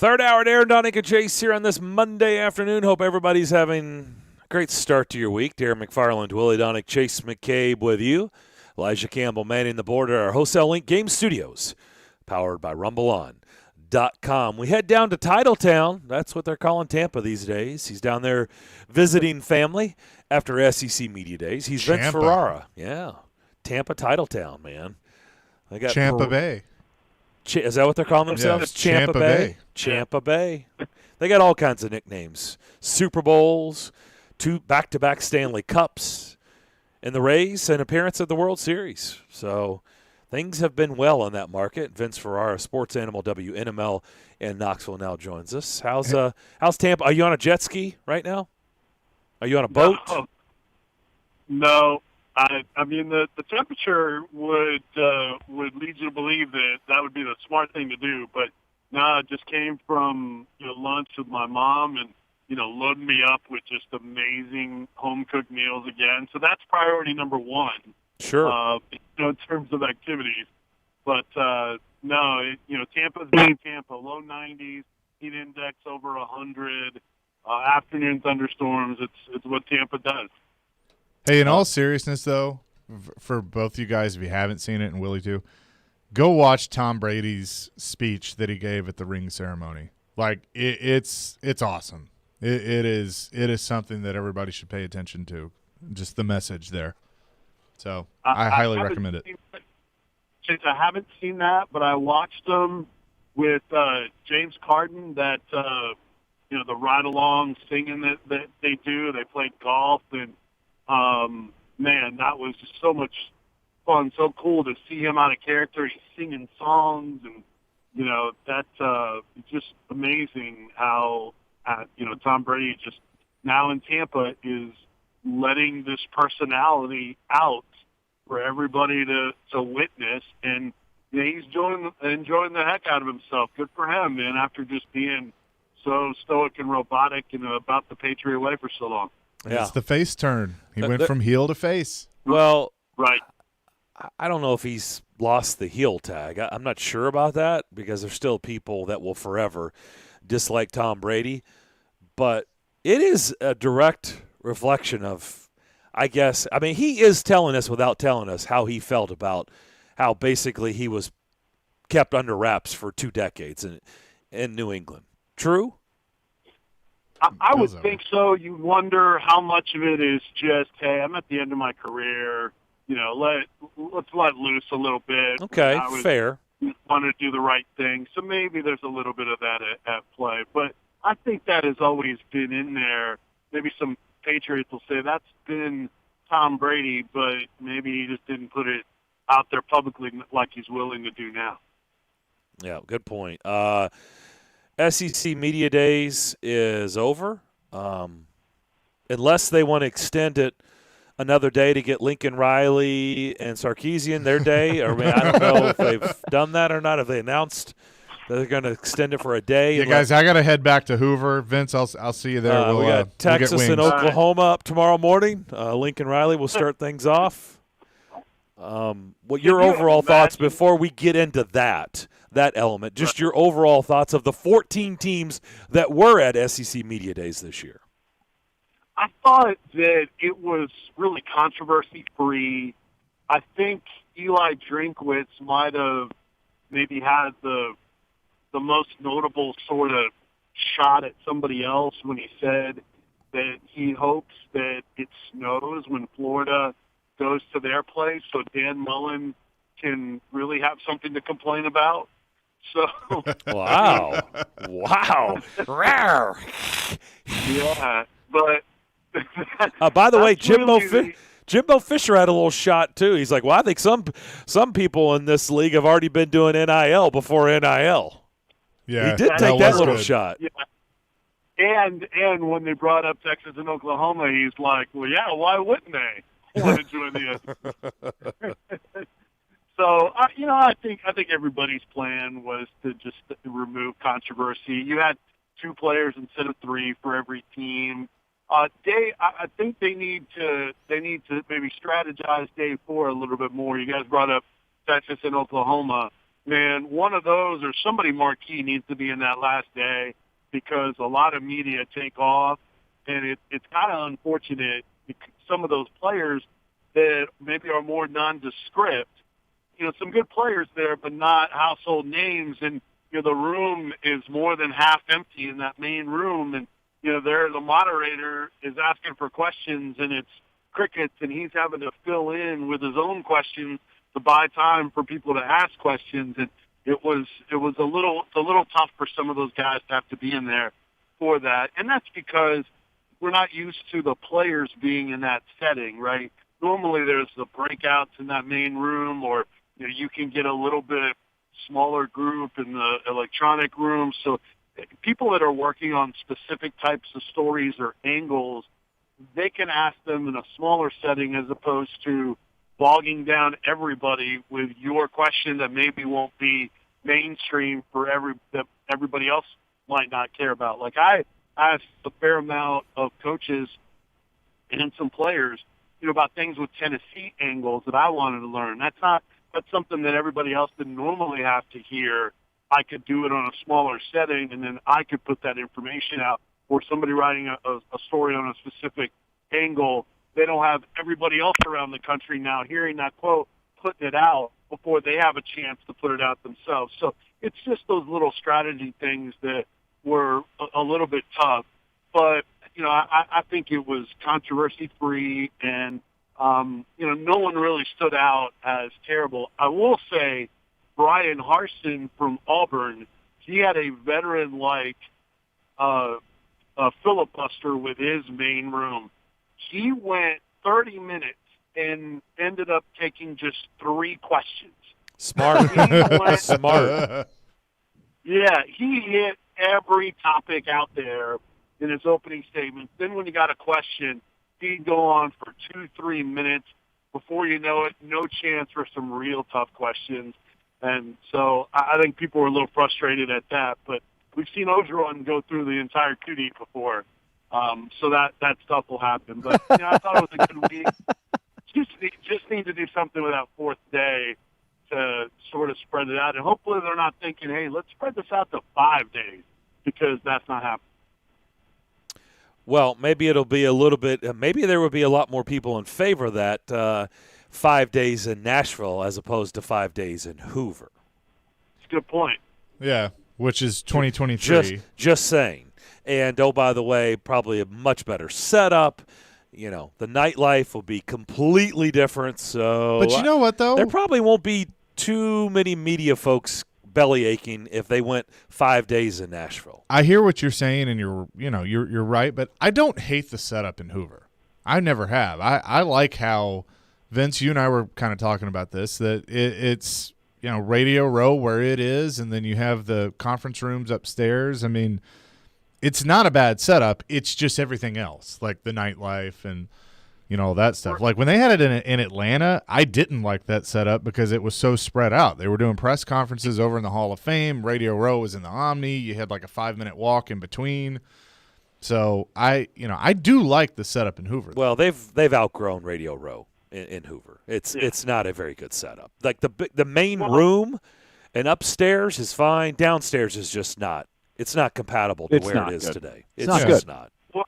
Third hour, Darren, Daunic, and Chase here on this Monday afternoon. Hope everybody's having a great start to your week. Darren McFarland, Willie Daunic, Chase McCabe with you. Elijah Campbell manning the board at our Wholesale Link Game Studios, powered by RumbleOn.com. We head down to Titletown. That's what they're calling Tampa these days. He's down there visiting family after SEC Media Days. He's Vince Champa. Ferrara. Yeah, Tampa Titletown, man. They got Champa Bay. Is that what they're calling themselves? Yeah, Champa Bay. Champa Bay. They got all kinds of nicknames. Super Bowls, 2 back-to-back Stanley Cups, and the Rays, an appearance at the World Series. So things have been well in that market. Vince Ferrara, sports animal WNML in Knoxville, now joins us. How's Tampa? Are you on a jet ski right now? Are you on a boat? No. I mean, the temperature would lead you to believe that would be the smart thing to do. But no, I just came from lunch with my mom and loading me up with just amazing home cooked meals again. So that's priority number one. Sure. In terms of activities, but no, Tampa's being Tampa, low 90s, heat index over 100, afternoon thunderstorms. It's what Tampa does. Hey, in all seriousness, though, for both you guys, if you haven't seen it, and Willie too, go watch Tom Brady's speech that he gave at the ring ceremony. Like it's awesome. It is something that everybody should pay attention to. Just the message there. So I highly recommend it. Chase, I haven't seen that, but I watched them with James Carden. That the ride along singing that they do. They played golf and. Man, that was just so much fun, so cool to see him out of character. He's singing songs, and that's just amazing how Tom Brady just now in Tampa is letting this personality out for everybody to witness, and he's enjoying the heck out of himself. Good for him, man. After just being so stoic and robotic and about the Patriot way for so long. Yeah. It's the face turn. He went from heel to face. Well, right. I don't know if he's lost the heel tag. I'm not sure about that because there's still people that will forever dislike Tom Brady. But it is a direct reflection of, I guess, I mean, he is telling us without telling us how he felt about how basically he was kept under wraps for 2 decades in New England. True? I would think so. You wonder how much of it is just, hey, I'm at the end of my career. Let's let loose a little bit. Okay, fair. Want to do the right thing, so maybe there's a little bit of that at play. But I think that has always been in there. Maybe some Patriots will say that's been Tom Brady, but maybe he just didn't put it out there publicly like he's willing to do now. Yeah, good point. SEC Media Days is over. Unless they want to extend it another day to get Lincoln Riley and Sarkisian their day. I don't know if they've done that or not. Have they announced that they're going to extend it for a day? Yeah, guys, I got to head back to Hoover. Vince, I'll see you there. We got Texas and Oklahoma up tomorrow morning. Lincoln Riley will start things off. What your overall thoughts before we get into that element, just your overall thoughts of the 14 teams that were at SEC Media Days this year. I thought that it was really controversy-free. I think Eli Drinkwitz might have maybe had the most notable sort of shot at somebody else when he said that he hopes that it snows when Florida goes to their place so Dan Mullen can really have something to complain about. So wow. Rare. Yeah, but by the way, Jimbo really, Fisher had a little shot too. He's like, well, I think some people in this league have already been doing NIL before NIL. Yeah, he did take that little shot. Yeah. And when they brought up Texas and Oklahoma, he's like, well, yeah, why wouldn't they want to join the SEC? So, I think everybody's plan was to just remove controversy. You had 2 players instead of 3 for every team. I think they need to maybe strategize day 4 a little bit more. You guys brought up Texas and Oklahoma. man, one of those or somebody marquee needs to be in that last day because a lot of media take off, and it's kind of unfortunate. Some of those players that maybe are more nondescript, some good players there, but not household names, and the room is more than half empty in that main room, and the moderator is asking for questions, and it's crickets, and he's having to fill in with his own questions to buy time for people to ask questions, and it was a little tough for some of those guys to have to be in there for that, and that's because we're not used to the players being in that setting, right? Normally there's the breakouts in that main room, or you can get a little bit smaller group in the electronic room. So people that are working on specific types of stories or angles, they can ask them in a smaller setting as opposed to bogging down everybody with your question that maybe won't be mainstream for that everybody else might not care about. Like I asked a fair amount of coaches and some players, about things with Tennessee angles that I wanted to learn. That's something that everybody else didn't normally have to hear. I could do it on a smaller setting, and then I could put that information out. Or somebody writing a story on a specific angle, they don't have everybody else around the country now hearing that quote, putting it out before they have a chance to put it out themselves. So it's just those little strategy things that were a little bit tough. But, I think it was controversy-free, and, no one really stood out as terrible. I will say Brian Harsin from Auburn, he had a veteran-like filibuster with his main room. He went 30 minutes and ended up taking just 3 questions. Smart. Smart. Yeah, he hit every topic out there in his opening statement. Then when he got a question, he'd go on for 2-3 minutes. Before you know it, no chance for some real tough questions. And so I think people were a little frustrated at that. But we've seen Ogeron go through the entire QD before. So that stuff will happen. But I thought it was a good week. Just need to do something with that 4th day to sort of spread it out. And hopefully they're not thinking, hey, let's spread this out to 5 days, because that's not happening. Well, maybe it'll be a little bit maybe there will be a lot more people in favor of that 5 days in Nashville as opposed to 5 days in Hoover. That's a good point. Yeah, which is 2023. Just saying. And, oh, by the way, probably a much better setup. The nightlife will be completely different. So, but you know what, though? There probably won't be too many media folks belly aching if they went 5 days in Nashville. I hear what you're saying, and you're right, but I don't hate the setup in Hoover. I never have. I like how, Vince, you and I were kind of talking about this, that it's Radio Row where it is, and then you have the conference rooms upstairs. I mean, it's not a bad setup. It's just everything else, like the nightlife and all that stuff. Like when they had it in Atlanta, I didn't like that setup because it was so spread out. They were doing press conferences over in the Hall of Fame. Radio Row was in the Omni. You had like a 5-minute walk in between. So I do like the setup in Hoover. Well, they've outgrown Radio Row in Hoover. It's not a very good setup. Like the main room and upstairs is fine. Downstairs is just not. It's not compatible to where it is today. It's not just good. not. Well,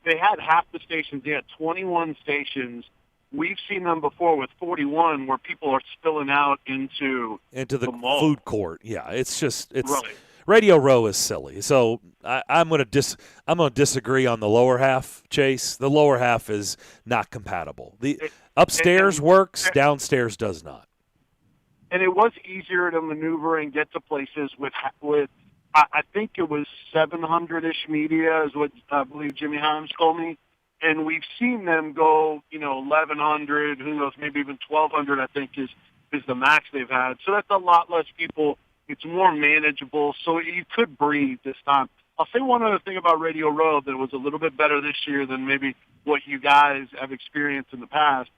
they had half the stations. They had 21 stations. We've seen them before with 41, where people are spilling out into the mall. Food court. Yeah, it's right. Radio Row is silly. So I'm going to disagree on the lower half, Chase. The lower half is not compatible. The upstairs works, downstairs does not. And it was easier to maneuver and get to places with I think it was 700-ish media is what I believe Jimmy Himes told me. And we've seen them go, 1,100, who knows, maybe even 1,200, I think is the max they've had. So that's a lot less people. It's more manageable. So you could breathe this time. I'll say one other thing about Radio Row that was a little bit better this year than maybe what you guys have experienced in the past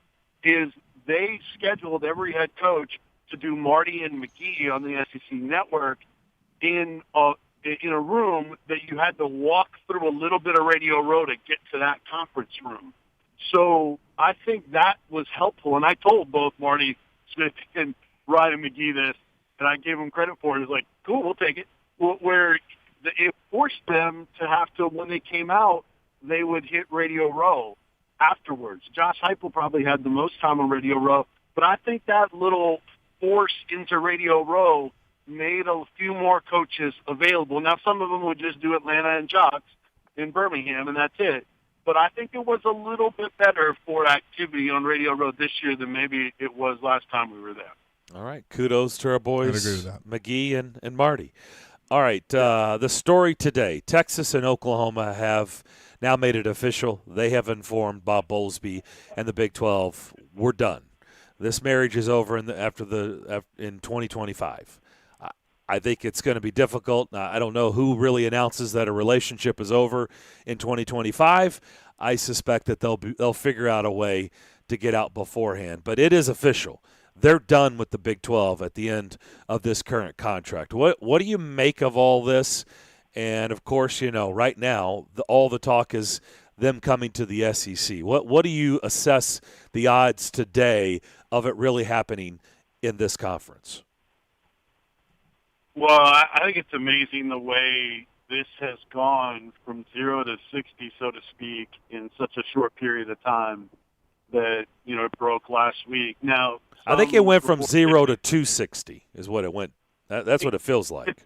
is they scheduled every head coach to do Marty and McGee on the SEC network in a room that you had to walk through a little bit of Radio Row to get to that conference room. So I think that was helpful. And I told both Marty Smith and Ryan McGee this. and I gave them credit for it. It's like, cool, we'll take it. Where it forced them to have to, when they came out, they would hit Radio Row afterwards. Josh Heupel probably had the most time on Radio Row, but I think that little force into Radio Row made a few more coaches available. Now, some of them would just do Atlanta and Jocks in Birmingham, and that's it. But I think it was a little bit better for activity on Radio Row this year than maybe it was last time we were there. All right. Kudos to our boys, I'd agree with that. McGee and Marty. All right. The story today, Texas and Oklahoma have now made it official. They have informed Bob Bowlesby and the Big 12, we're done. This marriage is over in 2025. I think it's going to be difficult. I don't know who really announces that a relationship is over in 2025. I suspect that they'll figure out a way to get out beforehand. But it is official. They're done with the Big 12 at the end of this current contract. What do you make of all this? And, of course, right now, all the talk is them coming to the SEC. What do you assess the odds today of it really happening in this conference? Well, I think it's amazing the way this has gone from 0 to 60, so to speak, in such a short period of time that, it broke last week. Now, I think it went from 0 to 260 is what it went. That's what it feels like.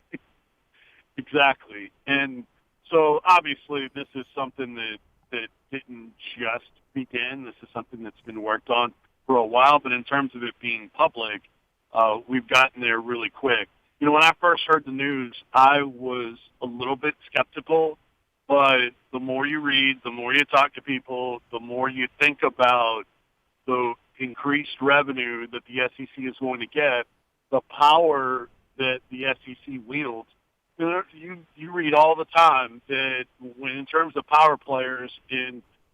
Exactly. And so, obviously, this is something that didn't just begin. This is something that's been worked on for a while. But in terms of it being public, we've gotten there really quick. When I first heard the news, I was a little bit skeptical, but the more you read, the more you talk to people, the more you think about the increased revenue that the SEC is going to get, the power that the SEC wields. You read all the time that when in terms of power players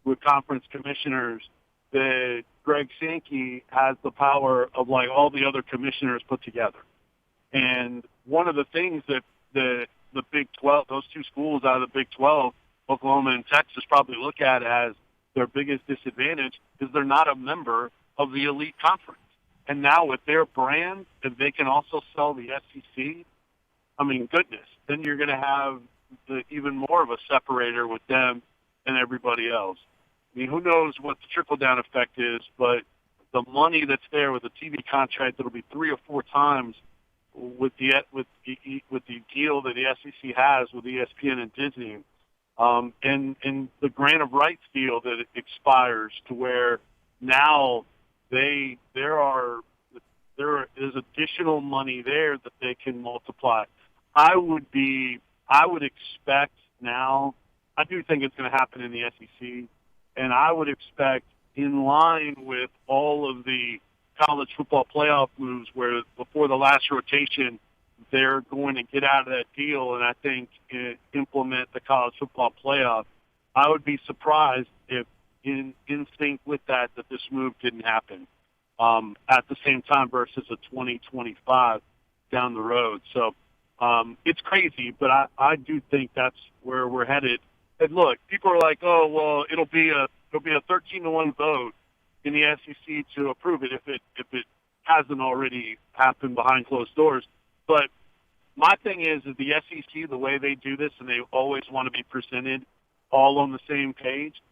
with conference commissioners, that Greg Sankey has the power of like all the other commissioners put together. And one of the things that the Big 12, those two schools out of the Big 12, Oklahoma and Texas, probably look at as their biggest disadvantage is they're not a member of the elite conference. And now with their brand, if they can also sell the SEC, I mean, goodness, then you're going to have even more of a separator with them and everybody else. I mean, who knows what the trickle-down effect is, but the money that's there with the TV contract that'll be 3 or 4 times with the deal that the SEC has with ESPN and Disney, and the grant of rights deal that expires to where now there is additional money there that they can multiply. I would expect now. I do think it's going to happen in the SEC, and I would expect in line with all of the college football playoff moves where before the last rotation, they're going to get out of that deal and I think implement the college football playoff. I would be surprised if in sync with that this move didn't happen at the same time versus a 2025 down the road. So it's crazy, but I do think that's where we're headed. And look, people are like, oh, well, it'll be a 13-1 vote in the SEC to approve it if it hasn't already happened behind closed doors. But my thing is the SEC, the way they do this, and they always want to be presented all on the same page.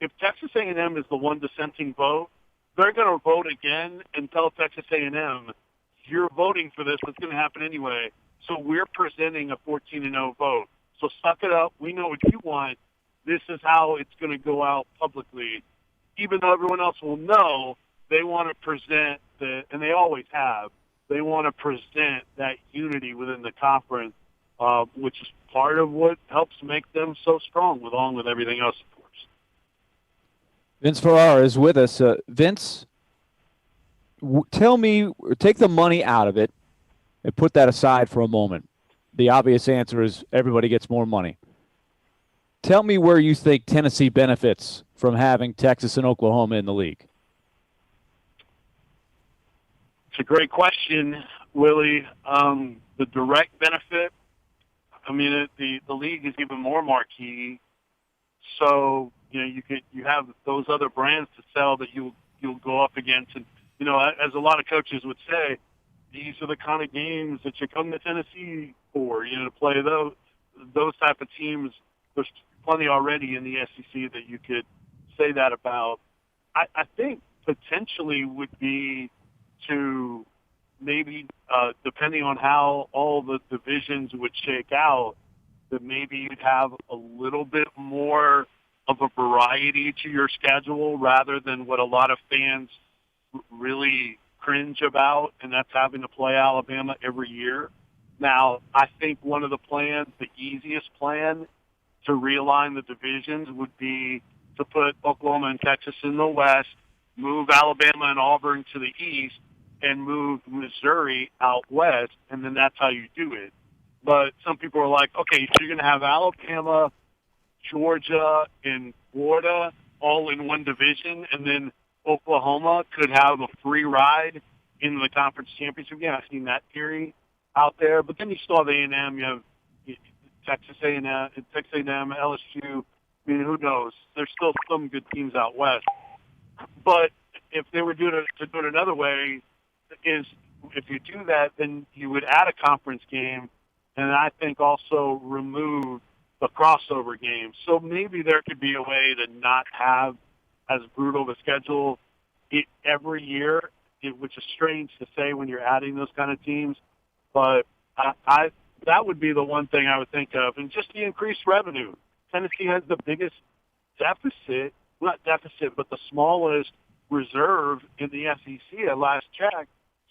If Texas A&M is the one dissenting vote, they're going to vote again and tell Texas A&M, you're voting for this, but it's going to happen anyway. So we're presenting a 14-0 vote. So suck it up. We know what you want. This is how it's going to go out publicly. Even though everyone else will know, they want to present and they always have, they want to present that unity within the conference, which is part of what helps make them so strong, along with everything else, of course. Vince Ferrara is with us. Vince, tell me, take the money out of it and put that aside for a moment. The obvious answer is everybody gets more money. Tell me where you think Tennessee benefits from having Texas and Oklahoma in the league. It's a great question, Willie. The direct benefit, I mean, the league is even more marquee. So, you have those other brands to sell that you'll go up against. And, as a lot of coaches would say, these are the kind of games that you come to Tennessee for, to play those type of teams. There's plenty already in the SEC that you could say that about. I think potentially would be to maybe, depending on how all the divisions would shake out, that maybe you'd have a little bit more of a variety to your schedule rather than what a lot of fans really cringe about, and that's having to play Alabama every year. Now, I think one of the plans, the easiest plan to realign the divisions would be to put Oklahoma and Texas in the West, move Alabama and Auburn to the East, and move Missouri out West, and then that's how you do it. But some people are like, okay, so you're going to have Alabama, Georgia, and Florida all in one division, and then Oklahoma could have a free ride in the conference championship game. I've seen that theory out there. But then you still have A&M, you have Texas A&M, LSU. I mean, who knows? There's still some good teams out west. But if they were to do it another way, is if you do that, then you would add a conference game, and I think also remove the crossover game. So maybe there could be a way to not have as brutal of a schedule every year, which is strange to say when you're adding those kind of teams. But I that would be the one thing I would think of, and just the increased revenue. Tennessee has the biggest deficit, not deficit, but the smallest reserve in the SEC at last check.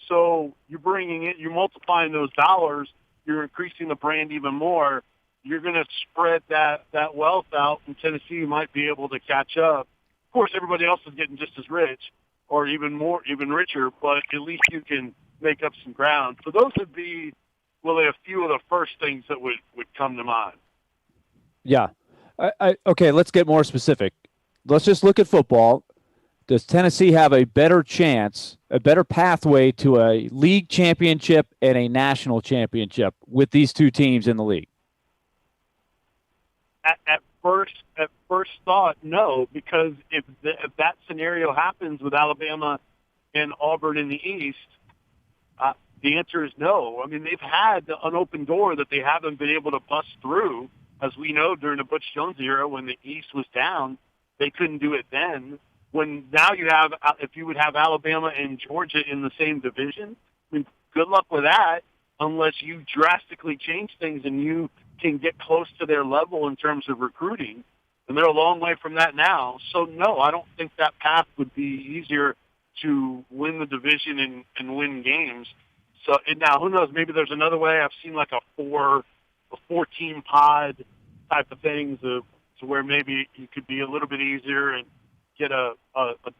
So you're bringing it, you're multiplying those dollars, you're increasing the brand even more. You're going to spread that wealth out, and Tennessee might be able to catch up. Of course, everybody else is getting just as rich or even richer, but at least you can make up some ground. So those would be really a few of the first things that would come to mind. Yeah. Okay, let's get more specific. Let's just look at football. Does Tennessee have a better chance, a better pathway to a league championship and a national championship with these two teams in the league? At first thought, no, because if that scenario happens with Alabama and Auburn in the East, the answer is no. I mean, they've had an open door that they haven't been able to bust through. As we know, during the Butch Jones era, when the East was down, they couldn't do it then. When now if you would have Alabama and Georgia in the same division, I mean, good luck with that, unless you drastically change things and you can get close to their level in terms of recruiting. And they're a long way from that now. So, no, I don't think that path would be easier to win the division and win games. So, and now, who knows, maybe there's another way. I've seen like a 4-team pod type of things to where maybe you could be a little bit easier and get a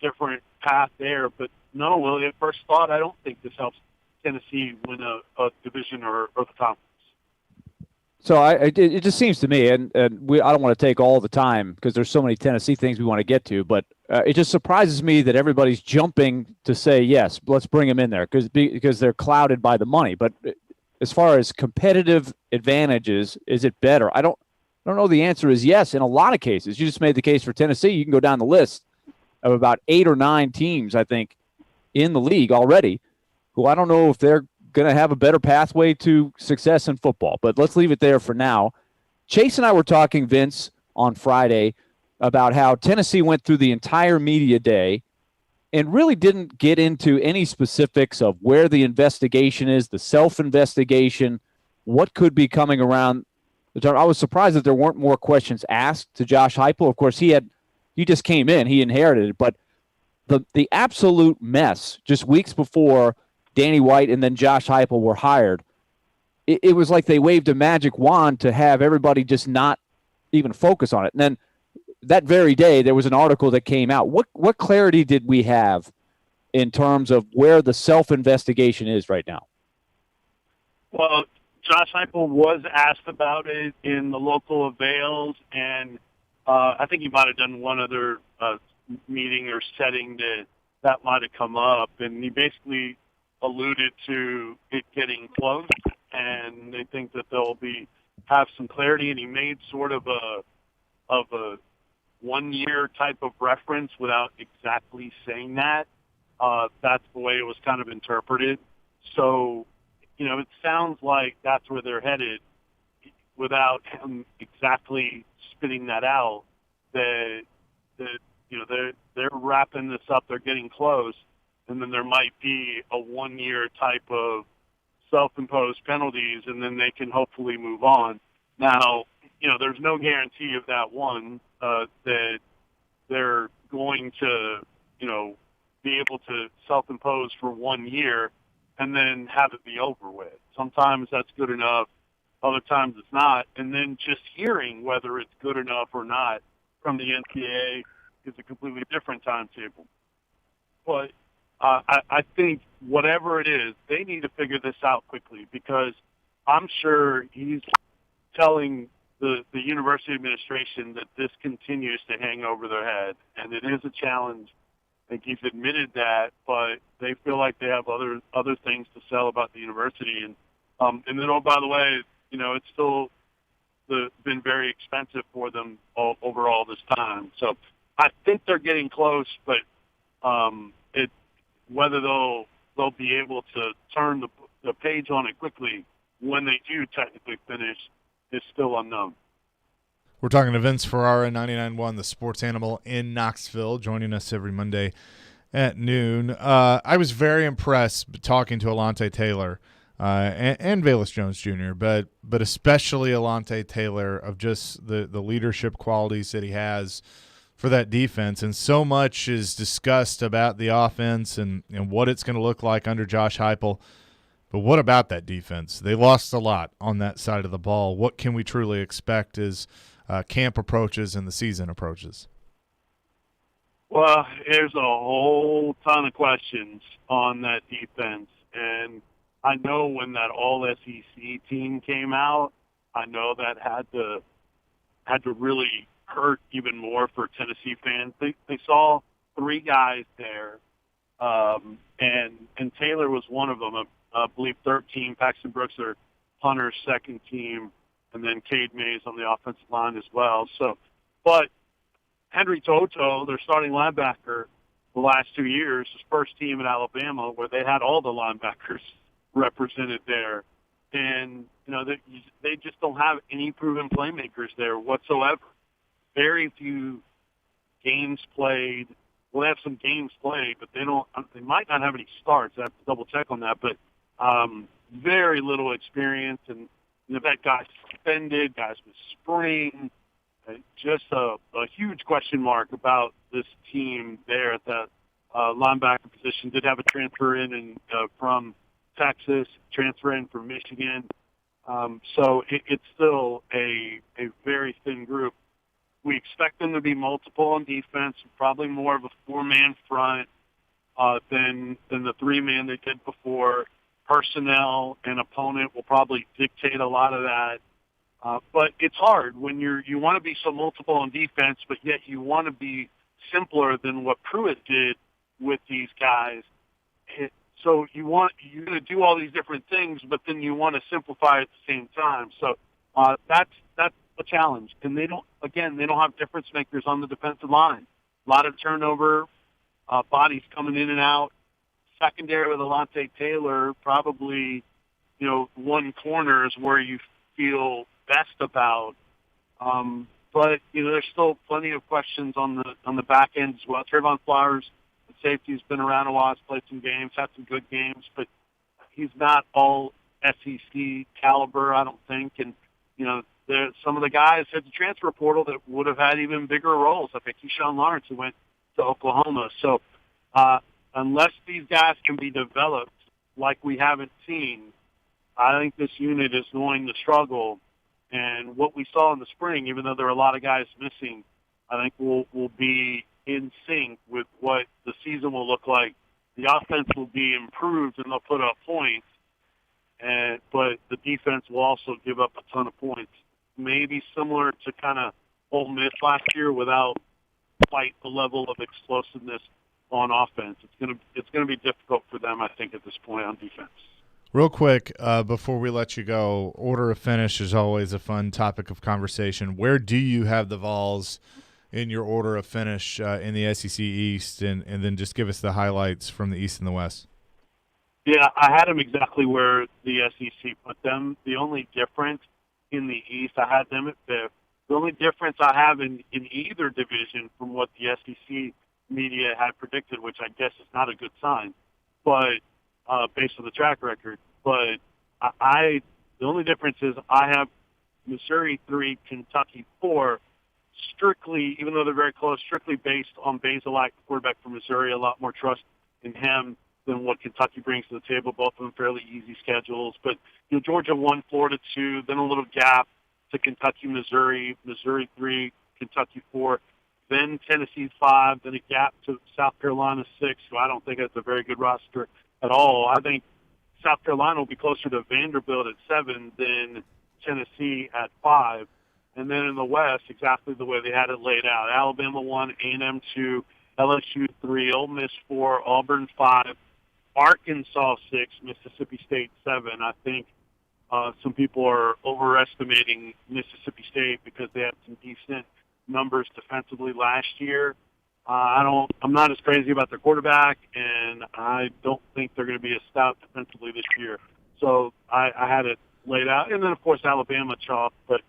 different path there. But no, Willie, at first thought, I don't think this helps Tennessee win a division or the conference. So it just seems to me, and I don't want to take all the time because there's so many Tennessee things we want to get to, but it just surprises me that everybody's jumping to say, yes, let's bring them in there because they're clouded by the money. But as far as competitive advantages, is it better? I don't know. The answer is yes in a lot of cases. You just made the case for Tennessee. You can go down the list of about 8 or 9 teams, I think, in the league already, who I don't know if they're going to have a better pathway to success in football. But let's leave it there for now. Chase and I were talking, Vince, on Friday about how Tennessee went through the entire media day and really didn't get into any specifics of where the investigation is, the self-investigation, what could be coming around. I was surprised that there weren't more questions asked to Josh Heupel. Of course, he just came in. He inherited it. But the absolute mess just weeks before Danny White and then Josh Heupel were hired, it was like they waved a magic wand to have everybody just not even focus on it. And then that very day, there was an article that came out. What clarity did we have in terms of where the self-investigation is right now? Well, Josh Heupel was asked about it in the local avails, and I think he might have done one other meeting or setting that might have come up, and he basically alluded to it getting close, and they think that they'll have some clarity, and he made sort of a 1-year type of reference without exactly saying that. That's the way it was kind of interpreted. So, it sounds like that's where they're headed without him exactly spitting that out. They're wrapping this up. They're getting close, and then there might be a 1-year type of self-imposed penalties, and then they can hopefully move on. Now, there's no guarantee of that that they're going to, be able to self-impose for 1 year and then have it be over with. Sometimes that's good enough. Other times it's not. And then just hearing whether it's good enough or not from the NCAA is a completely different timetable. But I think whatever it is, they need to figure this out quickly, because I'm sure he's telling the university administration that this continues to hang over their head, and it is a challenge. I think he's admitted that, but they feel like they have other things to sell about the university. And then, oh, by the way, it's still been very expensive for them overall this time. So I think they're getting close, but whether they'll be able to turn the page on it quickly when they do technically finish is still unknown. We're talking to Vince Ferrara, 99.1, the sports animal in Knoxville, joining us every Monday at noon. I was very impressed talking to Alontae Taylor and Velus Jones Jr., but especially Alontae Taylor, of just the leadership qualities that he has for that defense. And so much is discussed about the offense and what it's going to look like under Josh Heupel. But what about that defense? They lost a lot on that side of the ball. What can we truly expect as camp approaches and the season approaches? Well, there's a whole ton of questions on that defense. And I know when that all-SEC team came out, I know that had to really hurt even more for Tennessee fans. They saw 3 guys there, and Taylor was one of them. I believe 13, Paxton Brooks or Hunter's second team, and then Cade Mays on the offensive line as well. So, but Henry Toto, their starting linebacker the last 2 years, his first team at Alabama, where they had all the linebackers represented there. And, they just don't have any proven playmakers there whatsoever. Very few games played. Well, they have some games played, but they might not have any starts. I have to double check on that, but very little experience. And they've had guys suspended, guys with spring. Just a huge question mark about this team there at that linebacker position. Did have a transfer in from Texas, transfer in from Michigan. So it's still a very thin group. We expect them to be multiple on defense, probably more of a 4-man front than the 3-man they did before. Personnel and opponent will probably dictate a lot of that. But it's hard when you want to be so multiple on defense, but yet you want to be simpler than what Pruitt did with these guys. So you're going to do all these different things, but then you want to simplify at the same time. So that's a challenge. And they don't have difference makers on the defensive line. A lot of turnover, bodies coming in and out. Secondary with Alontae Taylor, probably, one corner is where you feel best about. But there's still plenty of questions on the back end as well. Trayvon Flowers, the safety, has been around a while, has played some games, had some good games, but he's not all SEC caliber, I don't think. And there's some of the guys at the transfer portal that would have had even bigger roles. I think Keyshawn Lawrence, who went to Oklahoma. So unless these guys can be developed like we haven't seen, I think this unit is going to struggle. And what we saw in the spring, even though there are a lot of guys missing, I think will be in sync with what the season will look like. The offense will be improved and they'll put up points, but the defense will also give up a ton of points. Maybe similar to kind of Ole Miss last year without quite the level of explosiveness on offense. It's gonna be difficult for them, I think, at this point on defense. Real quick, before we let you go, order of finish is always a fun topic of conversation. Where do you have the Vols in your order of finish in the SEC East, and then just give us the highlights from the East and the West? Yeah, I had them exactly where the SEC put them. The only difference in the East, I had them at fifth. The only difference I have in either division from what the SEC media had predicted, which I guess is not a good sign, but based on the track record. But the only difference is I have Missouri 3, Kentucky 4, strictly, even though they're very close, strictly based on Bazelak, the quarterback from Missouri, a lot more trust in him than what Kentucky brings to the table. Both of them fairly easy schedules. But Georgia 1, Florida 2, then a little gap to Kentucky, Missouri, Missouri 3, Kentucky 4, then Tennessee 5, then a gap to South Carolina 6, who I don't think has a very good roster at all. I think South Carolina will be closer to Vanderbilt at 7 than Tennessee at 5. And then in the West, exactly the way they had it laid out. Alabama 1, A&M 2, LSU 3, Ole Miss 4, Auburn 5, Arkansas 6, Mississippi State 7. I think some people are overestimating Mississippi State because they had some decent numbers defensively last year. I'm not as crazy about their quarterback, and I don't think they're going to be as stout defensively this year. So I had it laid out, and then of course Alabama chalk, but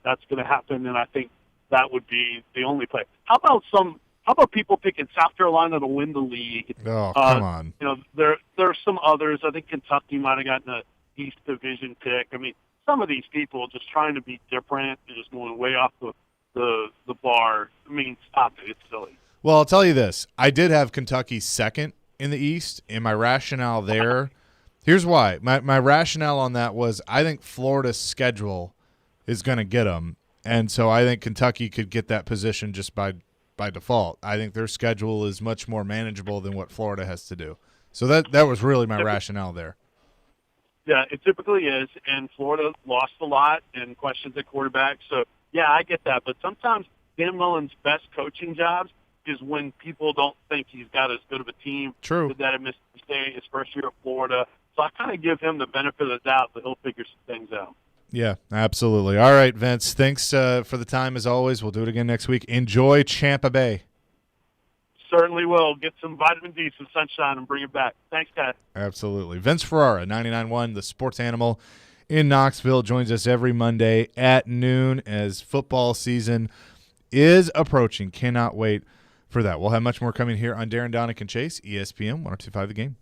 that's going to happen, and I think that would be the only play. How about people picking South Carolina to win the league? Oh, come on. There are some others. I think Kentucky might have gotten a East Division pick. I mean, some of these people just trying to be different and just going way off the bar. I mean, stop it. It's silly. Well, I'll tell you this. I did have Kentucky second in the East, and my rationale there, here's why. My rationale on that was I think Florida's schedule is going to get them, and so I think Kentucky could get that position just by default. I think their schedule is much more manageable than what Florida has to do. So that was really my rationale there. Yeah, it typically is, and Florida lost a lot and questions at quarterback. So, yeah, I get that. But sometimes Dan Mullen's best coaching jobs is when people don't think he's got as good of a team. True. Did that at Mississippi State, his first year at Florida. So I kind of give him the benefit of the doubt that he'll figure some things out. Yeah, absolutely. All right, Vince, thanks for the time as always. We'll do it again next week. Enjoy Champa Bay. Certainly will. Get some vitamin D, some sunshine, and bring it back. Thanks, guys. Absolutely. Vince Ferrara, 99.1, the sports animal in Knoxville, joins us every Monday at noon as football season is approaching. Cannot wait for that. We'll have much more coming here on Darren, Daunic, and Chase, ESPN 102.5 The Game.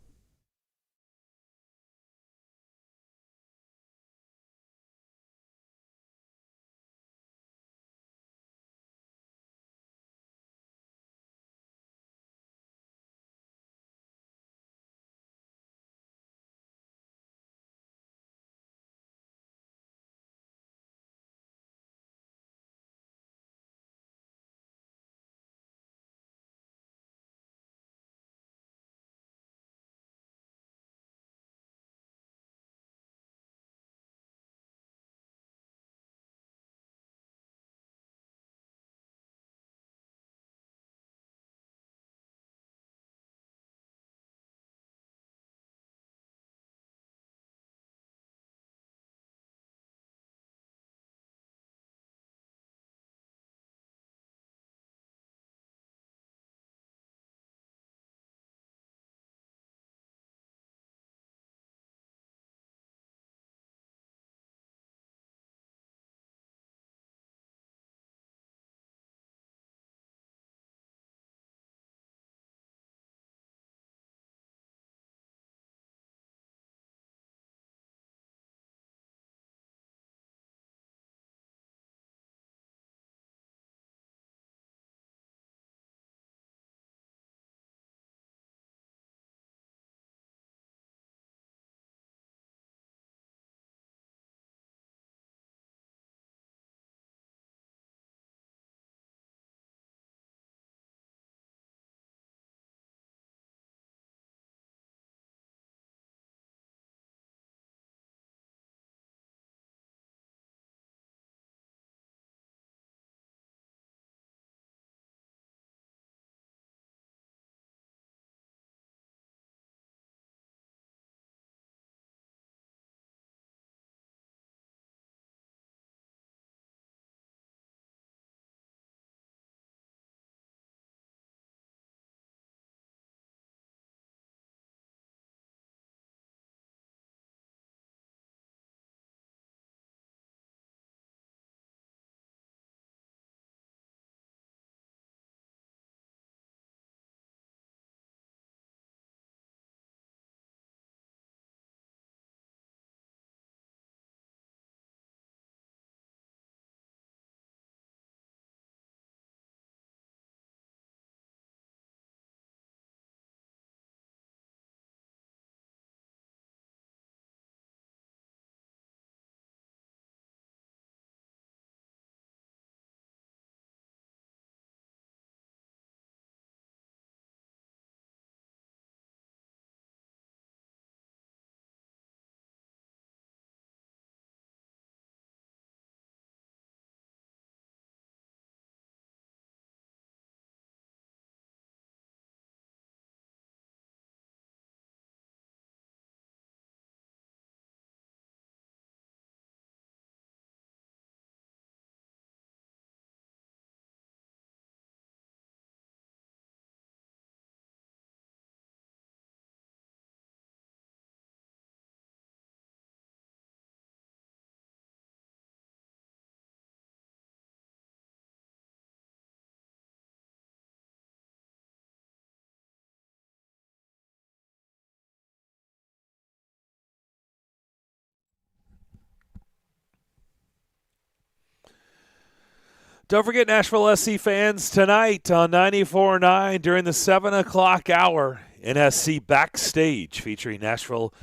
Don't forget, Nashville SC fans, tonight on 94.9 during the 7 o'clock hour, NSC Backstage featuring Nashville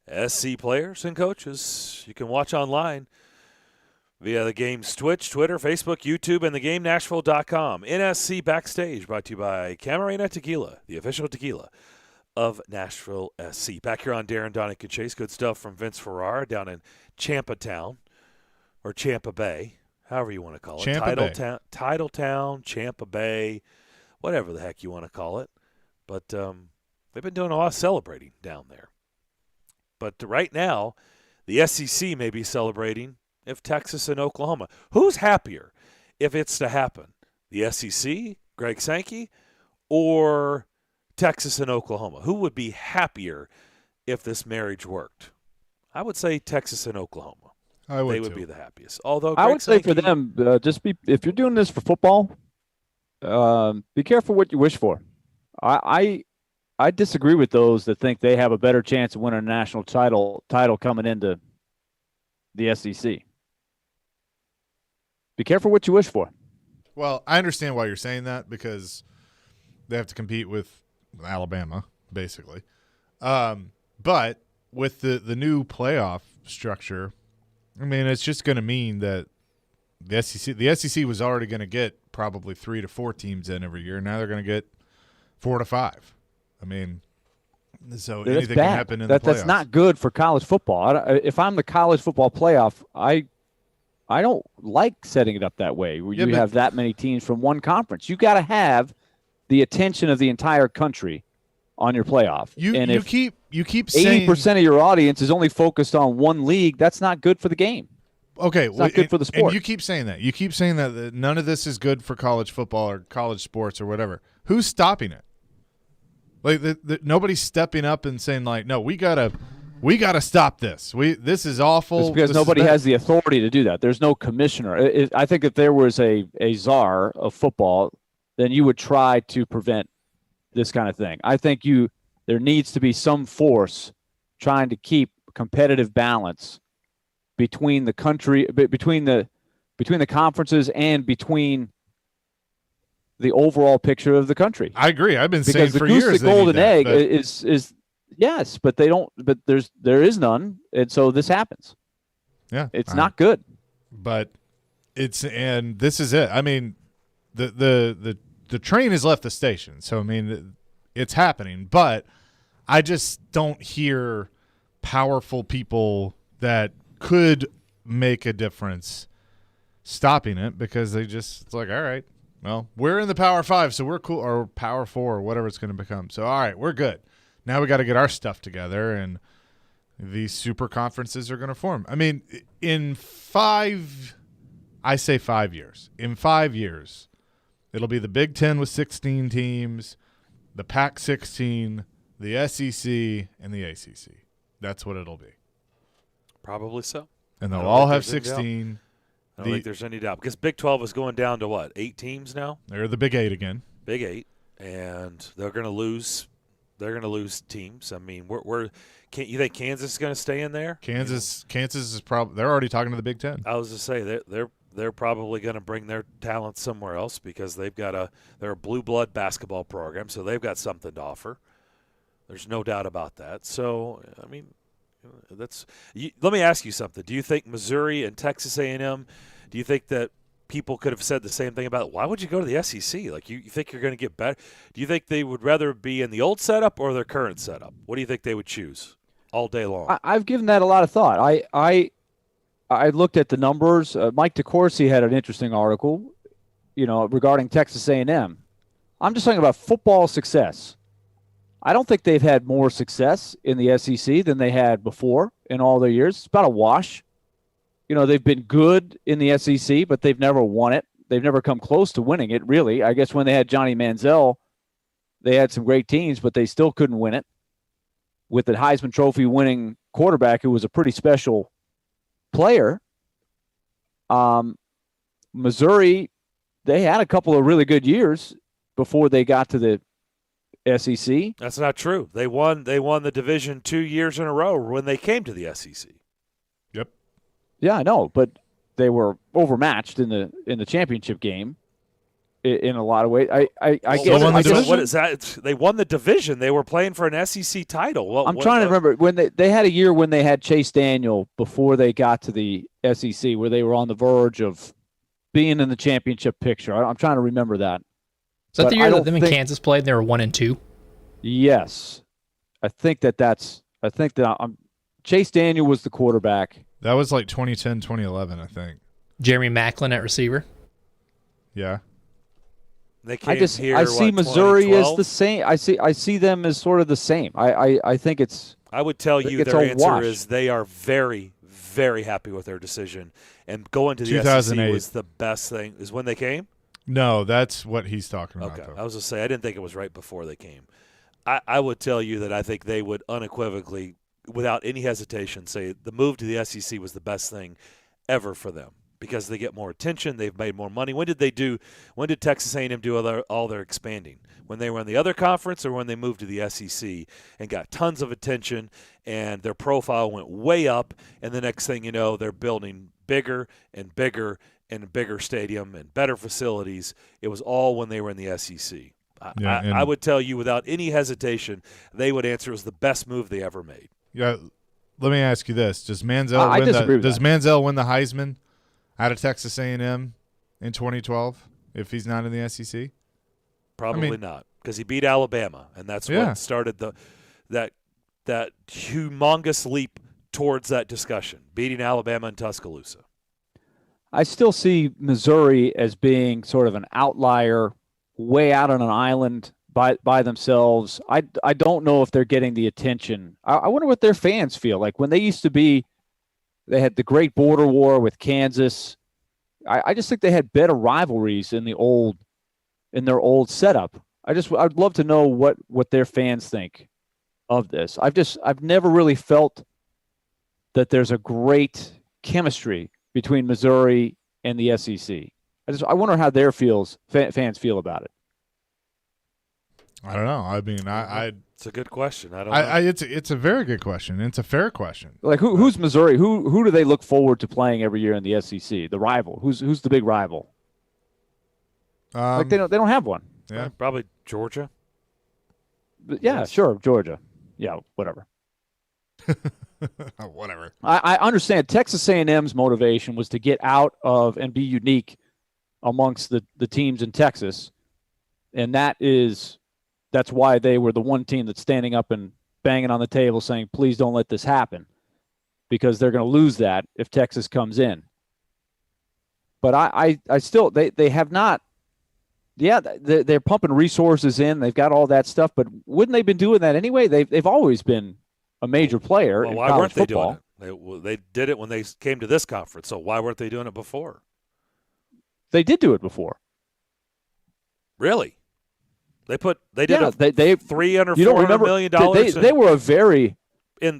SC players and coaches. You can watch online via the game's Twitch, Twitter, Facebook, YouTube, and thegamenashville.com. NSC Backstage brought to you by Camarena Tequila, the official tequila of Nashville SC. Back here on Darren, Daunic, and Chase. Good stuff from Vince Ferrara down in Champa Town, or Champa Bay, however you want to call it. Titletown, Champa Bay, whatever the heck you want to call it. But they've been doing a lot of celebrating down there. But right now, the SEC may be celebrating if Texas and Oklahoma. Who's happier if it's to happen? The SEC, Greg Sankey, or Texas and Oklahoma? Who would be happier if this marriage worked? I would say Texas and Oklahoma. They would be the happiest. Although Greg I would say for them, if you're doing this for football, be careful what you wish for. I disagree with those that think they have a better chance of winning a national title coming into the SEC. Be careful what you wish for. Well, I understand why you're saying that because they have to compete with Alabama, basically. But with the new playoff structure, I mean, it's just going to mean that the SEC was already going to get probably 3 to 4 teams in every year. Now they're going to get 4 to 5. I mean, so anything can happen in the playoffs. That's not good for college football. If I'm the college football playoff, I don't like setting it up that way where you have that many teams from one conference. You got to have the attention of the entire country on your playoff. You keep saying 80% of your audience is only focused on one league. That's not good for the game. Okay, it's not good for the sport. And you keep saying that. You keep saying that none of this is good for college football or college sports or whatever. Who's stopping it? Like nobody's stepping up and saying like, no, we gotta stop this. This is awful. It's because nobody has the authority to do that. There's no commissioner. I think if there was a czar of football, then you would try to prevent this kind of thing. I think there needs to be some force trying to keep competitive balance between the country, between the conferences, and between the overall picture of the country. I agree. I've been saying for years because the golden egg is yes, but they don't. But there is none, and so this happens. Yeah, it's not good. But and this is it. I mean, the train has left the station, so I mean, it's happening. But I just don't hear powerful people that could make a difference stopping it because it's like, all right, well, we're in the Power 5, so we're cool, or Power 4, or whatever it's going to become. So, all right, we're good. Now we got to get our stuff together, and these super conferences are going to form. I mean, in 5 years. In 5 years, it'll be the Big Ten with 16 teams, the Pac-16, the SEC, and the ACC. That's what it'll be. Probably so. And they'll all have 16. I don't think there's any doubt because Big 12 is going down to what, 8 teams now? They're the Big 8 again. Big 8, and they're going to lose. They're going to lose teams. I mean, you think Kansas is going to stay in there? Kansas is probably. They're already talking to the Big 10. I was to say they're probably going to bring their talent somewhere else because they're a blue blood basketball program, so they've got something to offer. There's no doubt about that. So I mean. Let me ask you something. Do you think Missouri and Texas A&M, do you think that people could have said the same thing about why would you go to the SEC? Like you think you're going to get better? Do you think they would rather be in the old setup or their current setup? What do you think they would choose all day long? I've given that a lot of thought. I looked at the numbers. Mike DeCourcy had an interesting article, regarding Texas A&M. I'm just talking about football success. I don't think they've had more success in the SEC than they had before in all their years. It's about a wash. They've been good in the SEC, but they've never won it. They've never come close to winning it, really. I guess when they had Johnny Manziel, they had some great teams, but they still couldn't win it. With the Heisman Trophy winning quarterback who was a pretty special player. Missouri, they had a couple of really good years before they got to the SEC. That's not true. They won the division 2 years in a row when they came to the SEC. Yep. Yeah, I know, but they were overmatched in the championship game in a lot of ways. I guess what is that? They won the division. They were playing for an SEC title. I'm trying to remember when they had a year when they had Chase Daniel before they got to the SEC, where they were on the verge of being in the championship picture. I'm trying to remember that. Is that the year that them and Kansas played? And they were 1-2. Yes, I think that Chase Daniel was the quarterback. That was like 2010, 2011, I think. Jeremy Maclin at receiver. Yeah. I see Missouri as the same. I see them as sort of the same. I think it's. I would tell you their answer is they are very, very happy with their decision, and going to the SEC was the best thing. Is when they came. No, that's what he's talking about. Okay, though. I was going to say I didn't think it was right before they came. I would tell you that I think they would unequivocally, without any hesitation, say the move to the SEC was the best thing ever for them. Because they get more attention, they've made more money. When did Texas A&M do all their expanding? When they were in the other conference, or when they moved to the SEC and got tons of attention, and their profile went way up, and the next thing you know, they're building bigger and bigger and a bigger stadium and better facilities. It was all when they were in the SEC. I would tell you without any hesitation, they would answer it was the best move they ever made. Yeah. Let me ask you this: Does Manziel win the Heisman out of Texas A&M in 2012 if he's not in the SEC? Probably not, because he beat Alabama, and that's what started that humongous leap towards that discussion, beating Alabama in Tuscaloosa. I still see Missouri as being sort of an outlier, way out on an island by themselves. I don't know if they're getting the attention. I wonder what their fans feel like when they used to be. They had the great border war with Kansas. I just think they had better rivalries in their old setup. I'd love to know what their fans think of this. I've never really felt that there's a great chemistry between Missouri and the SEC. I wonder how their fans feel about it. I don't know. I mean, it's a good question. I don't know. It's a very good question. It's a fair question. Like who's Missouri? Who do they look forward to playing every year in the SEC? The rival. Who's the big rival? Like they don't have one. Yeah, probably Georgia. But yeah, sure, Georgia. Yeah, whatever. Whatever. I understand Texas A&M's motivation was to get out of and be unique amongst the teams in Texas, and that's why they were the one team that's standing up and banging on the table saying, please don't let this happen, because they're going to lose that if Texas comes in. But I still, they have not, they're pumping resources in. They've got all that stuff, but wouldn't they have been doing that anyway? They've always been a major player in why college weren't they football. doing it? They did it when they came to this conference, so why weren't they doing it before? They did do it before. Really? They did it. They $300-400 million. They were a very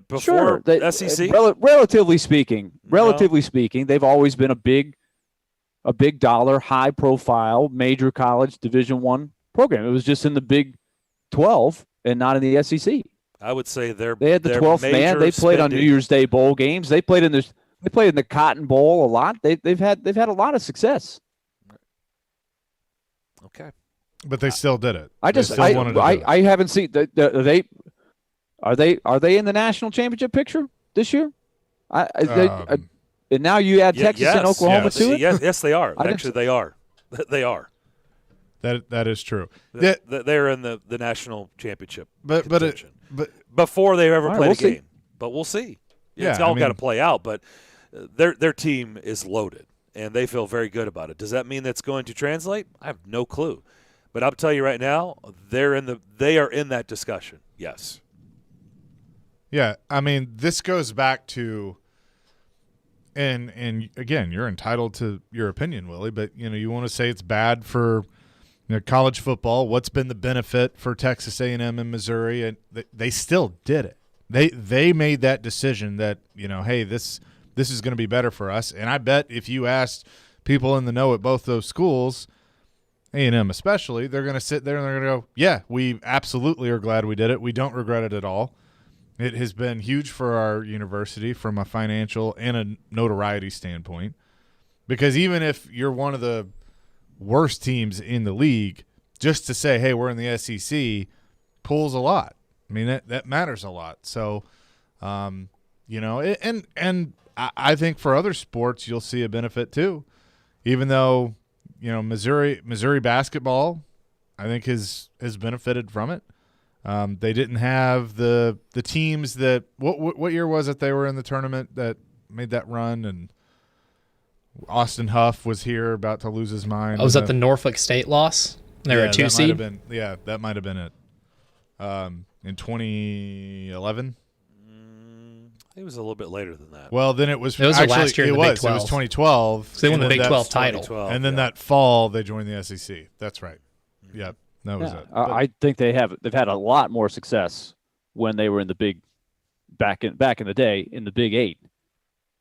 before SEC. Relatively speaking, they've always been a big dollar, high profile, major college Division I program. It was just in the Big 12 and not in the SEC. I would say they had the 12th man. They played on New Year's Day bowl games. They played in the Cotton Bowl a lot. They've had a lot of success. Okay. But they still did it. I haven't seen are they in the national championship picture this year? And now you add Texas and Oklahoma to it? Yes, they are. Actually, they are. They are. That is true. They're in the national championship. But before they ever played a game. But we'll see. It's all got to play out. But their team is loaded, and they feel very good about it. Does that mean that's going to translate? I have no clue. But I'll tell you right now, they are in that discussion. Yes. Yeah, I mean, this goes back to, and again, you're entitled to your opinion, Willie. But you want to say it's bad for college football. What's been the benefit for Texas A&M and Missouri? And they still did it. They made that decision that hey, this is going to be better for us. And I bet if you asked people in the know at both those schools, A&M especially, they're going to sit there and they're going to go, yeah, we absolutely are glad we did it. We don't regret it at all. It has been huge for our university from a financial and a notoriety standpoint. Because even if you're one of the worst teams in the league, just to say, hey, we're in the SEC pulls a lot. I mean, that matters a lot. So, and I think for other sports you'll see a benefit too. Even though, Missouri basketball, I think has benefited from it. They didn't have the teams that what year was it they were in the tournament that made that run, and Austin Huff was here about to lose his mind. Oh, was that the Norfolk State loss? They were a 2 seed? That might have been it. In 2011? I think it was a little bit later than that. Well, then it was actually, last year in the Big 12. It was 2012. So they won the Big 12 title. And then that fall, they joined the SEC. That's right. Yep. That was it. I think they've had a lot more success when they were in the big back in the day in the Big 8.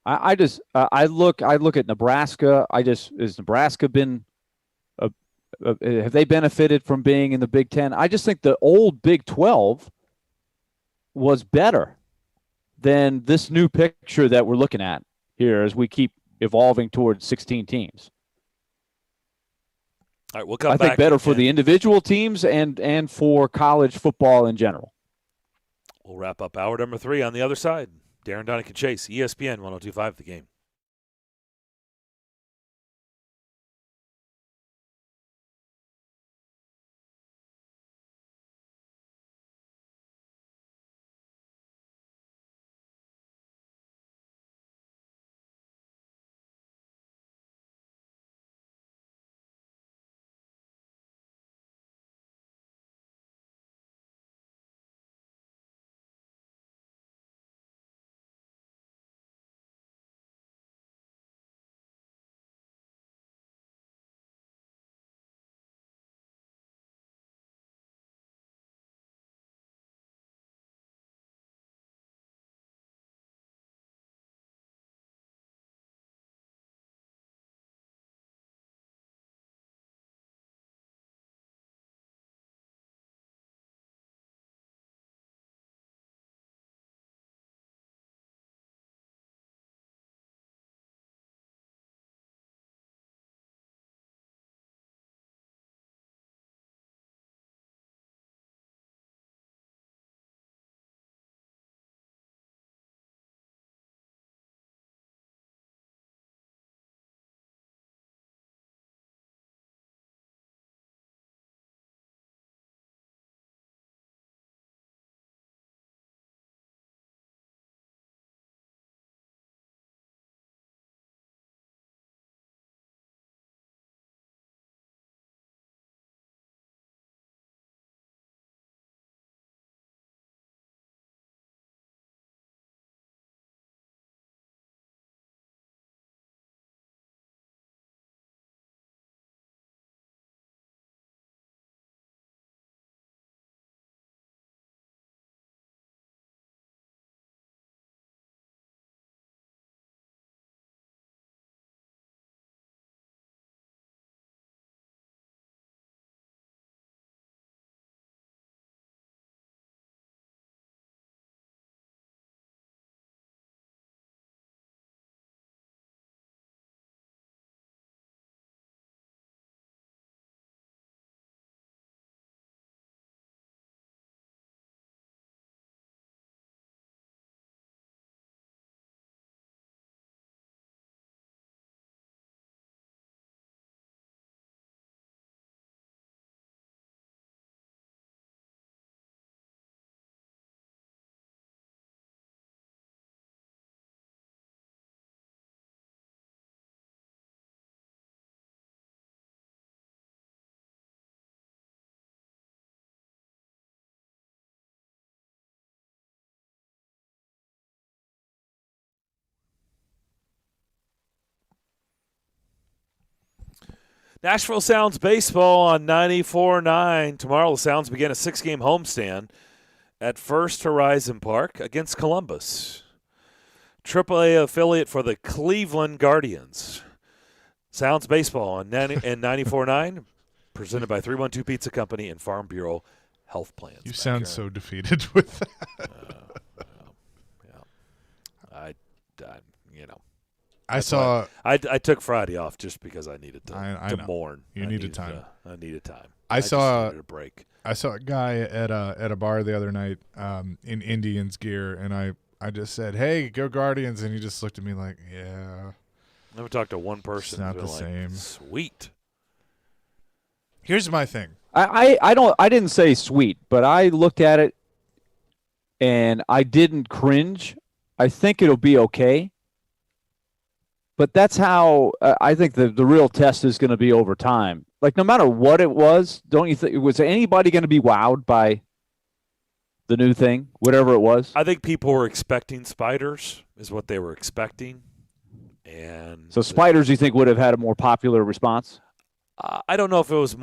I look at Nebraska. Has Nebraska been have they benefited from being in the Big 10? I just think the old Big 12 was better than this new picture that we're looking at here as we keep evolving towards 16 teams. All right, we'll come back. I think better for the individual teams and for college football in general. We'll wrap up hour number 3 on the other side. Darren, Daunic, and Chase, ESPN 102.5 The Game. Nashville Sounds baseball on 94.9. Tomorrow the Sounds begin a 6-game homestand at First Horizon Park against Columbus. AAA affiliate for the Cleveland Guardians. Sounds baseball on 94.9, presented by 312 Pizza Company and Farm Bureau Health Plans. You sound so defeated with that. I I took Friday off just because I needed to mourn. You needed time. I needed time. I saw just needed a break. I saw a guy at a bar the other night in Indians gear, and I just said, "Hey, go Guardians!" And he just looked at me like, "Yeah." Never talked to one person. It's not the same. Sweet. Here's my thing. I didn't say sweet, but I looked at it and I didn't cringe. I think it'll be okay. But that's how I think the real test is going to be over time. Like, no matter what it was, don't you think, was anybody going to be wowed by the new thing, whatever it was? I think people were expecting spiders, is what they were expecting. And so spiders, you think, would have had a more popular response? I don't know if it was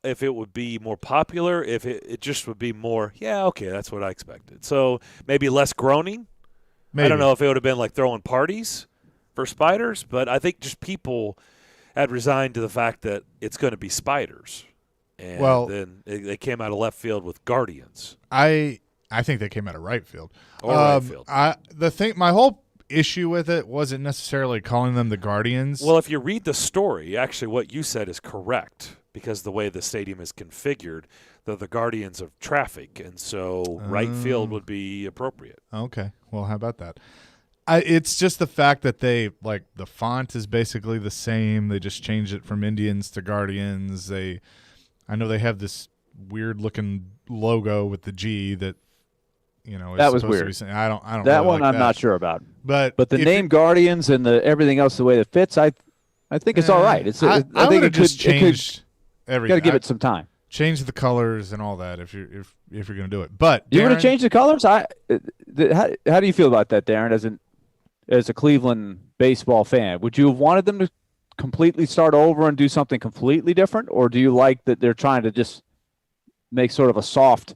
if it would be more popular, if it just would be more, yeah, okay, that's what I expected. So maybe less groaning. Maybe. I don't know if it would have been like throwing parties for spiders, but I think just people had resigned to the fact that it's going to be spiders. And then they came out of left field with Guardians. I think they came out of right field. Or right field. My whole issue with it wasn't necessarily calling them the Guardians. Well, if you read the story, actually what you said is correct, because the way the stadium is configured, they're the guardians of traffic, and so right field would be appropriate. Okay. Well, how about that? It's just the fact that the font is basically the same. They just changed it from Indians to Guardians. I know they have this weird looking logo with the G that, is that was supposed weird. To be, I don't that really one like I'm that. not sure about. But the name Guardians and everything else, the way it fits, I think it's all right. I think it just changed everything. Got to give it some time. Change the colors and all that if you're going to do it. But you want to change the colors? How do you feel about that, Darren? As a Cleveland baseball fan, would you have wanted them to completely start over and do something completely different, or do you like that they're trying to just make sort of a soft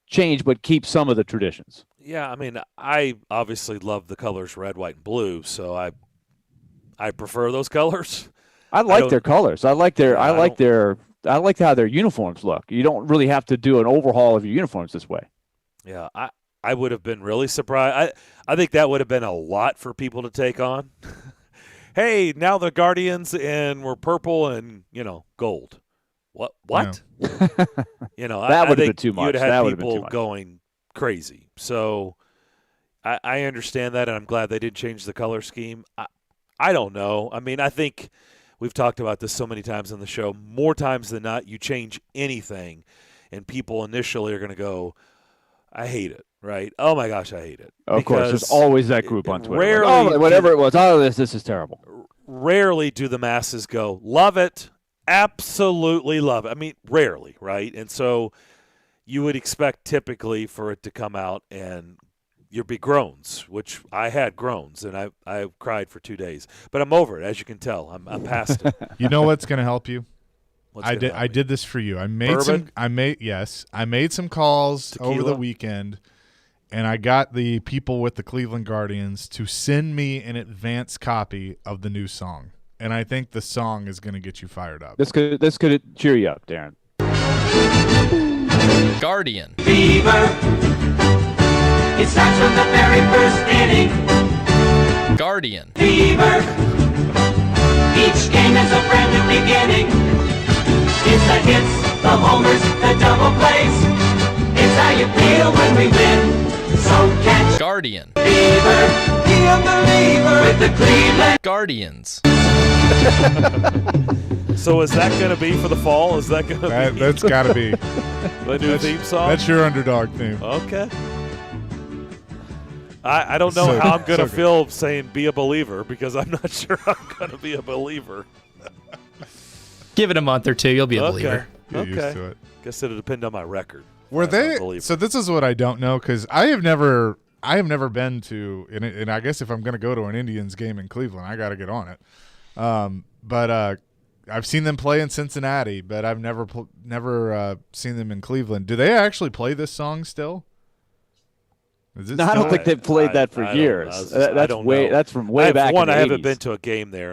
change but keep some of the traditions? Yeah, I mean, I obviously love the colors red, white, and blue, so I prefer those colors. I like their colors. I like how their uniforms look. You don't really have to do an overhaul of your uniforms this way. Yeah, I would have been really surprised. I think that would have been a lot for people to take on. Hey, now the Guardians and we're purple and, gold. What? Yeah. That would have been too much. You'd have had people going crazy. So I understand that, and I'm glad they did change the color scheme. I don't know. I mean, I think we've talked about this so many times on the show. More times than not, you change anything, and people initially are going to go, I hate it, right? Oh, my gosh, I hate it. Of course, there's always that group on Twitter. Rarely, whatever it was, this is terrible. Rarely do the masses go, love it, absolutely love it. I mean, rarely, right? And so you would expect typically for it to come out and you'd be groans, which I had groans, and I cried for 2 days. But I'm over it, as you can tell. I'm past it. You know what's going to help you? I did this for you. I made some calls Tequila? over the weekend, and I got the people with the Cleveland Guardians to send me an advance copy of the new song. And I think the song is going to get you fired up. This could cheer you up, Darren. Guardian. Fever. It starts from the very first inning. Guardian. Fever. Each game is a brand new beginning. It's the hits, the homers, the double plays. It's how you feel when we win. So catch Guardian. Fever. Be a believer with the Cleveland Guardians. So is that going to be for the fall? Is that going to be? That's got to be. The new theme song? That's your underdog theme. Okay. I don't know how I'm going to feel saying be a believer, because I'm not sure I'm going to be a believer. Give it a month or two, you'll be a believer. Get used to it. Guess it'll depend on my record. Were they? So this is what I don't know, because I have never been to, and I guess if I'm going to go to an Indians game in Cleveland, I got to get on it. But I've seen them play in Cincinnati, but I've never seen them in Cleveland. Do they actually play this song still? No, I don't think they've played that for years. That's from way back. I in the haven't 80s. been to a game there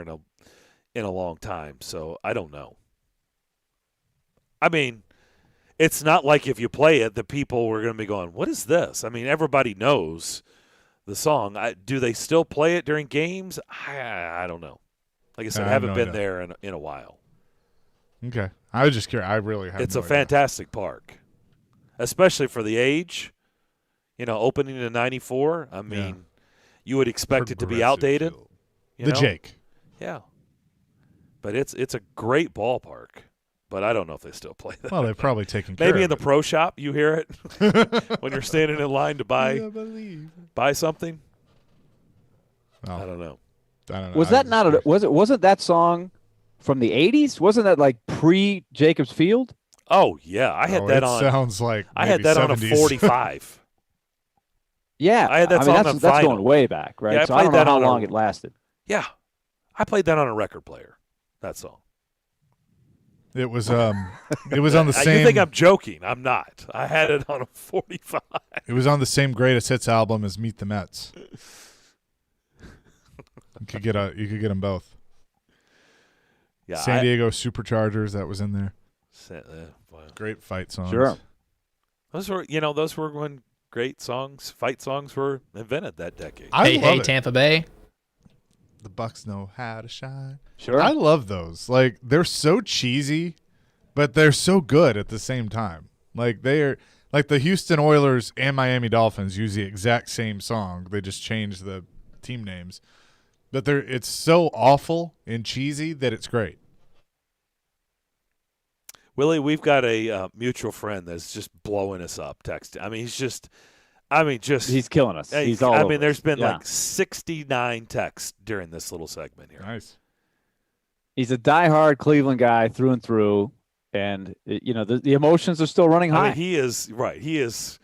in a long time, so I don't know. I mean, it's not like if you play it, the people were going to be going, "What is this?" I mean, everybody knows the song. Do they still play it during games? I don't know. Like I said, I have haven't no been idea. there in a while. Okay. I was just curious. I really have It's no a idea. fantastic park, especially for the age. Opening in '94. I mean, you would expect it to be Progressive outdated. field. You The know? Jake. Yeah. But it's a great ballpark. But I don't know if they still play that. Well, they've probably taken care Maybe of in the it. pro shop you hear it when you're standing in line to buy something. Oh, I don't know. I don't know. Was that not? Wasn't that song from the '80s? Wasn't that like pre Jacobs Field? Oh yeah, I had that it on. Sounds like I had maybe that on a 70s. 45. Yeah, I had that song on that's vinyl. going way back, right? Yeah, I so I don't played know that how on a- long it lasted. Yeah, I played that on a record player. That song. It was on the same. You think I'm joking? I'm not. I had it on a 45. It was on the same greatest hits album as Meet the Mets. You could get them both. Yeah, San Diego Superchargers, that was in there. Wow. Great fight songs. Sure. Those were when great songs, fight songs were invented that decade. Hey, Tampa Bay. The Bucks know how to shine. Sure. I love those. Like, they're so cheesy, but they're so good at the same time. Like, they're like the Houston Oilers and Miami Dolphins use the exact same song. They just change the team names. But it's so awful and cheesy that it's great. Willie, we've got a mutual friend that's just blowing us up. Texting. I mean, he's killing us. He's all over there's us. been Yeah. like 69 texts during this little segment here. Nice. He's a diehard Cleveland guy through and through, and the emotions are still running high. I mean, he is right. He is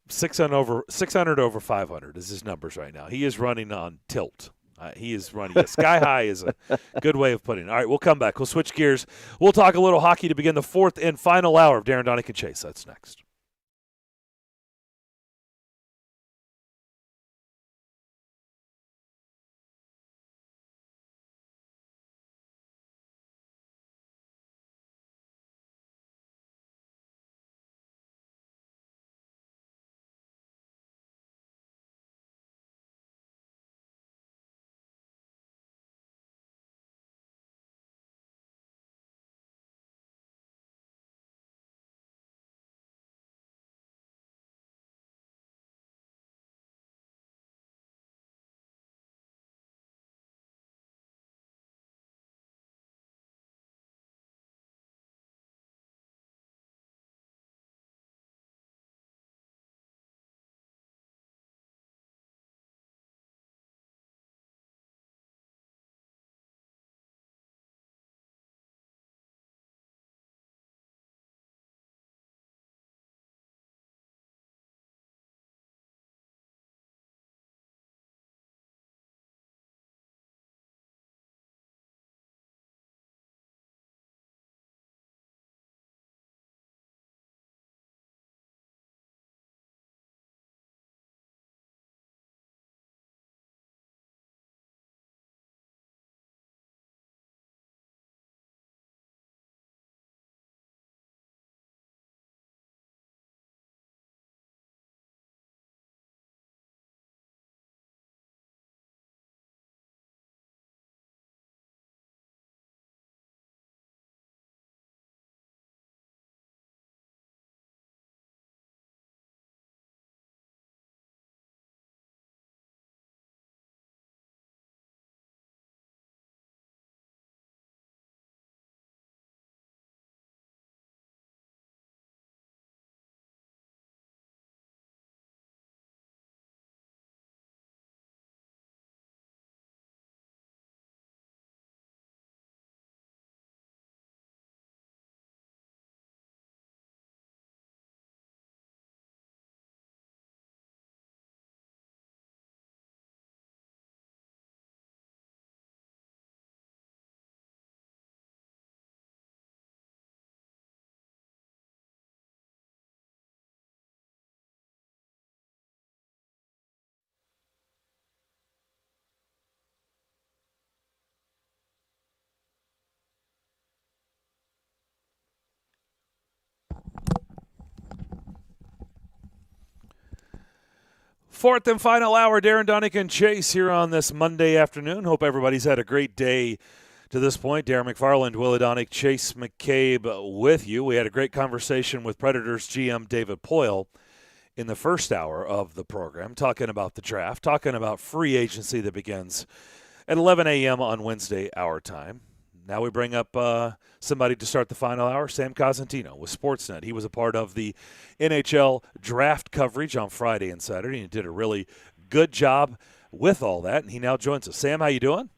600 over 500 is his numbers right now. He is running on tilt. He is running. Sky high is a good way of putting it. All right, we'll come back. We'll switch gears. We'll talk a little hockey to begin the fourth and final hour of Darren, Daunic, and Chase. That's next. Fourth and final hour, Darren, Daunic, and Chase here on this Monday afternoon. Hope everybody's had a great day to this point. Darren McFarland, Willie Daunic, Chase McCabe with you. We had a great conversation with Predators GM David Poile in the first hour of the program, talking about the draft, talking about free agency that begins at 11 a.m. on Wednesday, our time. Now we bring up somebody to start the final hour, Sam Cosentino with Sportsnet. He was a part of the NHL draft coverage on Friday and Saturday, and he did a really good job with all that, and he now joins us. Sam, how you doing?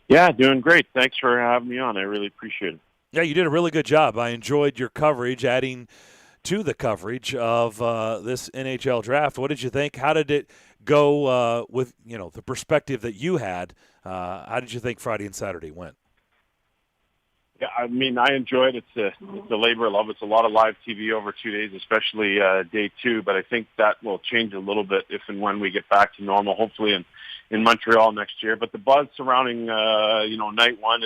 Yeah, doing great. Thanks for having me on. I really appreciate it. Yeah, you did a really good job. I enjoyed your coverage, adding to the coverage of this NHL draft. What did you think? How did it go with the perspective that you had? How did you think Friday and Saturday went? Yeah, I mean, I enjoyed it. It's a labor of love. It's a lot of live TV over 2 days, especially day two. But I think that will change a little bit if and when we get back to normal, hopefully in Montreal next year. But the buzz surrounding, night one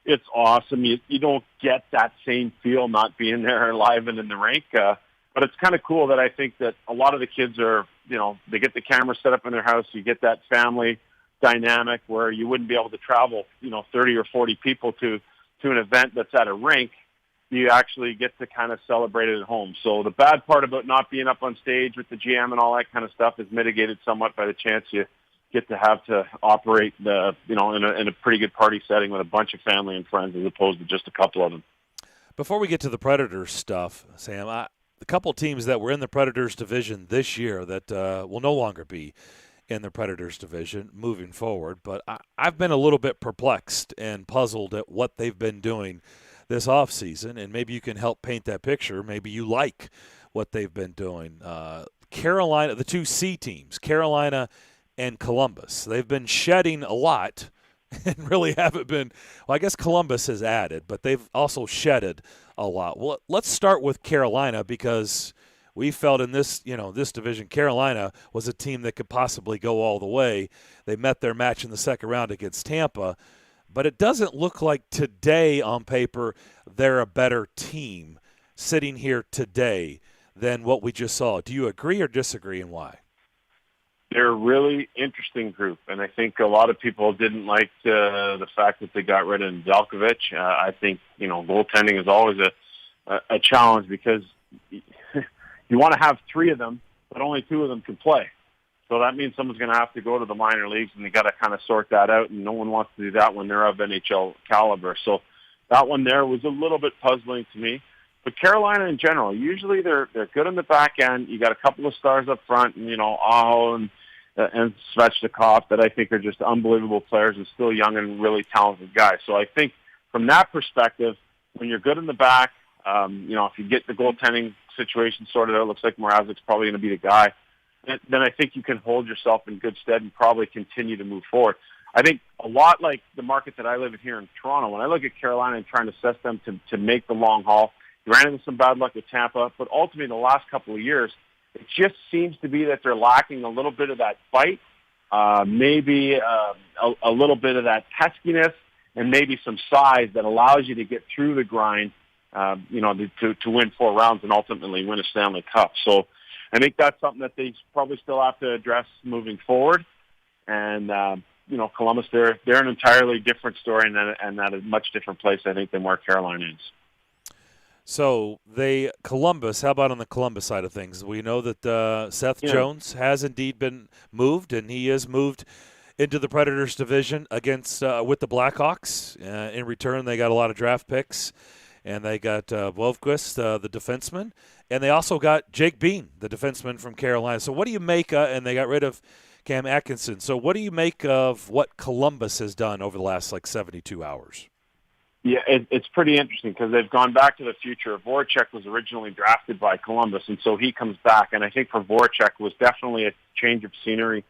it's awesome. You don't get that same feel not being there live and in the rink. But it's kind of cool that I think that a lot of the kids are, they get the camera set up in their house. You get that family dynamic where you wouldn't be able to travel, 30 or 40 people to an event that's at a rink. You actually get to kind of celebrate it at home. So the bad part about not being up on stage with the GM and all that kind of stuff is mitigated somewhat by the chance you get to have to operate in a pretty good party setting with a bunch of family and friends as opposed to just a couple of them. Before we get to the Predators stuff, Sam, the couple teams that were in the Predators division this year that will no longer be in the Predators division moving forward, but I've been a little bit perplexed and puzzled at what they've been doing this offseason, and maybe you can help paint that picture. Maybe you like what they've been doing. Carolina, the two C teams, Carolina and Columbus, they've been shedding a lot and really haven't been – well, I guess Columbus has added, but they've also shedded a lot. Well, let's start with Carolina because – we felt in this division, Carolina was a team that could possibly go all the way. They met their match in the second round against Tampa, but it doesn't look like today on paper they're a better team sitting here today than what we just saw. Do you agree or disagree, and why? They're a really interesting group, and I think a lot of people didn't like the fact that they got rid of Velkovic. I think, goaltending is always a challenge because – you want to have three of them, but only two of them can play. So that means someone's going to have to go to the minor leagues, and they got to kind of sort that out, and no one wants to do that when they're of NHL caliber. So that one there was a little bit puzzling to me. But Carolina in general, usually they're good on the back end. You got a couple of stars up front, and, Aho and Svechnikov that I think are just unbelievable players and still young and really talented guys. So I think from that perspective, when you're good in the back, if you get the goaltending situation sorted out, looks like Mrazek's probably going to be the guy, then I think you can hold yourself in good stead and probably continue to move forward. I think a lot like the market that I live in here in Toronto, when I look at Carolina and trying to assess them to make the long haul, you ran into some bad luck with Tampa, but ultimately the last couple of years, it just seems to be that they're lacking a little bit of that fight, maybe a little bit of that peskiness, and maybe some size that allows you to get through the grind, to win 4 rounds and ultimately win a Stanley Cup. So I think that's something that they probably still have to address moving forward. And, Columbus, they're an entirely different story and at a much different place, I think, than where Carolina is. So Columbus, how about on the Columbus side of things? We know that Seth Jones has indeed been moved, and he is moved into the Predators division against with the Blackhawks. In return, they got a lot of draft picks. And they got Blomqvist, the defenseman, and they also got Jake Bean, the defenseman from Carolina. So what do you make and they got rid of Cam Atkinson. So what do you make of what Columbus has done over the last, 72 hours? Yeah, it's pretty interesting because they've gone back to the future. Voracek was originally drafted by Columbus, and so he comes back. And I think for Voracek was definitely a change of scenery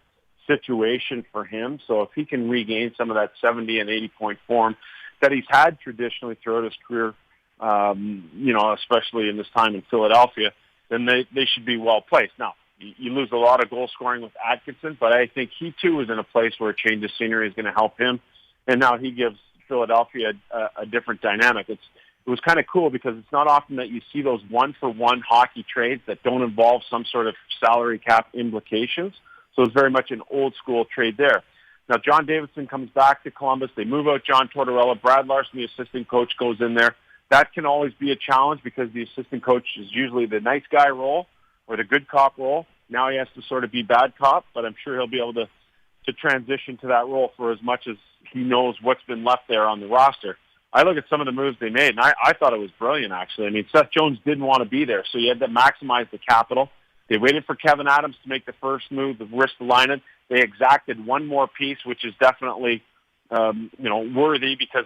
situation for him. So if he can regain some of that 70 and 80-point form that he's had traditionally throughout his career, especially in this time in Philadelphia, then they should be well placed. Now, you lose a lot of goal scoring with Atkinson, but I think he too is in a place where a change of scenery is going to help him. And now he gives Philadelphia a different dynamic. it was kind of cool because it's not often that you see those one-for-one hockey trades that don't involve some sort of salary cap implications. So it's very much an old-school trade there. Now, John Davidson comes back to Columbus. They move out John Tortorella. Brad Larson, the assistant coach, goes in there. That can always be a challenge because the assistant coach is usually the nice guy role or the good cop role. Now he has to sort of be bad cop, but I'm sure he'll be able to transition to that role for as much as he knows what's been left there on the roster. I look at some of the moves they made, and I thought it was brilliant, actually. I mean, Seth Jones didn't want to be there, so you had to maximize the capital. They waited for Kevin Adams to make the first move, the Ristolainen. They exacted one more piece, which is definitely, worthy because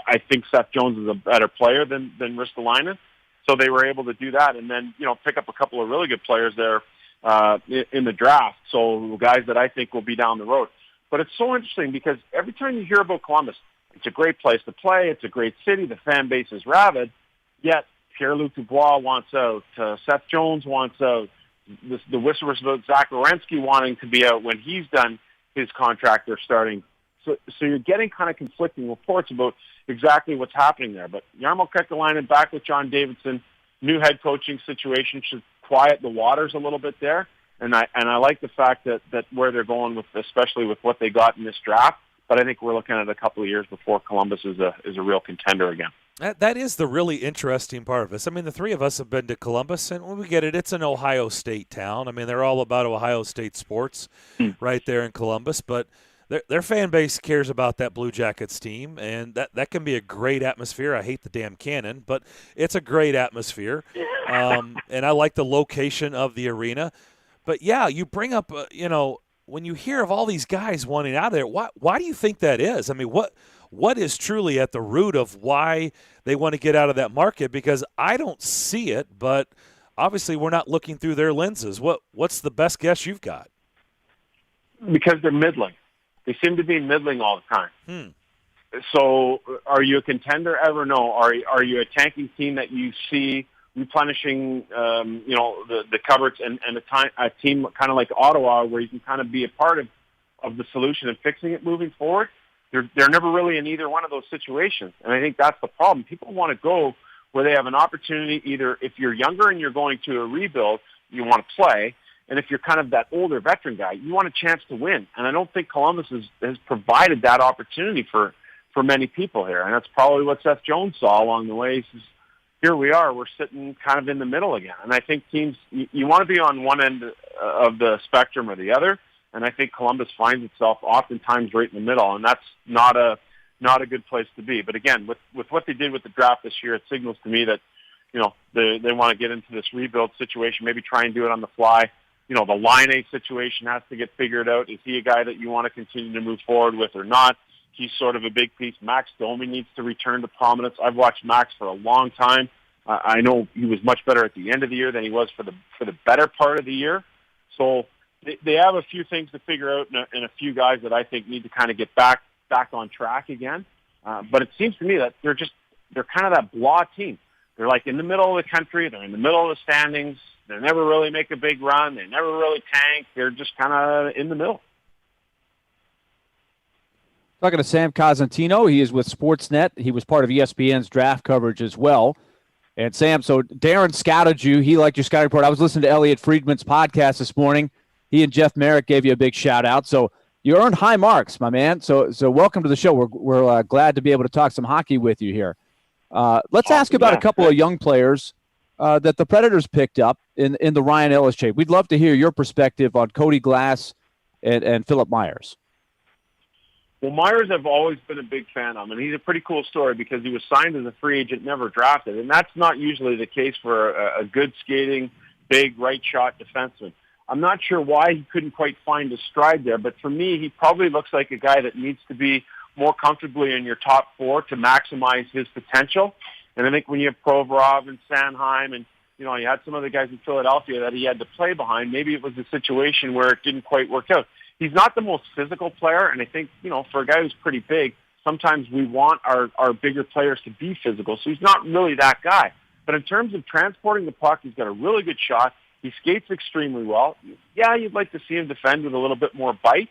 I think Seth Jones is a better player than Ristolainen. So they were able to do that and then, pick up a couple of really good players there in the draft. So guys that I think will be down the road. But it's so interesting because every time you hear about Columbus, it's a great place to play. It's a great city. The fan base is rabid. Yet Pierre-Luc Dubois wants out. Seth Jones wants out. The whispers about Zach Werenski wanting to be out when he's done his contract or starting. So you're getting kind of conflicting reports about exactly what's happening there. But Jarmo Kekalainen back with John Davidson, new head coaching situation should quiet the waters a little bit there. And I like the fact that where they're going with, especially with what they got in this draft. But I think we're looking at a couple of years before Columbus is a real contender again. That is the really interesting part of this. I mean, the three of us have been to Columbus, and when we get it, it's an Ohio State town. I mean, they're all about Ohio State sports right there in Columbus. But their fan base cares about that Blue Jackets team, and that can be a great atmosphere. I hate the damn cannon, but it's a great atmosphere. And I like the location of the arena. But, yeah, you bring up, when you hear of all these guys wanting out of there, why do you think that is? I mean, what is truly at the root of why they want to get out of that market? Because I don't see it, but obviously we're not looking through their lenses. What's the best guess you've got? Because they're middling. They seem to be middling all the time. So are you a contender ever? No. Are you a tanking team that you see replenishing, the cupboards and a team kind of like Ottawa where you can kind of be a part of the solution and fixing it moving forward? They're never really in either one of those situations. And I think that's the problem. People want to go where they have an opportunity, either if you're younger and you're going to a rebuild, you want to play. And if you're kind of that older veteran guy, you want a chance to win. And I don't think Columbus has provided that opportunity for many people here. And that's probably what Seth Jones saw along the way. He says, here we are, we're sitting kind of in the middle again. And I think teams, you want to be on one end of the spectrum or the other. And I think Columbus finds itself oftentimes right in the middle. And that's not a good place to be. But again, with what they did with the draft this year, it signals to me that, they want to get into this rebuild situation, maybe try and do it on the fly. The Line-A situation has to get figured out. Is he a guy that you want to continue to move forward with or not? He's sort of a big piece. Max Domi needs to return to prominence. I've watched Max for a long time. I know he was much better at the end of the year than he was for the better part of the year. So they have a few things to figure out and a few guys that I think need to kind of get back on track again. But it seems to me that they're kind of that blah team. They're like in the middle of the country. They're in the middle of the standings. They never really make a big run. They never really tank. They're just kind of in the middle. Talking to Sam Cosentino. He is with Sportsnet. He was part of ESPN's draft coverage as well. And Sam, so Darren scouted you. He liked your scouting report. I was listening to Elliot Friedman's podcast this morning. He and Jeff Merrick gave you a big shout out. So you earned high marks, my man. So welcome to the show. We're glad to be able to talk some hockey with you here. Let's ask about a couple of young players that the Predators picked up in the Ryan Ellis trade. We'd love to hear your perspective on Cody Glass and Philip Myers. Well, Myers I've always been a big fan of, and he's a pretty cool story because he was signed as a free agent, never drafted, and that's not usually the case for a good skating, big right-shot defenseman. I'm not sure why he couldn't quite find his stride there, but for me, he probably looks like a guy that needs to be more comfortably in your top four to maximize his potential. And I think when you have Provorov and Sanheim and, you had some other guys in Philadelphia that he had to play behind, maybe it was a situation where it didn't quite work out. He's not the most physical player, and I think, for a guy who's pretty big, sometimes we want our bigger players to be physical, so he's not really that guy. But in terms of transporting the puck, he's got a really good shot. He skates extremely well. Yeah, you'd like to see him defend with a little bit more bite,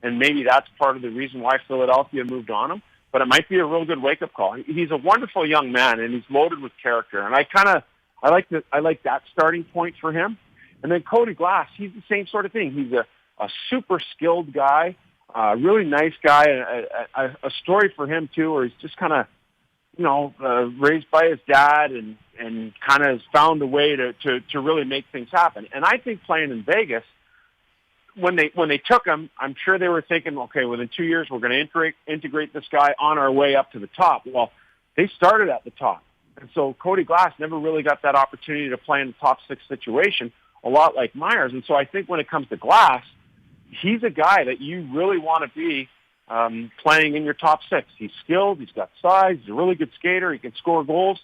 and maybe that's part of the reason why Philadelphia moved on him. but it might be a real good wake-up call. He's a wonderful young man, and he's loaded with character. And I like that starting point for him. And then Cody Glass, he's the same sort of thing. He's a super skilled guy, really nice guy. A story for him too, where he's just kind of, raised by his dad and kind of has found a way to really make things happen. And I think playing in Vegas, when they took him, I'm sure they were thinking, okay, within 2 years we're going to integrate this guy on our way up to the top. Well, they started at the top, and so Cody Glass never really got that opportunity to play in the top 6 situation, a lot like Myers. And so I think when it comes to Glass, he's a guy that you really want to be playing in your top 6. He's skilled. He's got size. He's a really good skater. He can score goals.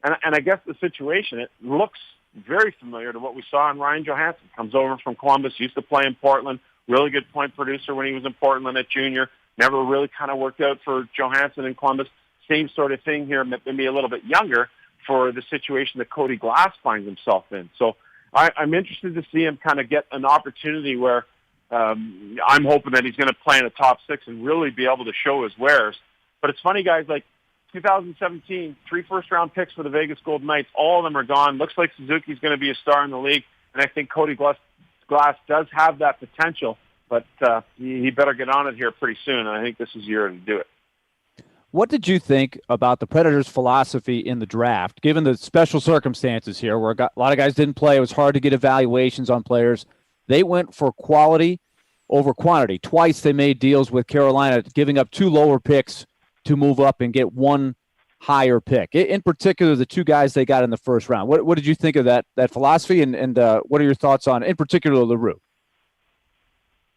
And I guess the situation, it looks very familiar to what we saw in Ryan Johansson. Comes over from Columbus, used to play in Portland, really good point producer when he was in Portland at junior. Never really kind of worked out for Johansson in Columbus. Same sort of thing here, maybe a little bit younger for the situation that Cody Glass finds himself in. So I'm interested to see him kind of get an opportunity where I'm hoping that he's going to play in the top 6 and really be able to show his wares. But it's funny, guys, like 2017, 3 first-round picks for the Vegas Golden Knights. All of them are gone. Looks like Suzuki's going to be a star in the league, and I think Cody Glass does have that potential, but he better get on it here pretty soon, and I think this is the year to do it. What did you think about the Predators' philosophy in the draft, given the special circumstances here where a lot of guys didn't play? It was hard to get evaluations on players. They went for quality over quantity. Twice they made deals with Carolina, giving up 2 lower picks to move up and get 1 higher pick. In particular, the 2 guys they got in the first round. What did you think of that philosophy, and what are your thoughts on, in particular, LaRue?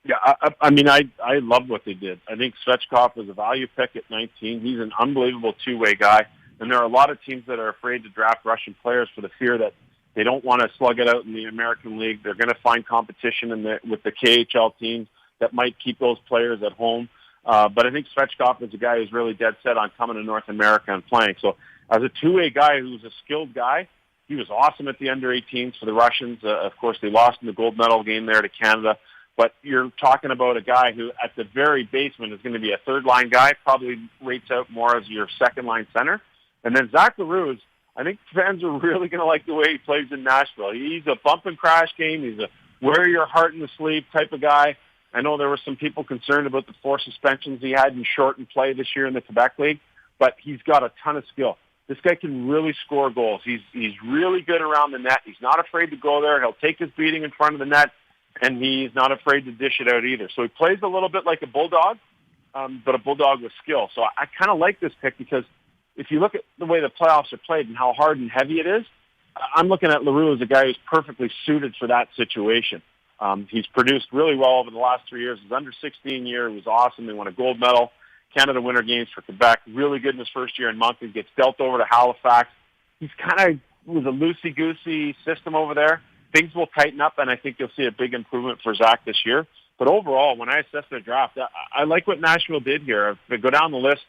Yeah, I mean, I love what they did. I think Svechkov was a value pick at 19. He's an unbelievable two-way guy, and there are a lot of teams that are afraid to draft Russian players for the fear that they don't want to slug it out in the American League. They're going to find competition with the KHL teams that might keep those players at home. But I think Svechkov is a guy who's really dead set on coming to North America and playing. So as a two-way guy who's a skilled guy, he was awesome at the under-18s for the Russians. Of course, they lost in the gold medal game there to Canada. But you're talking about a guy who, at the very basement, is going to be a third-line guy, probably rates out more as your second-line center. And then Zach LaRue, I think fans are really going to like the way he plays in Nashville. He's a bump-and-crash game. He's a wear-your-heart-in-the-sleeve type of guy. I know there were some people concerned about the 4 suspensions he had in shortened play this year in the Quebec League, but he's got a ton of skill. This guy can really score goals. He's really good around the net. He's not afraid to go there. He'll take his beating in front of the net, and he's not afraid to dish it out either. So he plays a little bit like a bulldog, but a bulldog with skill. So I kind of like this pick because if you look at the way the playoffs are played and how hard and heavy it is, I'm looking at LaRue as a guy who's perfectly suited for that situation. He's produced really well over the last 3 years. His under-16 year was awesome. They won a gold medal, Canada Winter Games for Quebec. Really good in his first year in Moncton. Gets dealt over to Halifax. He's kind of was a loosey-goosey system over there. Things will tighten up, and I think you'll see a big improvement for Zach this year. But overall, when I assess their draft, I like what Nashville did here. If they go down the list,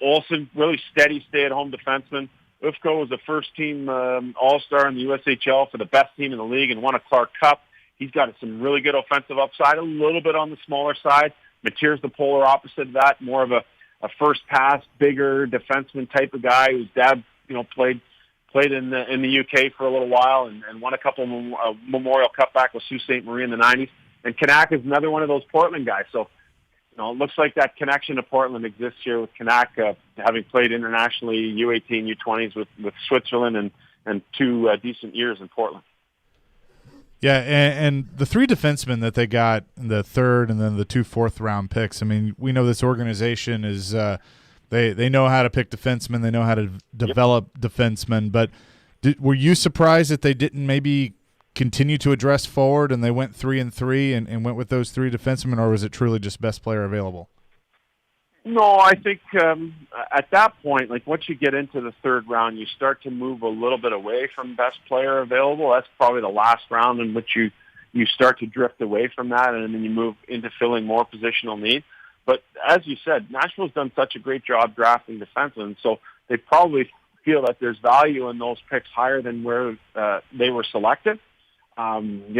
Olsen, really steady stay-at-home defenseman. Ufko was a first-team All-Star in the USHL for the best team in the league and won a Clark Cup. He's got some really good offensive upside, a little bit on the smaller side. Mateer's the polar opposite of that, more of a first pass, bigger defenseman type of guy whose dad, played in the UK for a little while and won a couple Memorial Cup back with Sault Ste. Marie in the 90s. And Kanak is another one of those Portland guys. So, it looks like that connection to Portland exists here with Kanak, having played internationally U18, U20s with Switzerland and 2 decent years in Portland. Yeah, and the 3 defensemen that they got in the 3rd and then the 2 fourth-round picks, I mean, we know this organization is they know how to pick defensemen. They know how to develop defensemen. But were you surprised that they didn't maybe continue to address forward and they went 3-3 and went with those 3 defensemen, or was it truly just best player available? No, I think at that point, like once you get into the 3rd round, you start to move a little bit away from best player available. That's probably the last round in which you start to drift away from that, and then you move into filling more positional need. But as you said, Nashville's done such a great job drafting defensemen, so they probably feel that there's value in those picks higher than where they were selected. And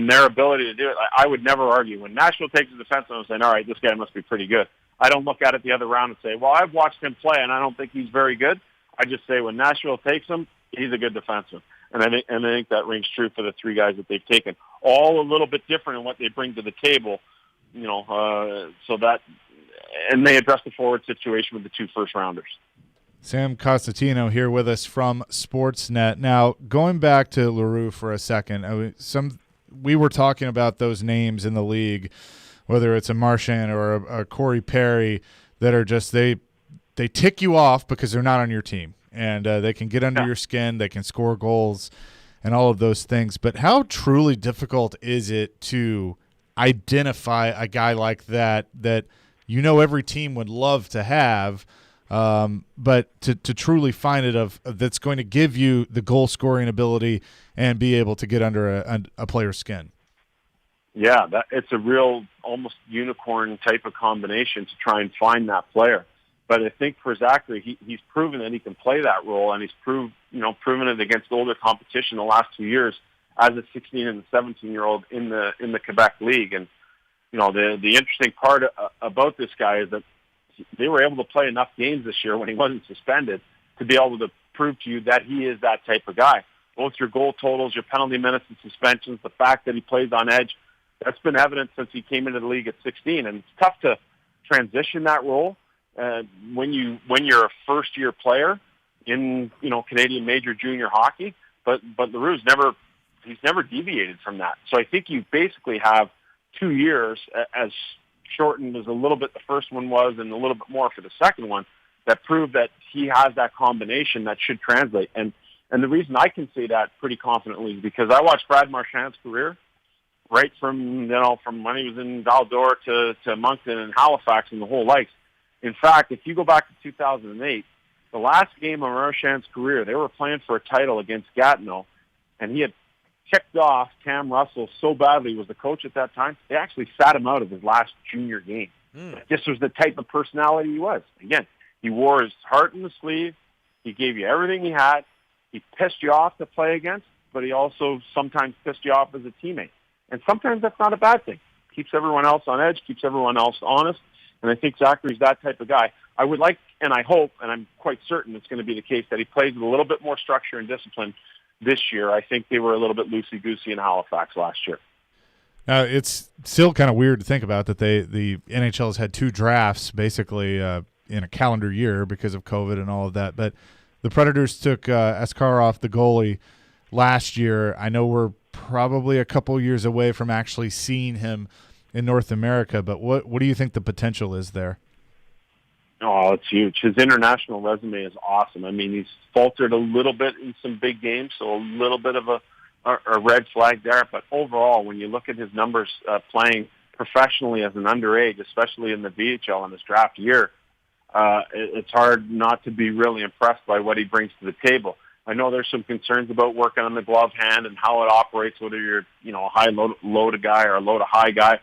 their ability to do it. I would never argue when Nashville takes a defenseman and saying, all right, this guy must be pretty good. I don't look at it the other round and say, well, I've watched him play and I don't think he's very good. I just say when Nashville takes him, he's a good defenseman. And I think that rings true for the three guys that they've taken. All a little bit different in what they bring to the table, so that, and they address the forward situation with the 2 first-rounders. Sam Costatino here with us from Sportsnet. Now, going back to Leroux for a second, we were talking about those names in the league, whether it's a Marchand or a Corey Perry, that are just they tick you off because they're not on your team, and they can get under your skin, they can score goals, and all of those things. But how truly difficult is it to identify a guy like that every team would love to have, but to truly find it that's going to give you the goal scoring ability and be able to get under a player's skin? Yeah, it's a real almost unicorn type of combination to try and find that player. But I think for Zachary, he's proven that he can play that role, and he's proven it against older competition the last 2 years as a 16 and 17-year-old in the Quebec League. And the interesting part about this guy is that they were able to play enough games this year when he wasn't suspended to be able to prove to you that he is that type of guy. Both your goal totals, your penalty minutes and suspensions, the fact that he plays on edge, that's been evident since he came into the league at 16. And it's tough to transition that role when you're a first-year player in Canadian major junior hockey. But Leroux's never deviated from that. So I think you basically have 2 years, as shortened as a little bit the first one was and a little bit more for the second one, that prove that he has that combination that should translate. And the reason I can say that pretty confidently is because I watched Brad Marchand's career right from when he was in Val-d'Or to Moncton and Halifax and the whole likes. In fact, if you go back to 2008, the last game of Marchand's career, they were playing for a title against Gatineau, and he had kicked off Cam Russell so badly, he was the coach at that time, they actually sat him out of his last junior game. This was the type of personality he was. Again, he wore his heart in the sleeve. He gave you everything he had. He pissed you off to play against, but he also sometimes pissed you off as a teammate. And sometimes that's not a bad thing. Keeps everyone else on edge, keeps everyone else honest. And I think Zachary's that type of guy. I would like, and I hope, and I'm quite certain it's going to be the case, that he plays with a little bit more structure and discipline this year. I think they were a little bit loosey-goosey in Halifax last year. Now, it's still kind of weird to think about that the NHL has had 2 drafts basically in a calendar year because of COVID and all of that. But the Predators took Askarov, the goalie, last year. I know we're probably a couple years away from actually seeing him in North America, but what do you think the potential is there? Oh, it's huge. His international resume is awesome. I mean, he's faltered a little bit in some big games, so a little bit of a red flag there. But overall, when you look at his numbers playing professionally as an underage, especially in the VHL in this draft year, it's hard not to be really impressed by what he brings to the table. I know there's some concerns about working on the glove hand and how it operates, whether you're a high low to guy or a low to high guy.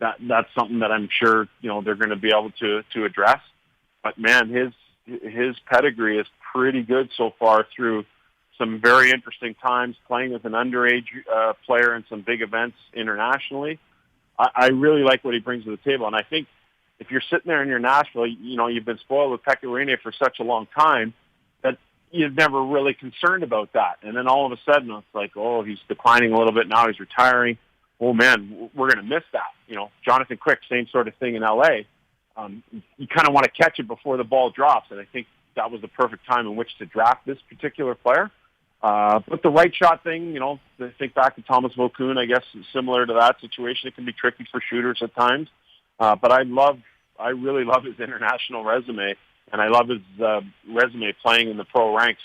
That's something that I'm sure they're going to be able to address. But man, his pedigree is pretty good so far through some very interesting times playing with an underage player in some big events internationally. I really like what he brings to the table, and I think if you're sitting there in your Nashville, you've been spoiled with Pekka Rinne for such a long time that you're never really concerned about that. And then all of a sudden, it's like, oh, he's declining a little bit now. He's retiring. Oh man, we're going to miss that. Jonathan Quick, same sort of thing in LA. You kind of want to catch it before the ball drops, and I think that was the perfect time in which to draft this particular player. But the right shot thing, to think back to Thomas Vokoun, I guess is similar to that situation. It can be tricky for shooters at times. But I really love his international resume, and I love his resume playing in the pro ranks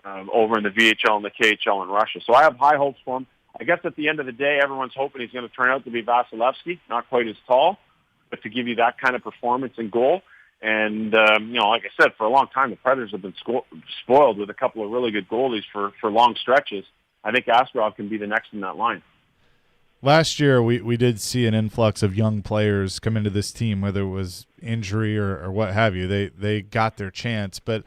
over in the VHL and the KHL in Russia. So I have high hopes for him. I guess at the end of the day, everyone's hoping he's going to turn out to be Vasilevsky, not quite as tall, but to give you that kind of performance and goal. And, like I said, for a long time, the Predators have been spoiled with a couple of really good goalies for long stretches. I think Askarov can be the next in that line. Last year, we did see an influx of young players come into this team, whether it was injury or what have you. They got their chance. But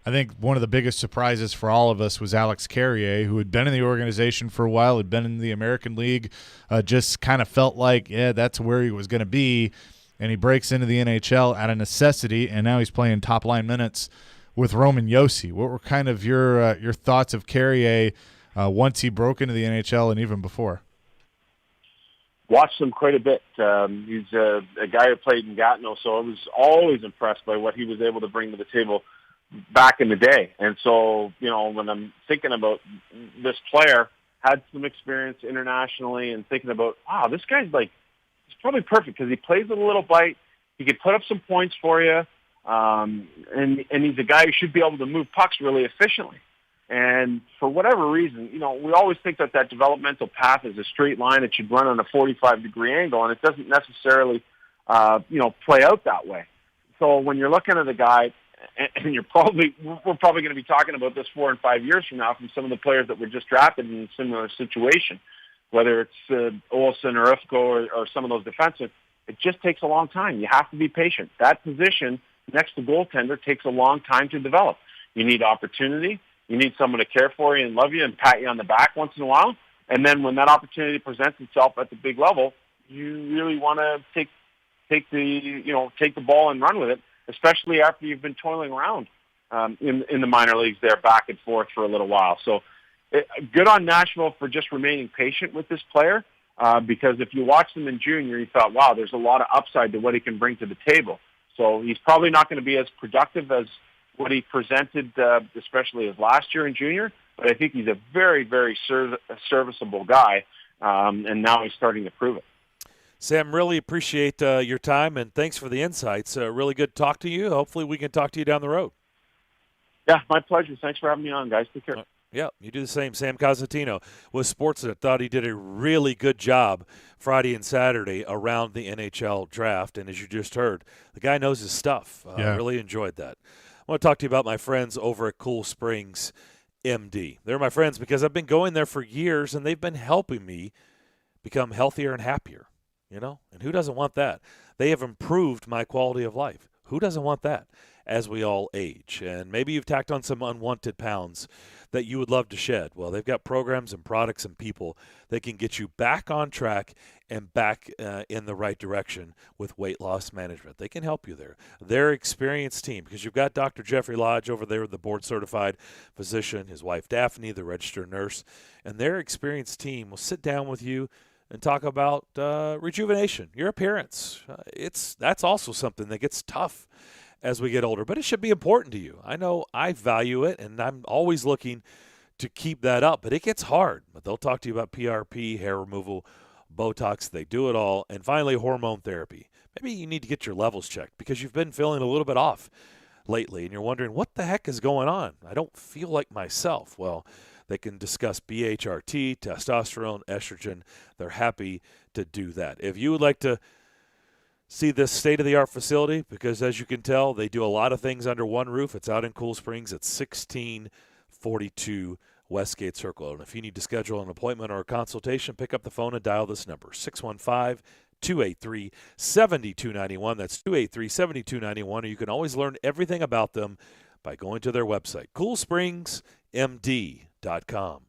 I think one of the biggest surprises for all of us was Alex Carrier, who had been in the organization for a while, had been in the American League, just kind of felt like, yeah, that's where he was going to be. and he breaks into the NHL out of necessity, and now he's playing top-line minutes with Roman Josi. What were kind of your thoughts of Carrier once he broke into the NHL and even before? Watched him quite a bit. He's a guy who played in Gatineau, so I was always impressed by what he was able to bring to the table back in the day. And so, when I'm thinking about this player, had some experience internationally, and thinking about, wow, this guy's he's probably perfect because he plays with a little bite. He could put up some points for you, and he's a guy who should be able to move pucks really efficiently. And for whatever reason, we always think that developmental path is a straight line. It should run on a 45-degree angle, and it doesn't necessarily, play out that way. So when you're looking at a guy, and we're probably going to be talking about this 4 and 5 years from now from some of the players that were just drafted in a similar situation, whether it's Olsen or Ufko or some of those defensemen, it just takes a long time. You have to be patient. That position next to goaltender takes a long time to develop. You need opportunity. You need someone to care for you and love you and pat you on the back once in a while. And then when that opportunity presents itself at the big level, you really want to take the ball and run with it, especially after you've been toiling around in the minor leagues there back and forth for a little while. So good on Nashville for just remaining patient with this player because if you watched him in junior, you thought, wow, there's a lot of upside to what he can bring to the table. So he's probably not going to be as productive as what he presented, especially as last year in junior, but I think he's a very, very serviceable guy, and now he's starting to prove it. Sam, really appreciate your time, and thanks for the insights. Really good to talk to you. Hopefully we can talk to you down the road. Yeah, my pleasure. Thanks for having me on, guys. Take care. Yeah, you do the same. Sam Cosentino with Sportsnet. Thought he did a really good job Friday and Saturday around the NHL draft, and as you just heard, the guy knows his stuff. Really enjoyed that. I want to talk to you about my friends over at Cool Springs MD. They're my friends because I've been going there for years, and they've been helping me become healthier and happier, and who doesn't want that? They have improved my quality of life. Who doesn't want that as we all age? And maybe you've tacked on some unwanted pounds that you would love to shed. Well, they've got programs and products and people that can get you back on track and back in the right direction with weight loss management. They can help you there. Their experienced team, because you've got Dr. Jeffrey Lodge over there, the board-certified physician, his wife Daphne, the registered nurse, and their experienced team will sit down with you and talk about rejuvenation, your appearance. That's also something that gets tough as we get older, but it should be important to you. I know I value it, and I'm always looking to keep that up, but it gets hard. But they'll talk to you about PRP, hair removal, Botox. They do it all. And finally, hormone therapy. Maybe you need to get your levels checked because you've been feeling a little bit off lately, and you're wondering, what the heck is going on? I don't feel like myself. Well, they can discuss BHRT, testosterone, estrogen. They're happy to do that. If you would like to see this state-of-the-art facility, because as you can tell, they do a lot of things under one roof. It's out in Cool Springs at 1642 Westgate Circle. And if you need to schedule an appointment or a consultation, pick up the phone and dial this number, 615-283-7291. That's 283-7291. Or you can always learn everything about them by going to their website, coolspringsmd.com.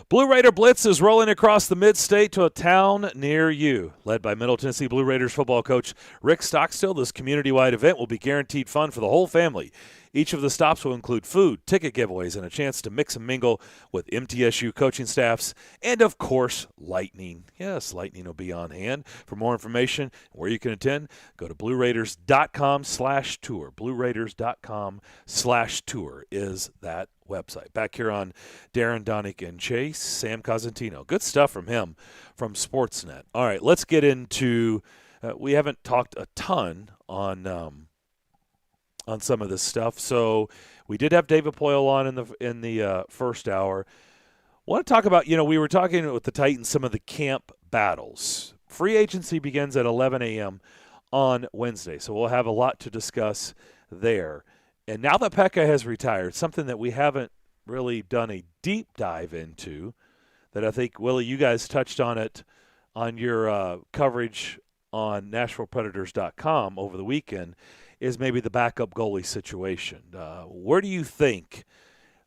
Blue Raider Blitz is rolling across the mid-state to a town near you. Led by Middle Tennessee Blue Raiders football coach Rick Stockstill, this community-wide event will be guaranteed fun for the whole family. Each of the stops will include food, ticket giveaways, and a chance to mix and mingle with MTSU coaching staffs and, of course, lightning. Yes, lightning will be on hand. For more information and where you can attend, go to BlueRaiders.com/tour. BlueRaiders.com/tour is that website. Back here on Darren, Daunic, and Chase, Sam Cosentino. Good stuff from him from Sportsnet. All right, let's get into we haven't talked a ton on some of this stuff. So we did have David Poyle on in the first hour. I want to talk about, we were talking with the Titans, some of the camp battles. Free agency begins at 11 a.m. on Wednesday, so we'll have a lot to discuss there. And now that Pekka has retired, something that we haven't really done a deep dive into, that I think, Willie, you guys touched on it on your coverage on NashvillePredators.com over the weekend, is maybe the backup goalie situation. Where do you think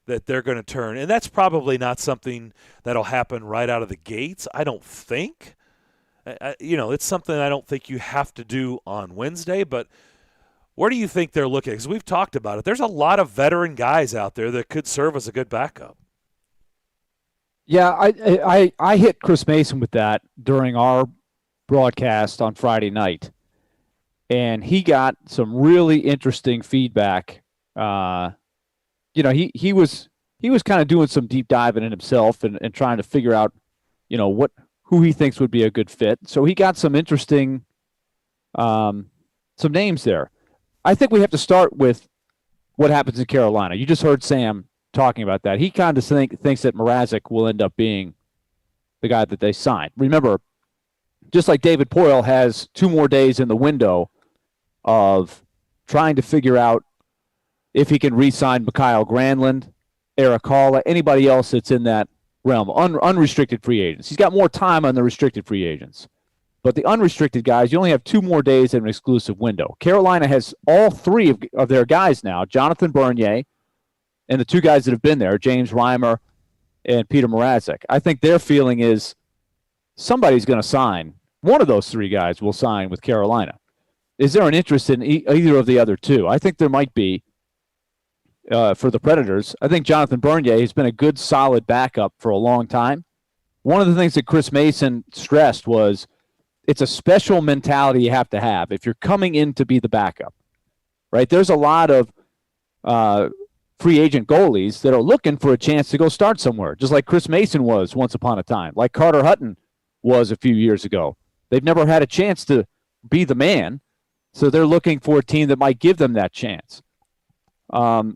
that they're going to turn? And that's probably not something that'll happen right out of the gates, I don't think. It's something I don't think you have to do on Wednesday, but where do you think they're looking? Because we've talked about it. There's a lot of veteran guys out there that could serve as a good backup. Yeah, I hit Chris Mason with that during our broadcast on Friday night, and he got some really interesting feedback. He was kind of doing some deep diving in himself and trying to figure out, who he thinks would be a good fit. So he got some interesting, some names there. I think we have to start with what happens in Carolina. You just heard Sam talking about that. He kind of thinks that Mrazek will end up being the guy that they sign. Remember, just like David Poyle has 2 more days in the window of trying to figure out if he can re-sign Mikhail Granlund, Eric Halla, anybody else that's in that realm, unrestricted free agents. He's got more time on the restricted free agents. But the unrestricted guys, you only have 2 more days in an exclusive window. Carolina has all 3 of their guys now, Jonathan Bernier, and the 2 guys that have been there, James Reimer and Peter Mrazek. I think their feeling is somebody's going to sign. One of those 3 guys will sign with Carolina. Is there an interest in either of the other 2? I think there might be for the Predators. I think Jonathan Bernier has been a good, solid backup for a long time. One of the things that Chris Mason stressed was it's a special mentality you have to have if you're coming in to be the backup, right? There's a lot of free agent goalies that are looking for a chance to go start somewhere, just like Chris Mason was once upon a time, like Carter Hutton was a few years ago. They've never had a chance to be the man, so they're looking for a team that might give them that chance. So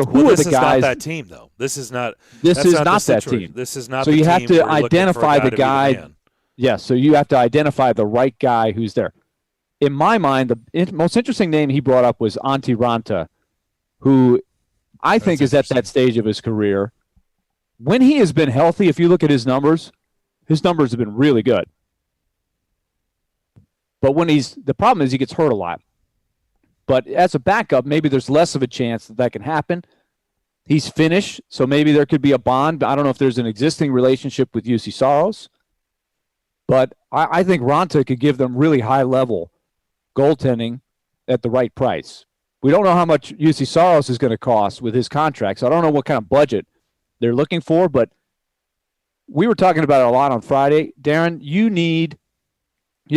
who are the guys? This is not that team, though. This is not. This is not that team. This is not. So you have to identify the guy. Yes, so you have to identify the right guy who's there. In my mind, the most interesting name he brought up was Antti Ranta, who I think is at that stage of his career. When he has been healthy, if you look at his numbers have been really good. But the problem is he gets hurt a lot. But as a backup, maybe there's less of a chance that can happen. He's Finnish, so maybe there could be a bond. I don't know if there's an existing relationship with UC Saros. But I think Ranta could give them really high-level goaltending at the right price. We don't know how much UC Saros is going to cost with his contract, so I don't know what kind of budget they're looking for, but we were talking about it a lot on Friday. Darren, you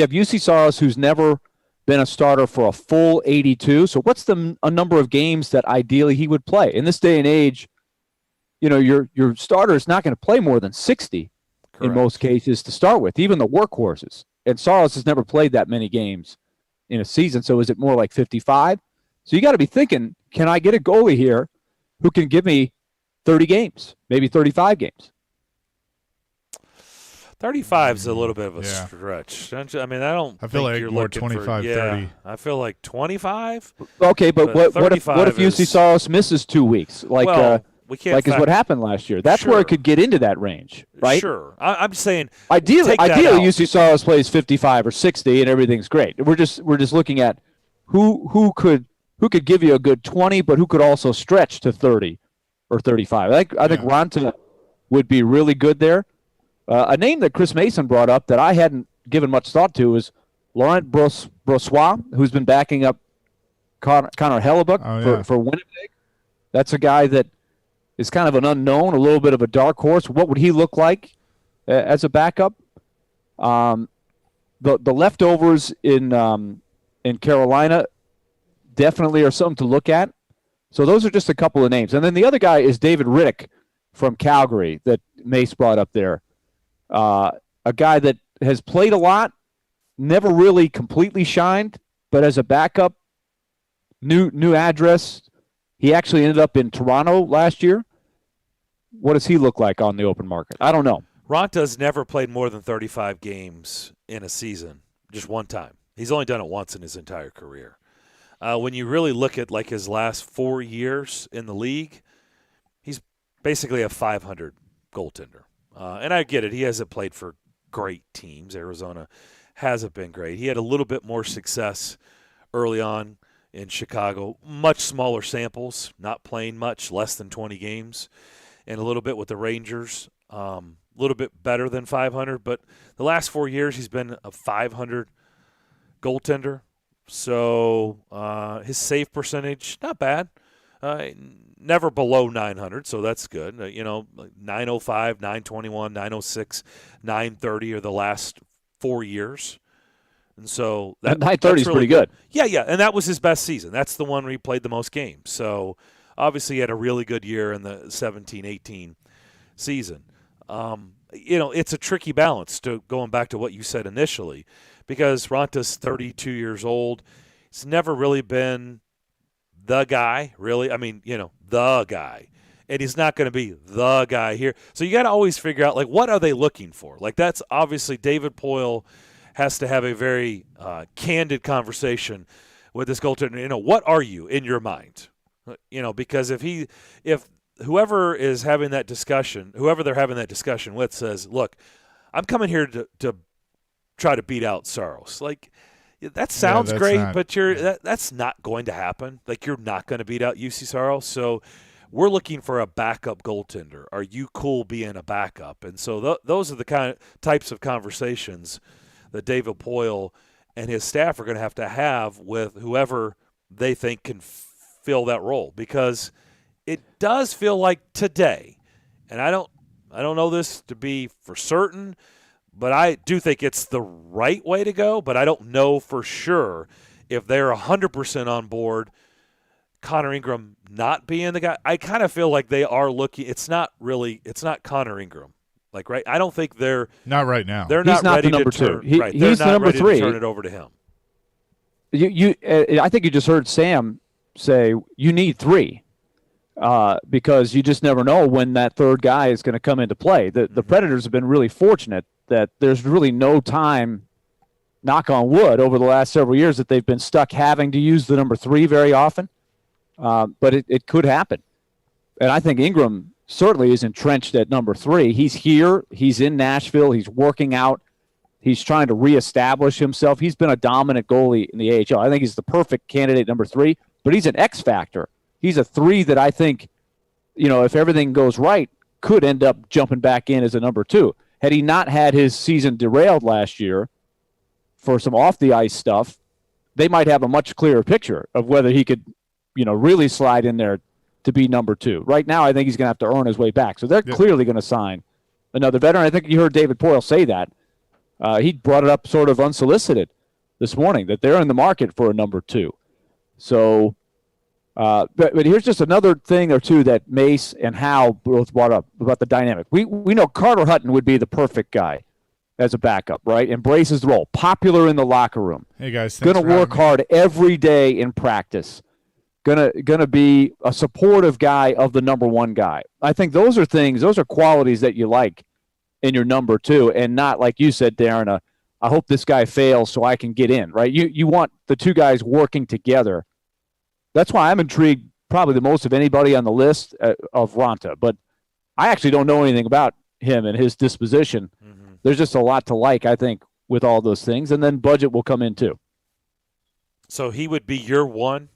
have UC Saros, who's never been a starter for a full 82. So what's a number of games that ideally he would play? In this day and age, your starter is not going to play more than 60. Correct. In most cases to start with, even the workhorses. And Saros has never played that many games in a season, so is it more like 55? So you got to be thinking, can I get a goalie here who can give me 30 games, maybe 35 games? 35 is a little bit of a stretch. Don't you? I mean, I feel like more 25, 30. I feel like 25. Okay, but what if UC Saros misses 2 weeks? We can't is what happened last year. That's where it could get into that range, right? Sure. I'm saying ideally UC Saros plays 55 or 60 and everything's great. We're just looking at who could give you a good 20, but who could also stretch to 30 or 35. I think Ranta would be really good there. A name that Chris Mason brought up that I hadn't given much thought to is Laurent Brossois, who's been backing up Connor Hellebuck for Winnipeg. That's a guy that is kind of an unknown, a little bit of a dark horse. What would he look like as a backup? The leftovers in Carolina definitely are something to look at. So those are just a couple of names. And then the other guy is David Riddick from Calgary that Mace brought up there. A guy that has played a lot, never really completely shined, but as a backup, new address. He actually ended up in Toronto last year. What does he look like on the open market? I don't know. Ronta's never played more than 35 games in a season, just one time. He's only done it once in his entire career. When you really look at like his last 4 years in the league, he's basically a 500 goaltender. And I get it. He hasn't played for great teams. Arizona hasn't been great. He had a little bit more success early on in Chicago. Much smaller samples, not playing much, less than 20 games, and a little bit with the Rangers. A little bit better than 500, but the last 4 years he's been a 500 goaltender. So his save percentage, not bad. Never below 900, so that's good. 905, 921, 906, 930 are the last 4 years. And so that 930 is really pretty good. Yeah, and that was his best season. That's the one where he played the most games. So obviously he had a really good year in the 17-18 season. It's a tricky balance to going back to what you said initially, because Ronta's 32 years old. He's never really been the guy, really. I mean, the guy. And he's not going to be the guy here. So you got to always figure out, like, what are they looking for? Like, that's obviously David Poile has to have a very candid conversation with this goaltender. What are you in your mind? Because if whoever is having that discussion, whoever they're having that discussion with says, look, I'm coming here to try to beat out Saros. Like, that sounds great, but that's not going to happen. Like, you're not going to beat out UC Saros. So we're looking for a backup goaltender. Are you cool being a backup? And so those are the types of conversations that David Poile and his staff are going to have with whoever they think can fill that role, because it does feel like today, and I don't know this to be for certain, but I do think it's the right way to go, but I don't know for sure if they're 100% on board Connor Ingram not being the guy. I kind of feel like they are looking – it's not Connor Ingram. Like, right? I don't think they're – not right now. They're not not ready the number to turn, two. right, He's the number three. To turn it over to him. I think you just heard Sam say you need three. Because you just never know when that third guy is going to come into play. The Predators have been really fortunate that there's really no time, knock on wood, over the last several years that they've been stuck having to use the number three very often. But it could happen. And I think Ingram certainly is entrenched at number three. He's here. He's in Nashville. He's working out. He's trying to reestablish himself. He's been a dominant goalie in the AHL. I think he's the perfect candidate number three, but he's an X factor. He's a three that I think, if everything goes right, could end up jumping back in as a number two. Had he not had his season derailed last year for some off-the-ice stuff, they might have a much clearer picture of whether he could, really slide in there to be number two. Right now, I think he's going to have to earn his way back. So they're clearly going to sign another veteran. I think you heard David Poile say that. He brought it up sort of unsolicited this morning, that they're in the market for a number two. So... But here's just another thing or two that Mace and Hal both brought up about the dynamic. We know Carter Hutton would be the perfect guy as a backup, right? Embraces the role. Popular in the locker room. Hey, guys. Going to work hard every day in practice. Gonna be a supportive guy of the number one guy. I think those are qualities that you like in your number two, and not, like you said, Darren, I hope this guy fails so I can get in, right? You want the two guys working together. That's why I'm intrigued probably the most of anybody on the list of Ronta. But I actually don't know anything about him and his disposition. Mm-hmm. There's just a lot to like, I think, with all those things. And then budget will come in too. So he would be your one?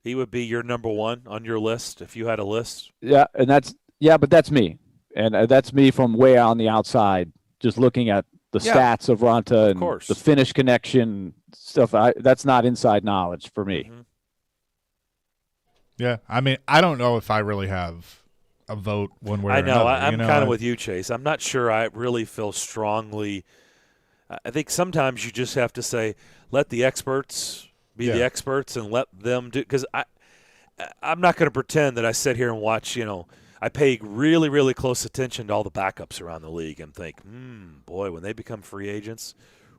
He would be your number one on your list if you had a list? Yeah, but that's me. And that's me from way on the outside, just looking at the stats of Ronta and the finish connection stuff. That's not inside knowledge for me. Mm-hmm. Yeah, I mean, I don't know if I really have a vote one way or another. I'm kind of with you, Chase. I'm not sure I really feel strongly. I think sometimes you just have to say, let the experts be the experts and let them do. Because I'm not going to pretend that I sit here and watch, I pay really, really close attention to all the backups around the league and think, boy, when they become free agents,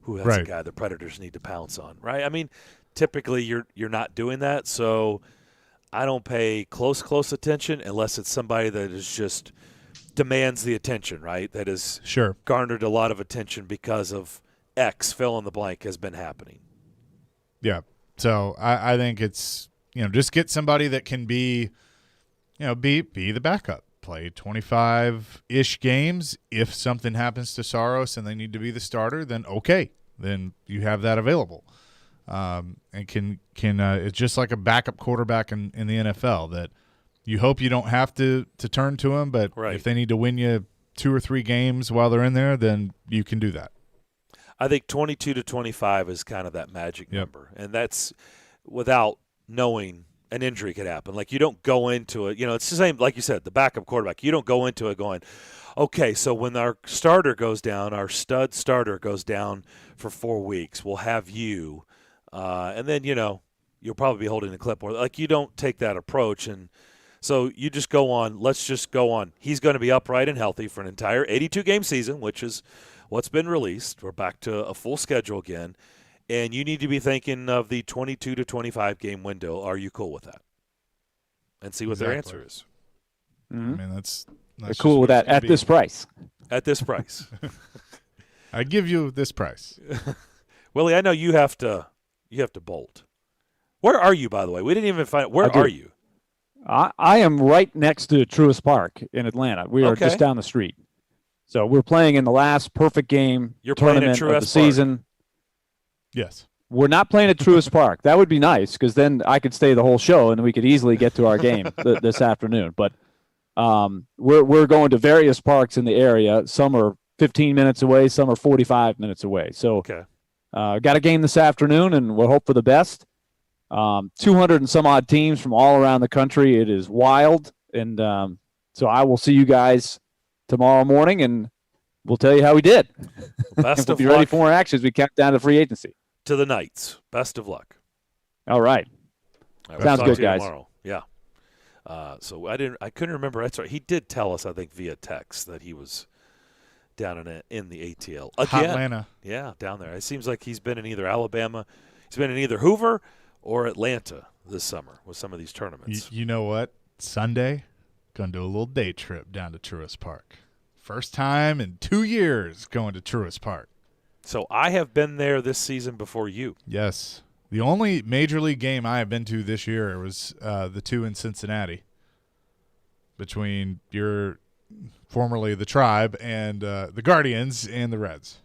that's a guy the Predators need to pounce on, right? I mean, typically you're not doing that, so I don't pay close attention unless it's somebody that is just demands the attention, right? That is garnered a lot of attention because of X, fill in the blank, has been happening. Yeah, so I think it's, just get somebody that can be the backup, play 25-ish games. If something happens to Saros and they need to be the starter, then okay, then you have that available. And can it's just like a backup quarterback in the NFL that you hope you don't have to turn to him, but if they need to win you 2 or 3 games while they're in there, then you can do that. I think 22 to 25 is kind of that magic number, and that's without knowing an injury could happen. Like, you don't go into it, it's the same, like you said, the backup quarterback. You don't go into it going, okay, so when our starter goes down, our stud starter goes down for 4 weeks, we'll have you, and then, you'll probably be holding the clipboard. Like, you don't take that approach, and so you just go on, let's just go on. He's going to be upright and healthy for an entire 82-game season, which is what's been released. We're back to a full schedule again. And you need to be thinking of the 22 to 25 game window. Are you cool with that? And see what their answer is. Mm-hmm. I mean, that's They're cool with that at this price. At this price. I give you this price. Willie, I know you have to bolt. Where are you, by the way? We didn't even find where are you? I am right next to Truist Park in Atlanta. We are just down the street. So we're playing in the last perfect game tournament of the season. Yes. We're not playing at Truist Park. That would be nice because then I could stay the whole show and we could easily get to our game this afternoon. But we're going to various parks in the area. Some are 15 minutes away. Some are 45 minutes away. So got a game this afternoon, and we'll hope for the best. 200 and some odd teams from all around the country. It is wild. And so I will see you guys tomorrow morning, and we'll tell you how we did. Best we'll of be luck. ready for more action as we count down to free agency. To the Knights. Best of luck. All right. Sounds good, guys. Tomorrow. Yeah. So I couldn't remember. That's right. He did tell us, I think, via text that he was down in the ATL again. Atlanta. Yeah, down there. It seems like he's been in either Alabama, he's been in either Hoover or Atlanta this summer with some of these tournaments. You know what? Sunday, going to do a little day trip down to Truist Park. First time in 2 years going to Truist Park. So I have been there this season before you. Yes. The only major league game I have been to this year was the 2 in Cincinnati between your formerly the Tribe and the Guardians and the Reds.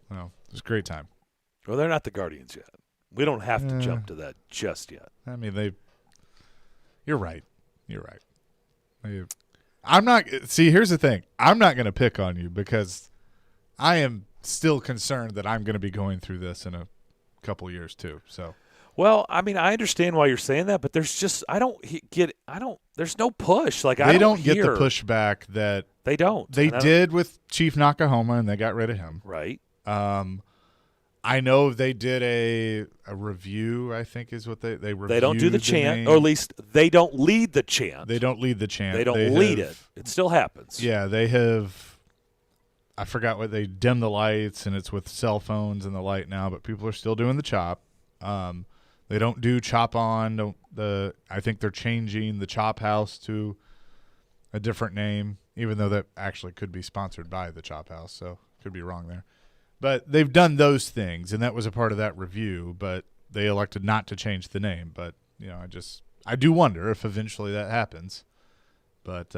Well, it was a great time. Well, they're not the Guardians yet. We don't have to jump to that just yet. I mean, you're right. You're right. I'm not – see, here's the thing. I'm not going to pick on you because I am still concerned that I'm going to be going through this in a couple years too. So, well, I mean, I understand why you're saying that, but there's just there's no push. Like, they don't get the pushback that they don't. They did with Chief Nakahoma, and they got rid of him. Right. I know they did a review, I think is what they reviewed. They don't do the chant, or at least they don't lead the chant. They don't lead the chant. They don't lead it. It still happens. Yeah, they have – I forgot what they dim the lights, and it's with cell phones and the light now, but people are still doing the chop. They don't do chop on. I think they're changing the Chop House to a different name, even though that actually could be sponsored by the Chop House, so could be wrong there. But they've done those things, and that was a part of that review, but they elected not to change the name. But, I do wonder if eventually that happens. But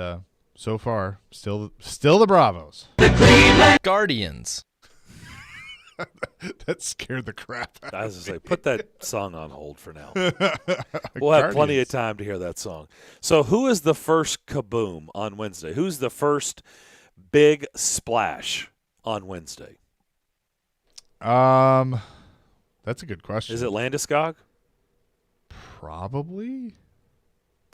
so far, still the Bravos. The Cleveland Guardians. That scared the crap out of me. I was going to say, put that song on hold for now. We'll have plenty of time to hear that song. So who is the first kaboom on Wednesday? Who's the first big splash on Wednesday? That's a good question. Is it Landeskog? Probably.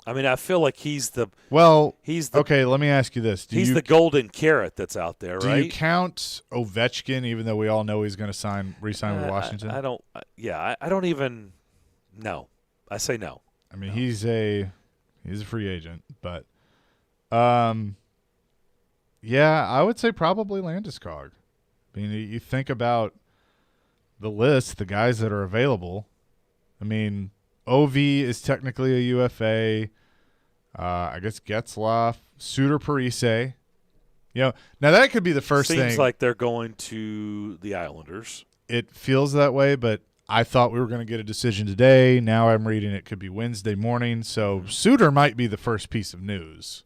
I mean, I feel like he's the okay, let me ask you this. He's the golden carrot that's out there, right? Do you count Ovechkin, even though we all know he's going to re-sign with Washington? I don't. I don't even. No, I say no. I mean, he's a free agent, but yeah, I would say probably Landeskog. I mean, you think about the list, the guys that are available. I mean, OV is technically a UFA. I guess Getzlaf, Suter Parise. Now that could be the first thing. Seems like they're going to the Islanders. It feels that way, but I thought we were going to get a decision today. Now I'm reading it could be Wednesday morning. So Suter might be the first piece of news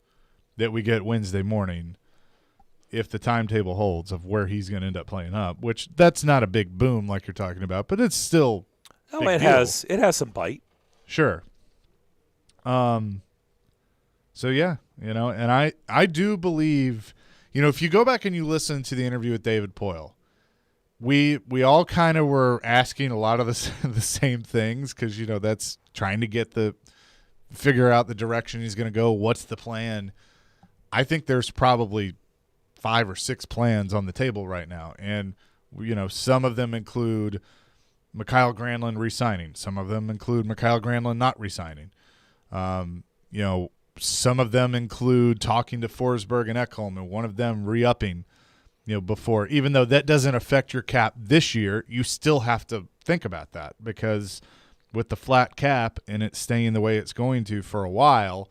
that we get Wednesday morning if the timetable holds of where he's going to end up playing up, which that's not a big boom like you're talking about, but it's still it has some bite. Sure. So yeah, and I do believe, if you go back and you listen to the interview with David Poyle, we all kind of were asking a lot of the same things because that's trying to figure out the direction he's going to go. What's the plan? I think there's probably 5 or 6 plans on the table right now, and some of them include Mikhail Granlund re-signing. Some of them include Mikhail Granlund not re-signing. Some of them include talking to Forsberg and Ekholm, and one of them re-upping. Before, even though that doesn't affect your cap this year, you still have to think about that because with the flat cap and it staying the way it's going to for a while,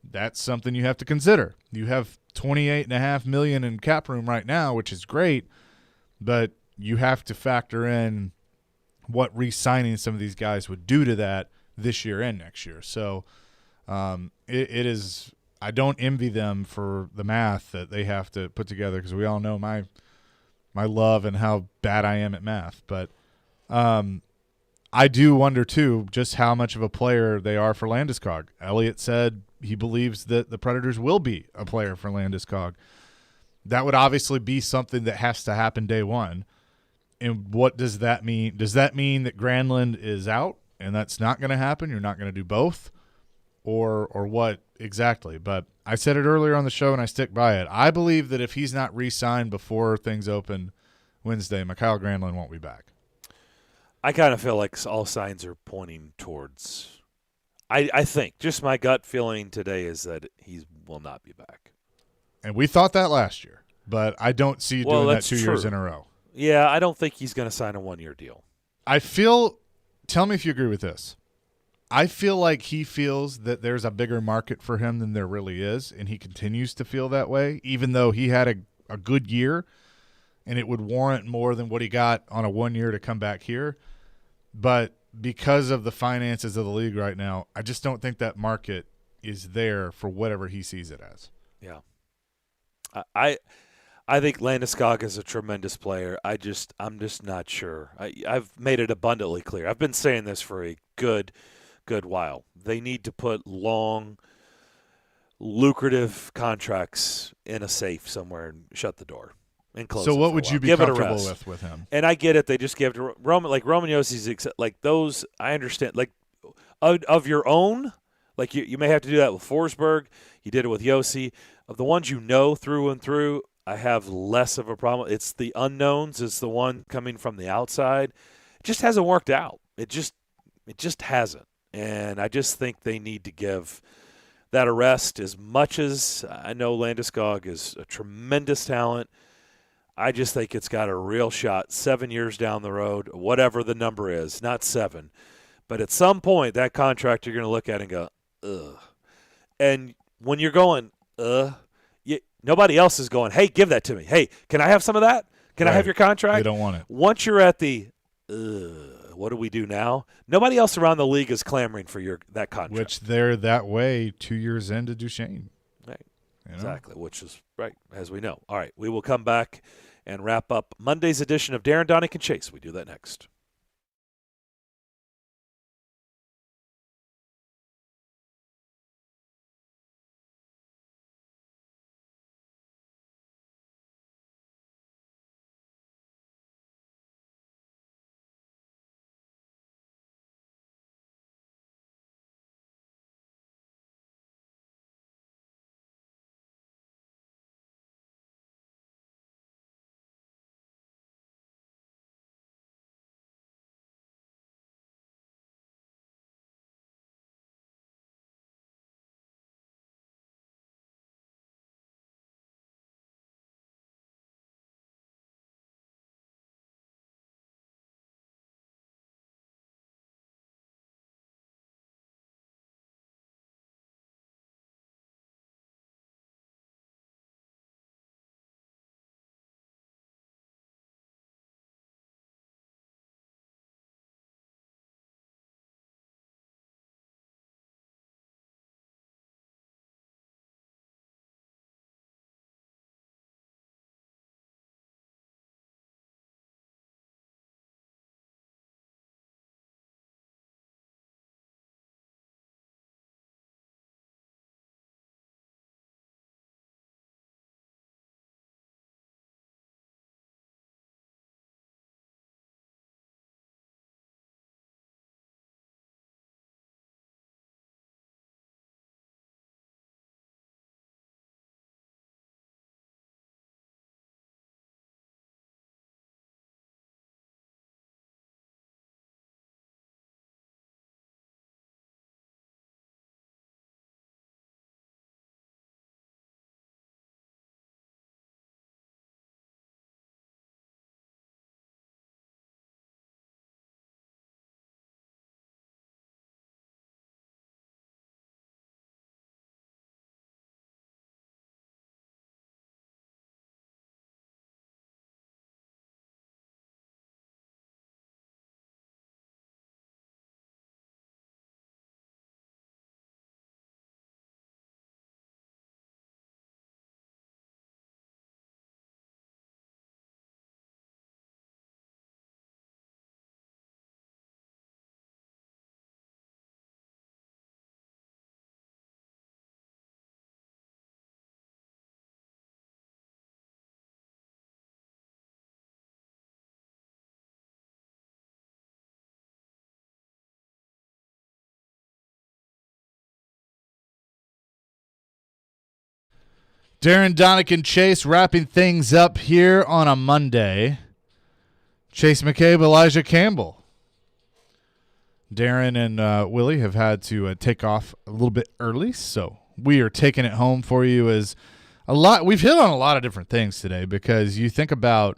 that's something you have to consider. You have $28.5 million in cap room right now, which is great, but you have to factor in what re-signing some of these guys would do to that this year and next year. So it is. I don't envy them for the math that they have to put together because we all know my love and how bad I am at math. But I do wonder, too, just how much of a player they are for Landeskog. Elliott said he believes that the Predators will be a player for Landeskog. That would obviously be something that has to happen day one. And what does that mean? Does that mean that Granlund is out and that's not going to happen? You're not going to do both? Or what exactly? But I said it earlier on the show and I stick by it. I believe that if he's not re-signed before things open Wednesday, Mikhail Granlund won't be back. I kind of feel like all signs are pointing towards I think just my gut feeling today is that he will not be back. And we thought that last year, but I don't see you doing that 2 years in a row. Yeah, I don't think he's going to sign a 1-year deal. Tell me if you agree with this. I feel like he feels that there's a bigger market for him than there really is, and he continues to feel that way, even though he had a good year, and it would warrant more than what he got on a 1 year to come back here. But because of the finances of the league right now, I just don't think that market is there for whatever he sees it as. Yeah. I think Landeskog is a tremendous player. I'm just not sure. I've made it abundantly clear. I've been saying this for a good while. They need to put long, lucrative contracts in a safe somewhere and shut the door and close. So it what would you be give comfortable with him? And I get it. They just give to Roman, like Roman Yossi's, like those. I understand. Like of your own, like you may have to do that with Forsberg. You did it with Yossi. Of the ones through and through, I have less of a problem. It's the unknowns. It's the one coming from the outside. It just hasn't worked out. It just hasn't. And I just think they need to give that a rest. As much as I know Landeskog is a tremendous talent, I just think it's got a real shot 7 years down the road, whatever the number is, not 7. But at some point, that contract you're going to look at and go, ugh. And when you're going, ugh, nobody else is going, hey, give that to me. Hey, can I have some of that? Can I have your contract? They don't want it. Once you're at the, what do we do now? Nobody else around the league is clamoring for that contract. Which they're that way 2 years into Duchesne. Right. Exactly, which is right, as we know. All right, we will come back and wrap up Monday's edition of Darren, Daunic, and Chase. We do that next. Darren, Daunic, and Chase wrapping things up here on a Monday. Chase McCabe, Elijah Campbell. Darren and Willie have had to take off a little bit early, so we are taking it home for you. As a lot, we've hit on a lot of different things today because you think about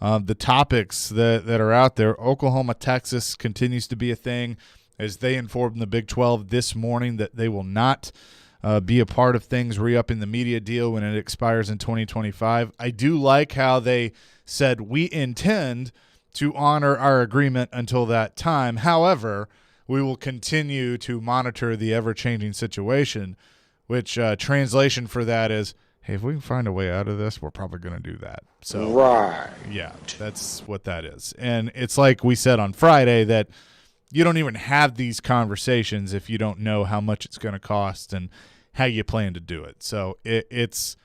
the topics that are out there. Oklahoma, Texas continues to be a thing as they informed the Big 12 this morning that they will not be a part of things re-upping the media deal when it expires in 2025. I do like how they said we intend to honor our agreement until that time. However, we will continue to monitor the ever-changing situation, which translation for that is, hey, if we can find a way out of this, we're probably going to do that. So, right. Yeah, that's what that is. And it's like we said on Friday that you don't even have these conversations if you don't know how much it's going to cost and how you plan to do it. So it's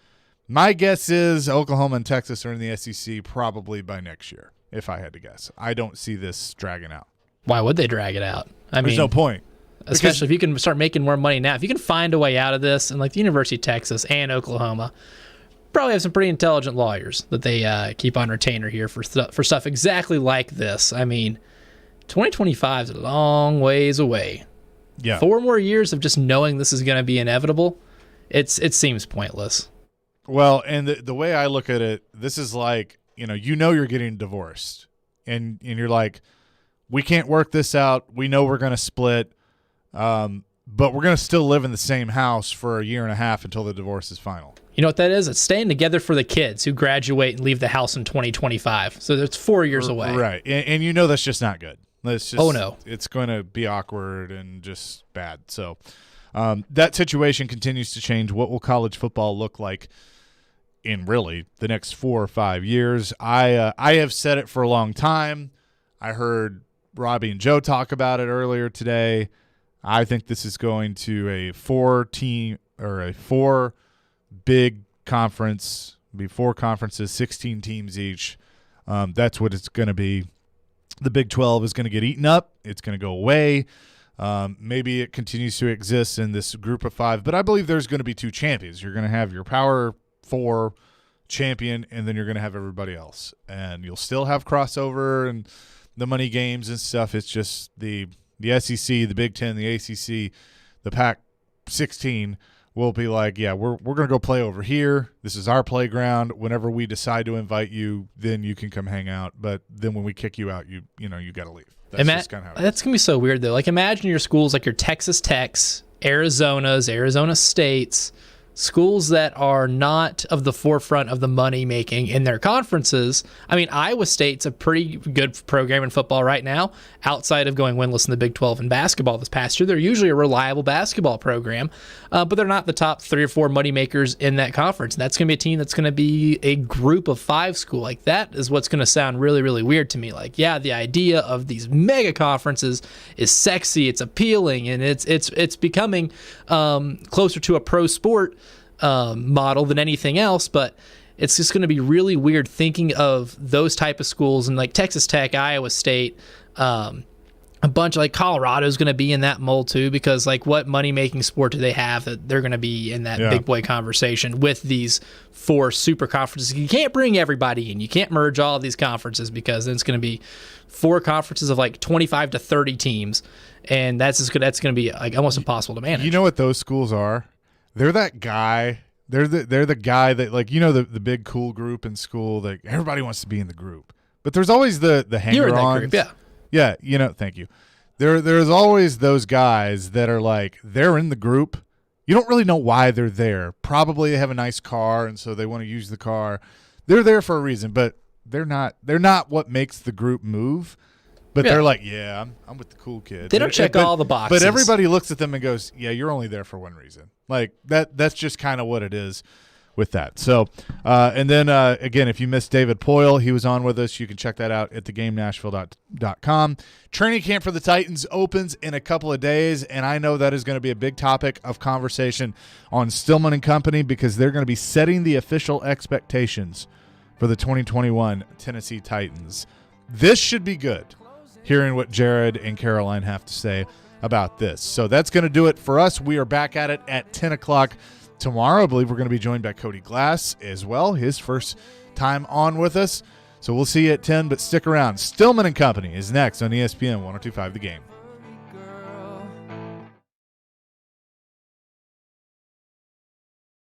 my guess is Oklahoma and Texas are in the SEC probably by next year, if I had to guess. I don't see this dragging out. Why would they drag it out? There's no point. Especially if you can start making more money now. If you can find a way out of this, and like the University of Texas and Oklahoma probably have some pretty intelligent lawyers that they keep on retainer here for stuff exactly like this. I mean, 2025 is a long ways away. Yeah. 4 more years of just knowing this is going to be inevitable, it seems pointless. Well, and the way I look at it, this is like, you know you're getting divorced, and you're like, we can't work this out. We know we're going to split, but we're going to still live in the same house for a year and a half until the divorce is final. You know what that is? It's staying together for the kids who graduate and leave the house in 2025. So it's 4 years away. Right, and that's just not good. It's just, no, it's going to be awkward and just bad. So that situation continues to change. What will college football look like in really the next 4 or 5 years. I have said it for a long time. I heard Robbie and Joe talk about it earlier today. I think this is going to a 4-team or a 4 big conference, be 4 conferences, 16 teams each. That's what it's going to be. The Big 12 is going to get eaten up. It's going to go away. Maybe it continues to exist in this group of 5, but I believe there's going to be 2 champions. You're going to have your Power 4 champion, and then you're going to have everybody else. And you'll still have crossover and the money games and stuff. It's just the SEC, the Big 10, the ACC, the Pac-16 will be like, yeah, we're going to go play over here. This is our playground. Whenever we decide to invite you, then you can come hang out. But then when we kick you out, you got to leave. That's just kind of how it is. That's going to be so weird, though. Like, imagine your schools like your Texas Techs, Arizona's, Arizona State's, schools that are not of the forefront of the money making in their conferences. I mean, Iowa State's a pretty good program in football right now, outside of going winless in the Big 12 in basketball this past year. They're usually a reliable basketball program, but they're not the top 3 or 4 money makers in that conference. And that's going to be a team that's going to be a group of 5 school. Like, that is what's going to sound really, really weird to me. Like, yeah, the idea of these mega conferences is sexy, it's appealing, and it's becoming closer to a pro sport model than anything else, but it's just going to be really weird thinking of those type of schools and like Texas Tech, Iowa State, a bunch like Colorado's going to be in that mold too, because like what money making sport do they have that they're going to be in that big boy conversation with these 4 super conferences? You can't bring everybody in. You can't merge all of these conferences because then it's going to be 4 conferences of like 25 to 30 teams, and that's going to be like almost impossible to manage. You know what those schools are? They're that guy. They're the guy that, like, the big cool group in school that everybody wants to be in the group. But there's always the hanger-ons. You're in that group, yeah. Yeah, thank you. There's always those guys that are like, they're in the group. You don't really know why they're there. Probably they have a nice car, and so they want to use the car. They're there for a reason, but they're not what makes the group move. But they're like, yeah, I'm with the cool kids. They don't check all the boxes. But everybody looks at them and goes, yeah, you're only there for one reason. Like, that's just kind of what it is with that. So, and then, again, if you missed David Poyle, he was on with us. You can check that out at thegamenashville.com. Training camp for the Titans opens in a couple of days, and I know that is going to be a big topic of conversation on Stillman and Company because they're going to be setting the official expectations for the 2021 Tennessee Titans. This should be good, hearing what Jared and Caroline have to say about this. So that's going to do it for us. We are back at it at 10 o'clock tomorrow. I believe we're going to be joined by Cody Glass as well, his first time on with us. So we'll see you at 10, but stick around. Stillman and Company is next on ESPN 102.5 The Game.